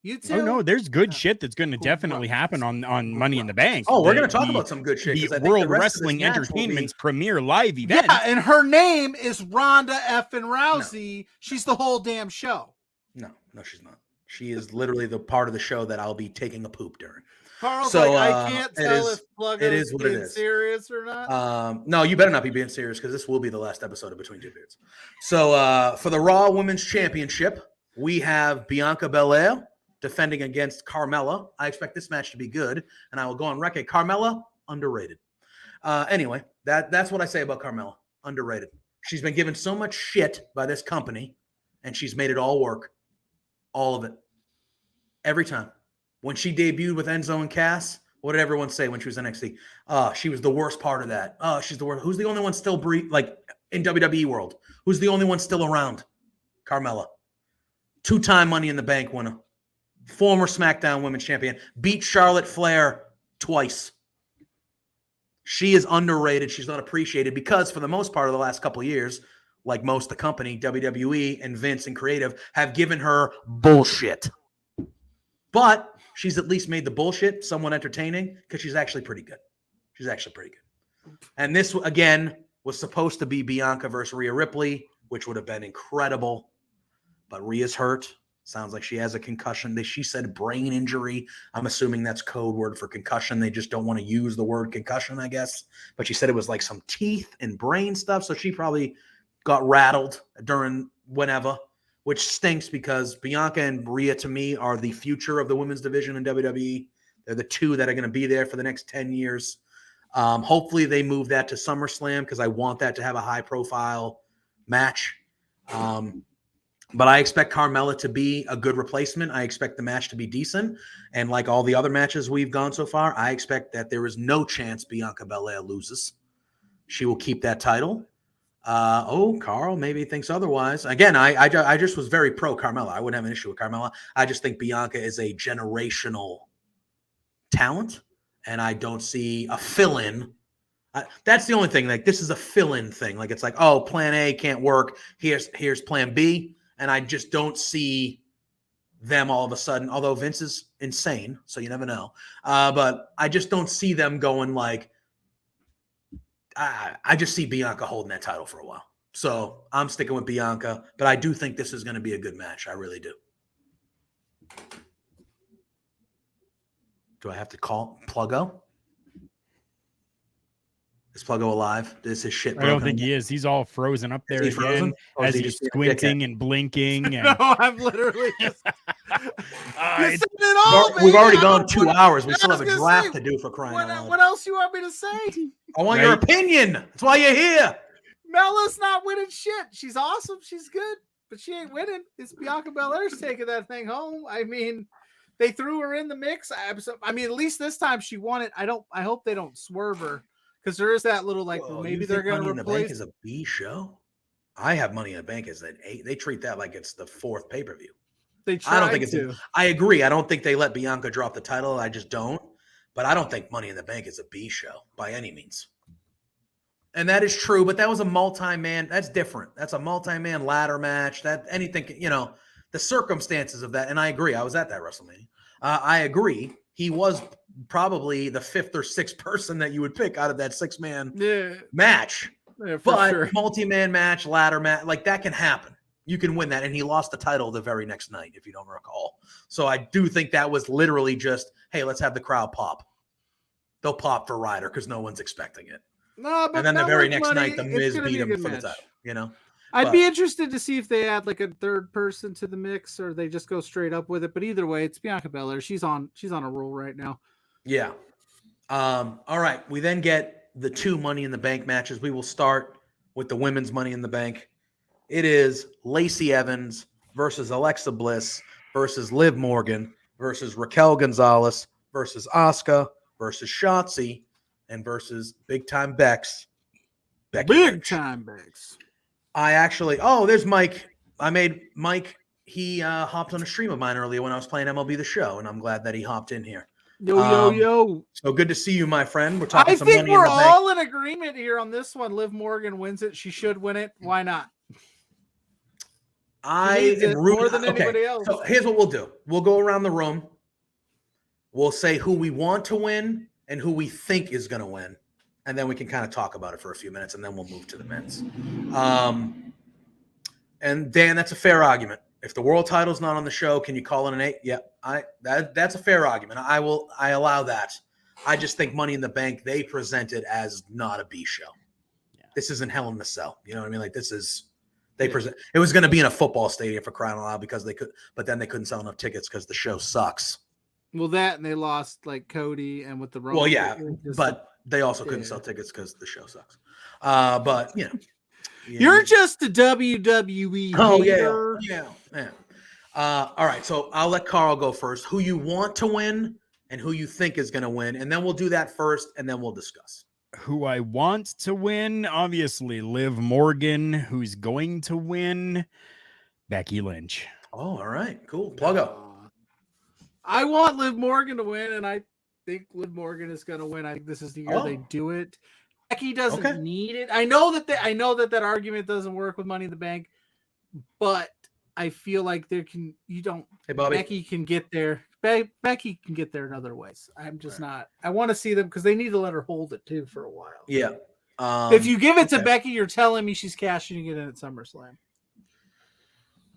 You too? Oh no, there's good shit that's going to definitely happen on Money in the Bank. Oh, we're going to talk about some good shit. The World Wrestling Entertainment's premier live event. Yeah, and her name is Ronda effing Rousey. No. She's the whole damn show. No, she's not. She is literally the part of the show that I'll be taking a poop during. Carl's I can't tell if Pluggo is being serious or not. No, you better not be being serious because this will be the last episode of Between Two Beards. So for the Raw Women's Championship, we have Bianca Belair defending against Carmella. I expect this match to be good, and I will go on record. Carmella, underrated. Anyway, that's what I say about Carmella. Underrated. She's been given so much shit by this company, and she's made it all work. All of it. Every time. When she debuted with Enzo and Cass, what did everyone say when she was NXT? She was the worst part of that. She's the worst. Who's the only one still in WWE world? Who's the only one still around? Carmella. 2-time Money in the Bank winner. Former SmackDown Women's Champion. Beat Charlotte Flair twice. She is underrated. She's not appreciated because for the most part of the last couple of years, like most of the company, WWE and Vince and Creative have given her bullshit. But she's at least made the bullshit somewhat entertaining because she's actually pretty good. And this, again, was supposed to be Bianca versus Rhea Ripley, which would have been incredible. But Rhea's hurt. Sounds like she has a concussion. She said brain injury. I'm assuming that's code word for concussion. They just don't want to use the word concussion, I guess. But she said it was like some teeth and brain stuff. So she probably got rattled during whenever, which stinks because Bianca and Rhea, to me, are the future of the women's division in WWE. They're the two that are going to be there for the next 10 years. Hopefully they move that to SummerSlam because I want that to have a high-profile match. But I expect Carmella to be a good replacement. I expect the match to be decent. And like all the other matches we've gone so far, I expect that there is no chance Bianca Belair loses. She will keep that title. Carl maybe thinks otherwise. Again, I just was very pro Carmella. I wouldn't have an issue with Carmella. I just think Bianca is a generational talent, and I don't see a fill-in. That's the only thing. Like, this is a fill-in thing. Like, it's like, oh, plan A can't work. Here's plan B. And I just don't see them all of a sudden, although Vince is insane, so you never know. But I just don't see them going like, I just see Bianca holding that title for a while. So I'm sticking with Bianca, but I do think this is going to be a good match. I really do. Do I have to call Pluggo? Is Pluggo alive? Is his shit broken? I don't think he is. He's all frozen up there again as he's squinting and blinking. And... No, I'm literally just. We've already gone 2 hours. We still have a draft to do for crying out loud. What else you want me to say? I want your opinion. That's why you're here. Mella's not winning shit. She's awesome. She's good, but she ain't winning. It's Bianca Belair's taking that thing home. I mean, they threw her in the mix. I mean, at least this time she won it. I hope they don't swerve her. Because there is that little maybe they're going to replace. Money in the Bank is a B show. I have Money in the Bank as an A. They treat that like it's the 4th pay-per-view. I don't think it's. I agree. I don't think they let Bianca drop the title. I just don't. But I don't think Money in the Bank is a B show by any means. And that is true. But that was a multi-man. That's different. That's a multi-man ladder match. That anything, the circumstances of that. And I agree. I was at that WrestleMania. I agree. He was probably the 5th or 6th person that you would pick out of that 6-man match. Yeah, but multi-man match, ladder match, like that can happen. You can win that. And he lost the title the very next night, if you don't recall. So I do think that was literally just, hey, let's have the crowd pop. They'll pop for Ryder because no one's expecting it. No, but and then the very next night, the Miz beat him for the title, I'd be interested to see if they add like a 3rd person to the mix or they just go straight up with it. But either way, it's Bianca Belair. She's on a roll right now. Yeah. All right. We then get the 2 Money in the Bank matches. We will start with the women's Money in the Bank. It is Lacey Evans versus Alexa Bliss versus Liv Morgan versus Raquel Gonzalez versus Asuka versus Shotzi and versus Big Time Bex. Big Time Bex. There's Mike. I made Mike. He hopped on a stream of mine earlier when I was playing MLB The Show, and I'm glad that he hopped in here. Yo. So good to see you, my friend. We're talking some Money in the bank. I think we're all in agreement here on this one. Liv Morgan wins it. She should win it. Why not? I am more than anybody else. So here's what we'll do. We'll go around the room. We'll say who we want to win and who we think is going to win. And then we can kind of talk about it for a few minutes, and then we'll move to the men's. And Dan, that's a fair argument. If the world title's not on the show, can you call it an 8? Yeah, that's a fair argument. I allow that. I just think Money in the Bank, they present it as not a B show. Yeah. This isn't Hell in the Cell. You know what I mean? Like present. It was going to be in a football stadium for crying out loud because but then they couldn't sell enough tickets because the show sucks. Well, that and they lost like Cody and with the Roman. Well, yeah, but they also couldn't sell tickets because the show sucks. But you're just a WWE. Oh yeah. All right, so I'll let Carl go first. Who you want to win and who you think is going to win, and then we'll do that first, and then we'll discuss. Who I want to win, obviously, Liv Morgan. Who's going to win? Becky Lynch. Oh, all right, cool. Pluggo. I want Liv Morgan to win, and I think Liv Morgan is going to win. I think this is the year they do it. Becky doesn't need it. I know that argument doesn't work with Money in the Bank, but I feel like Hey, Bobby. Becky can get there. Becky can get there in other ways. I'm just not. I want to see them because they need to let her hold it too for a while. Yeah. If you give it to Becky, you're telling me she's cashing it in at SummerSlam.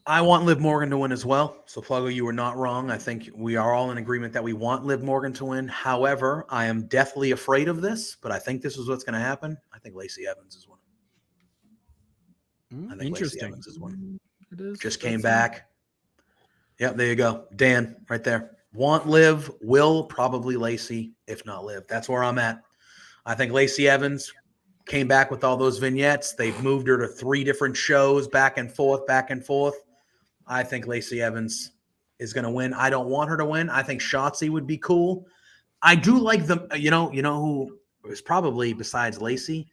I want Liv Morgan to win as well. So, Pluggo, you were not wrong. I think we are all in agreement that we want Liv Morgan to win. However, I am deathly afraid of this, but I think this is what's going to happen. I think Lacey Evans is winning. Interesting. Lacey Evans is winning. Just came back. Yep, there you go. Dan, right there. Want Liv, will probably Lacey, if not Liv. That's where I'm at. I think Lacey Evans came back with all those vignettes. They've moved her to 3 different shows, back and forth. I think Lacey Evans is going to win. I don't want her to win. I think Shotzi would be cool. I do like them. You know who is probably besides Lacey?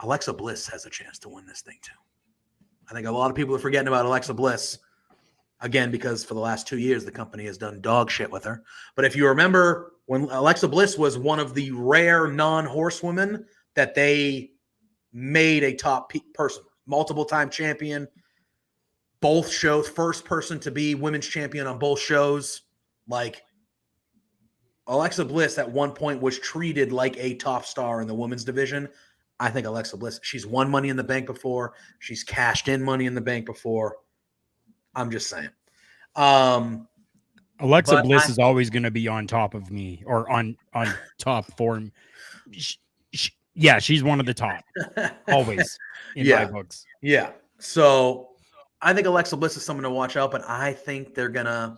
Alexa Bliss has a chance to win this thing too. I think a lot of people are forgetting about Alexa Bliss. Again, because for the last 2 years, the company has done dog shit with her. But if you remember when Alexa Bliss was one of the rare non-horsewomen that they made a top person, multiple-time champion, both shows, first person to be women's champion on both shows. Like, Alexa Bliss at one point was treated like a top star in the women's division. I think Alexa Bliss, she's won Money in the Bank before. She's cashed in Money in the Bank before. I'm just saying. Alexa Bliss is always going to be on top of me, or on top form. Yeah, she's one of the top, always in my books. Yeah. So I think Alexa Bliss is someone to watch out, but I think they're gonna.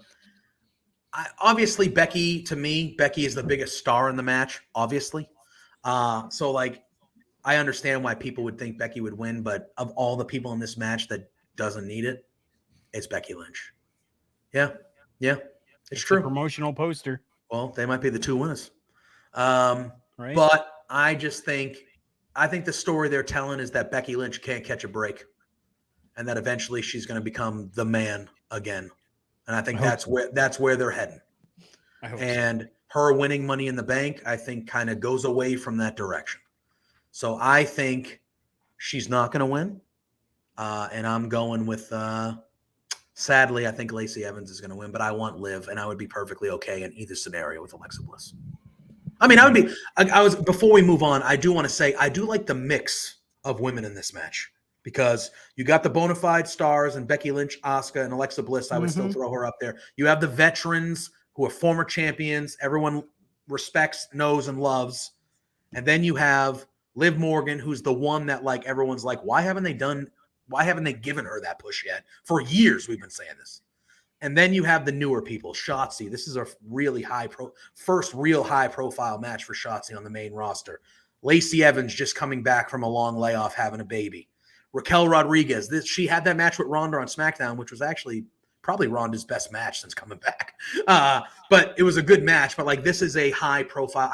Obviously, Becky, to me, Becky is the biggest star in the match. Obviously, so like I understand why people would think Becky would win, but of all the people in this match that doesn't need it, it's Becky Lynch. Yeah, it's true. A promotional poster. Well, they might be the two winners. Right. But I think the story they're telling is that Becky Lynch can't catch a break, and that eventually she's going to become the man again. And I think that's where they're heading. And her winning Money in the Bank, I think, kind of goes away from that direction. So I think she's not going to win. And I'm going with, sadly, I think Lacey Evans is going to win, but I want Liv, and I would be perfectly okay in either scenario with Alexa Bliss. I mean, before we move on, I do want to say, I do like the mix of women in this match. Because you got the bona fide stars and Becky Lynch, Asuka, and Alexa Bliss. I would still throw her up there. You have the veterans who are former champions. Everyone respects, knows, and loves. And then you have Liv Morgan, who's the one that like everyone's like, why haven't they given her that push yet? For years we've been saying this. And then you have the newer people, Shotzi. This is a really first real high profile match for Shotzi on the main roster. Lacey Evans just coming back from a long layoff, having a baby. Raquel Rodriguez, she had that match with Ronda on SmackDown, which was actually probably Ronda's best match since coming back. But it was a good match. But like, this is a high profile.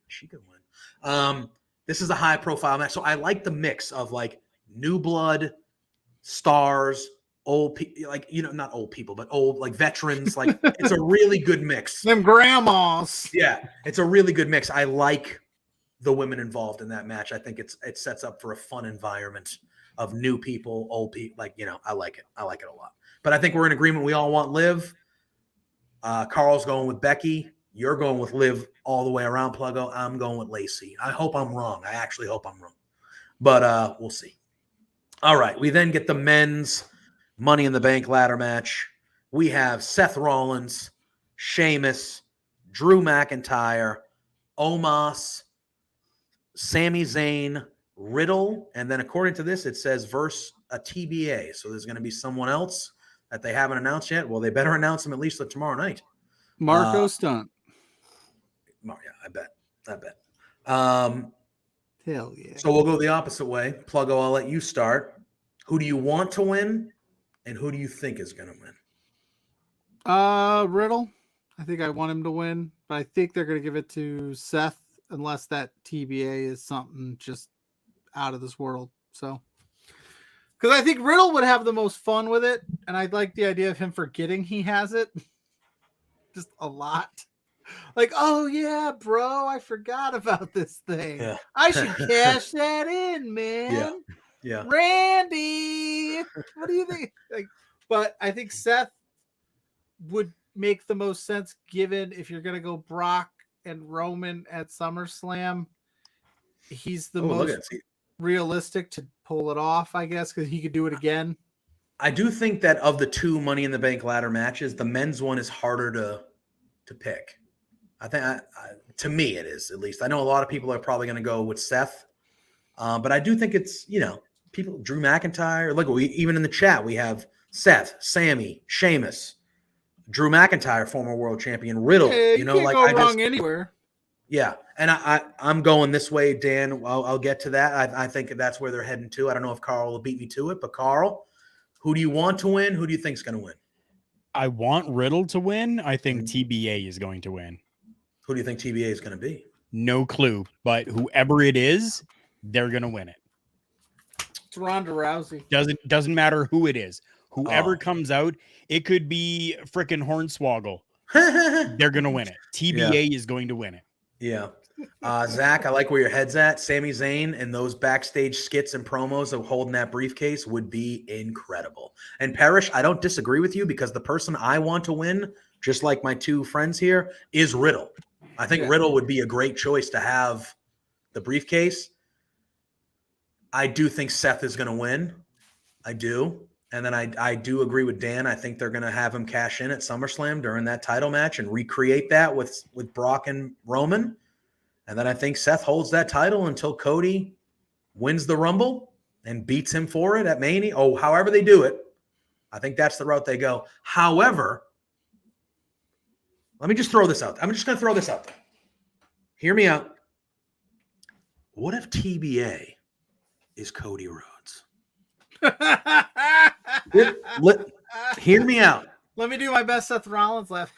She could win. This is a high profile match. So I like the mix of like new blood, stars, old people, like, not old people, but old, like veterans. Like, it's a really good mix. Them grandmas. Yeah, it's a really good mix. I like the women involved in that match. I think it sets up for a fun environment of new people, old people. Like, I like it. I like it a lot. But I think we're in agreement. We all want Liv. Carl's going with Becky. You're going with Liv all the way around, Pluggo. I'm going with Lacey. I hope I'm wrong. I actually hope I'm wrong. But we'll see. All right. We then get the men's Money in the Bank ladder match. We have Seth Rollins, Sheamus, Drew McIntyre, Omos, Sami Zayn, Riddle, and then according to this, it says versus a TBA. So there's going to be someone else that they haven't announced yet. Well, they better announce them at least tomorrow night. Marco Stunt. Yeah, I bet. Hell yeah. So we'll go the opposite way. Pluggo, I'll let you start. Who do you want to win, and who do you think is going to win? Riddle. I think I want him to win, but I think they're going to give it to Seth unless that TBA is something just out of this world. So, because I think Riddle would have the most fun with it, and I'd like the idea of him forgetting he has it just a lot. Like, oh yeah, bro, I forgot about this thing. Yeah. I should cash that in, man. Yeah. Randy, what do you think? Like, but I think Seth would make the most sense given if you're gonna go Brock and Roman at SummerSlam. He's the most realistic to pull it off, I guess, because he could do it again. I do think that of the two Money in the Bank ladder matches, the men's one is harder to pick. I think, to me, it is, at least. I know a lot of people are probably going to go with Seth, but I do think it's, people, Drew McIntyre. Look, even in the chat, we have Seth, Sammy, Sheamus, Drew McIntyre, former world champion, Riddle. Yeah, you can't go wrong anywhere. Yeah, and I'm going this way, Dan. I'll get to that. I think that's where they're heading to. I don't know if Carl will beat me to it, but Carl, who do you want to win? Who do you think is going to win? I want Riddle to win. I think TBA is going to win. Who do you think TBA is going to be? No clue, but whoever it is, they're going to win it. It's Ronda Rousey. Doesn't matter who it is. Whoever comes out, it could be frickin' Hornswoggle. They're going to win it. TBA is going to win it. Yeah. Zach, I like where your head's at. Sami Zayn and those backstage skits and promos of holding that briefcase would be incredible. And Parrish, I don't disagree with you because the person I want to win, just like my two friends here, is Riddle. I think Riddle would be a great choice to have the briefcase. I do think Seth is going to win. I do. And then I do agree with Dan. I think they're going to have him cash in at SummerSlam during that title match and recreate that with Brock and Roman. And then I think Seth holds that title until Cody wins the Rumble and beats him for it at Mania. Oh, however they do it. I think that's the route they go. However, let me just throw this out. I'm just going to throw this out there. Hear me out. What if TBA is Cody Rhodes? Hear me out. Let me do my best Seth Rollins laugh.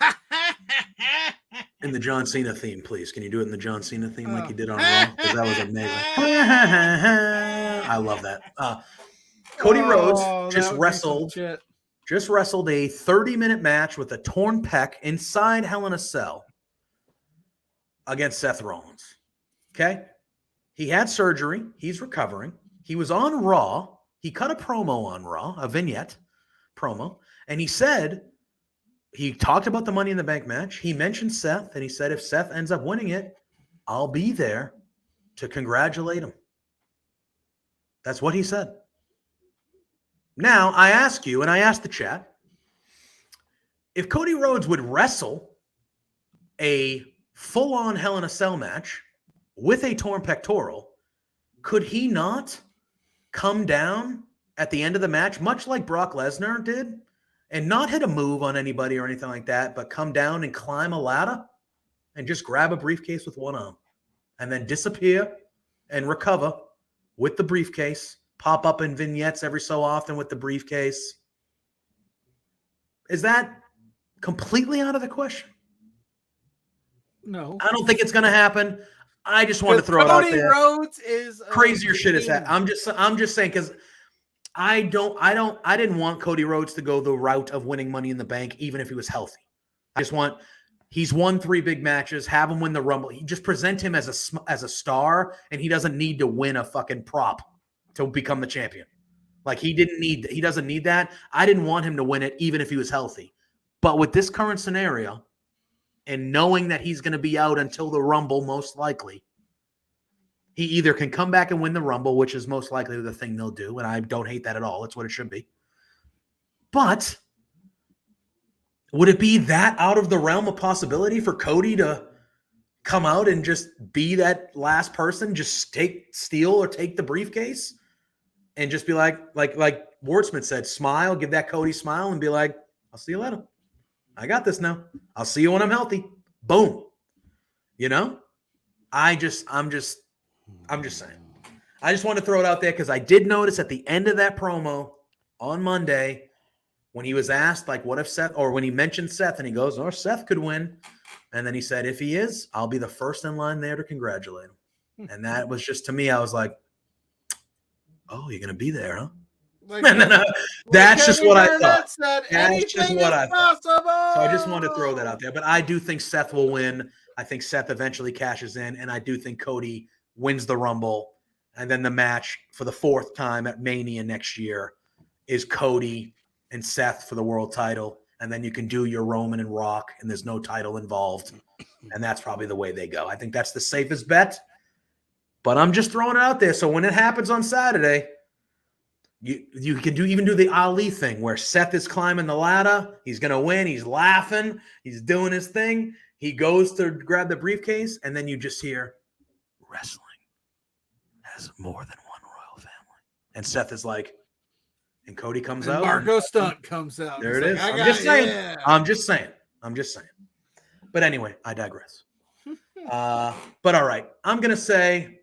In the John Cena theme, please. Can you do it in the John Cena theme like you did on Raw? Because that was amazing. I love that. Cody Rhodes just wrestled a 30-minute match with a torn pec inside Hell in a Cell against Seth Rollins. Okay? He had surgery. He's recovering. He was on Raw. He cut a promo on Raw, a vignette promo, and he said he talked about the Money in the Bank match. He mentioned Seth, and he said if Seth ends up winning it, I'll be there to congratulate him. That's what he said. Now, I ask you, and I ask the chat, if Cody Rhodes would wrestle a full-on Hell in a Cell match with a torn pectoral, could he not come down at the end of the match, much like Brock Lesnar did, and not hit a move on anybody or anything like that, but come down and climb a ladder and just grab a briefcase with one arm and then disappear and recover with the briefcase, pop up in vignettes every so often with the briefcase? Is that completely out of the question? No. I don't think it's going to happen. I just want to throw it out there. Cody Rhodes is crazier shit is that. I'm just saying, because I didn't want Cody Rhodes to go the route of winning Money in the Bank, even if he was healthy. I just want, he's won 3 big matches, have him win the Rumble. You just present him as a star, and he doesn't need to win a fucking prop to become the champion. Like, he doesn't need that. I didn't want him to win it, even if he was healthy. But with this current scenario, and knowing that he's going to be out until the Rumble, most likely, he either can come back and win the Rumble, which is most likely the thing they'll do, and I don't hate that at all. It's what it should be. But would it be that out of the realm of possibility for Cody to come out and just be that last person, just steal or take the briefcase and just be like Wartsmith said, smile, give that Cody smile and be like, I'll see you later. I got this now. I'll see you when I'm healthy. Boom. You know? I'm just saying. I just want to throw it out there because I did notice at the end of that promo on Monday when he was asked, like, what if Seth, or when he mentioned Seth, and he goes, oh, Seth could win. And then he said, if he is, I'll be the first in line there to congratulate him. And that was just, to me, I was like, oh, you're going to be there, huh? Like, and then, that's just what I thought. That's just what I thought. So I just wanted to throw that out there. But I do think Seth will win. I think Seth eventually cashes in, and I do think Cody wins the Rumble. And then the match for the 4th time at Mania next year is Cody and Seth for the world title. And then you can do your Roman and Rock, and there's no title involved. And that's probably the way they go. I think that's the safest bet. But I'm just throwing it out there. So when it happens on Saturday, you can even do the Ali thing where Seth is climbing the ladder. He's going to win. He's laughing. He's doing his thing. He goes to grab the briefcase, and then you just hear, wrestling has more than one royal family. And Seth is like, and Cody comes out. Marco Stunt comes out. There it is. I'm just saying. But anyway, I digress. But all right. I'm going to say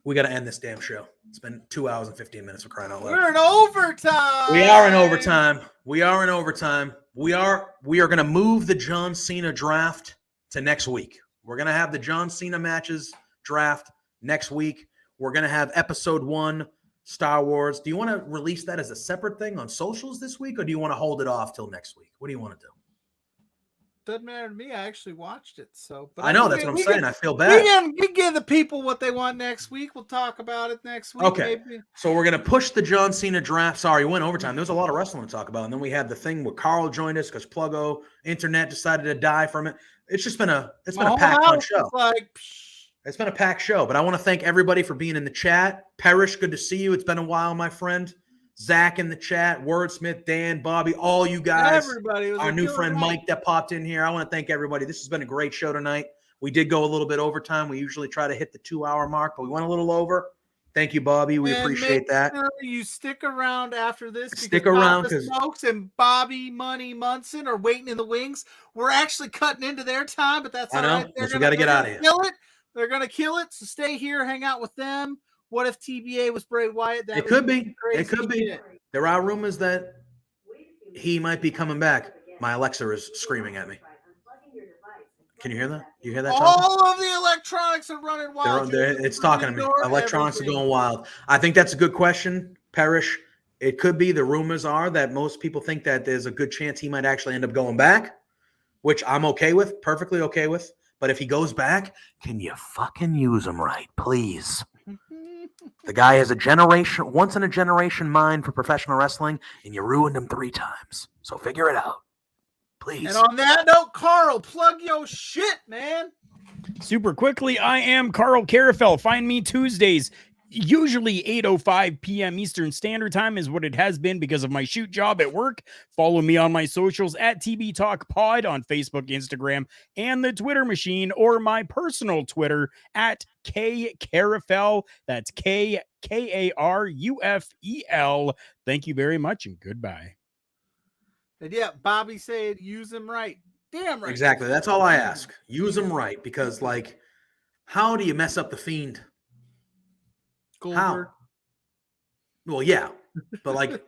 we got to end this damn show. It's been 2 hours and 15 minutes, for crying out loud. We're in overtime. We are in overtime. We are going to move the John Cena draft to next week. We're going to have the John Cena matches draft next week. We're going to have episode 1, Star Wars. Do you want to release that as a separate thing on socials this week, or do you want to hold it off till next week? What do you want to do? Doesn't matter to me. I actually watched it, so. But I know, that's what I'm saying. I feel bad. We give the people what they want next week. We'll talk about it next week. Okay. Maybe. So we're going to push the John Cena draft. Sorry, we went overtime. There was a lot of wrestling to talk about. And then we had the thing where Carl joined us because Pluggo internet decided to die from it. It's just been a packed show. It's been a packed show. But I want to thank everybody for being in the chat. Parrish, good to see you. It's been a while, my friend. Zach in the chat, Wordsmith, Dan, Bobby, all you guys. Everybody. Our new friend Mike that popped in here. I want to thank everybody. This has been a great show tonight. We did go a little bit overtime. We usually try to hit the 2-hour mark, but we went a little over. Thank you, Bobby. We appreciate that. Sure you stick around after this. Stick around because Smokes and Bobby Money Munson are waiting in the wings. We're actually cutting into their time, but that's all right. We got to get out of here. They're going to kill it. So stay here, hang out with them. What if TBA was Bray Wyatt? It could be. It could be. There are rumors that he might be coming back. My Alexa is screaming at me. Can you hear that? You hear that? All of the electronics are running wild. It's talking to me. Electronics are going wild. I think that's a good question, Parrish. It could be. The rumors are that most people think that there's a good chance he might actually end up going back, which I'm okay with, perfectly okay with. But if he goes back, can you fucking use him right, please? The guy has a once in a generation mind for professional wrestling, and you ruined him 3 times. So figure it out. Please. And on that note, Carl, plug your shit, man. Super quickly, I am Carl Carafel. Find me Tuesdays, usually 8:05 p.m. Eastern Standard Time is what it has been because of my shoot job at work. Follow me on my socials at TB Talk Pod on Facebook, Instagram, and the Twitter machine, or my personal Twitter at K Carafel. That's KKARUFEL. Thank you very much and goodbye. And yeah, Bobby said use them right. Damn right. Exactly. That's all I ask. Use them right, because how do you mess up the Fiend? Goldberg. How? Well, yeah, but it's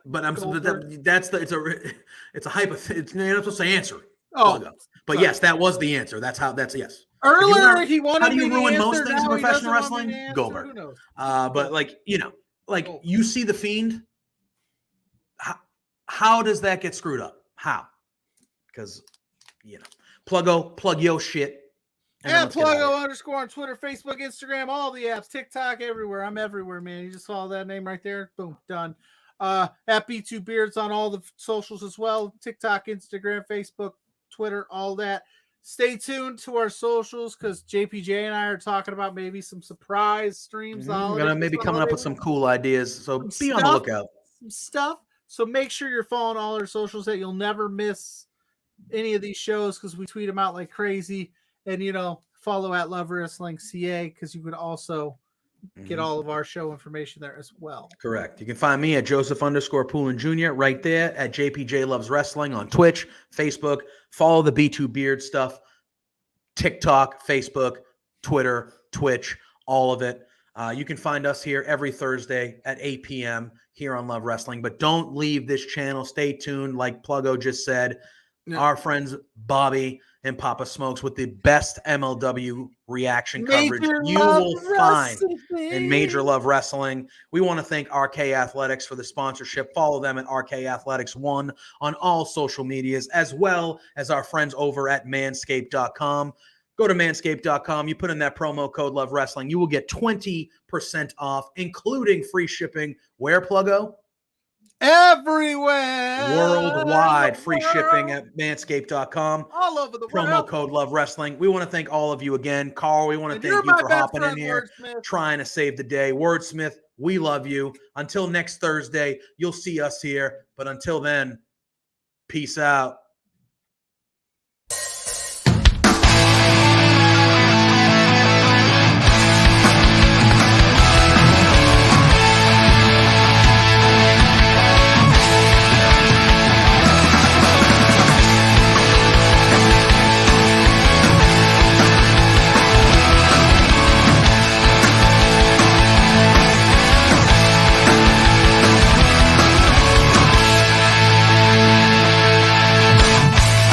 a hypothetical. It's not supposed to answer. Oh, but yes, that was the answer. That's yes. Earlier he wanted. How do you ruin most things in now professional wrestling? Goldberg. But you see the Fiend. How does that get screwed up? How? Because Pluggo, plug your shit. And Pluggo _ on Twitter, Facebook, Instagram, all the apps, TikTok, everywhere. I'm everywhere, man. You just follow that name right there. Boom, done. At B2 Beards on all the socials as well. TikTok, Instagram, Facebook, Twitter, all that. Stay tuned to our socials because JPJ and I are talking about maybe some surprise streams. We're gonna maybe coming up with some cool ideas. So be on the lookout. Some stuff. So make sure you're following all our socials that you'll never miss any of these shows because we tweet them out like crazy. And, follow at Love Wrestling CA because you can also get all of our show information there as well. Correct. You can find me at Joseph_Poulin Jr. right there at JPJ Loves Wrestling on Twitch, Facebook. Follow the B2 Beard stuff, TikTok, Facebook, Twitter, Twitch, all of it. You can find us here every Thursday at 8 p.m. here on Love Wrestling. But don't leave this channel. Stay tuned. Like Pluggo just said, our friends Bobby and Papa Smokes with the best MLW reaction coverage you will find in Major Love Wrestling. We want to thank RK Athletics for the sponsorship. Follow them at RK Athletics 1 on all social medias, as well as our friends over at manscaped.com. Go to manscaped.com. You put in that promo code Love Wrestling. You will get 20% off, including free shipping. Where, Pluggo? Everywhere. Worldwide free shipping at manscaped.com. All over the world. Promo code Love Wrestling. We want to thank all of you again. Carl, we want to thank you for hopping in here, trying to save the day. Wordsmith, we love you. Until next Thursday, you'll see us here. But until then, peace out.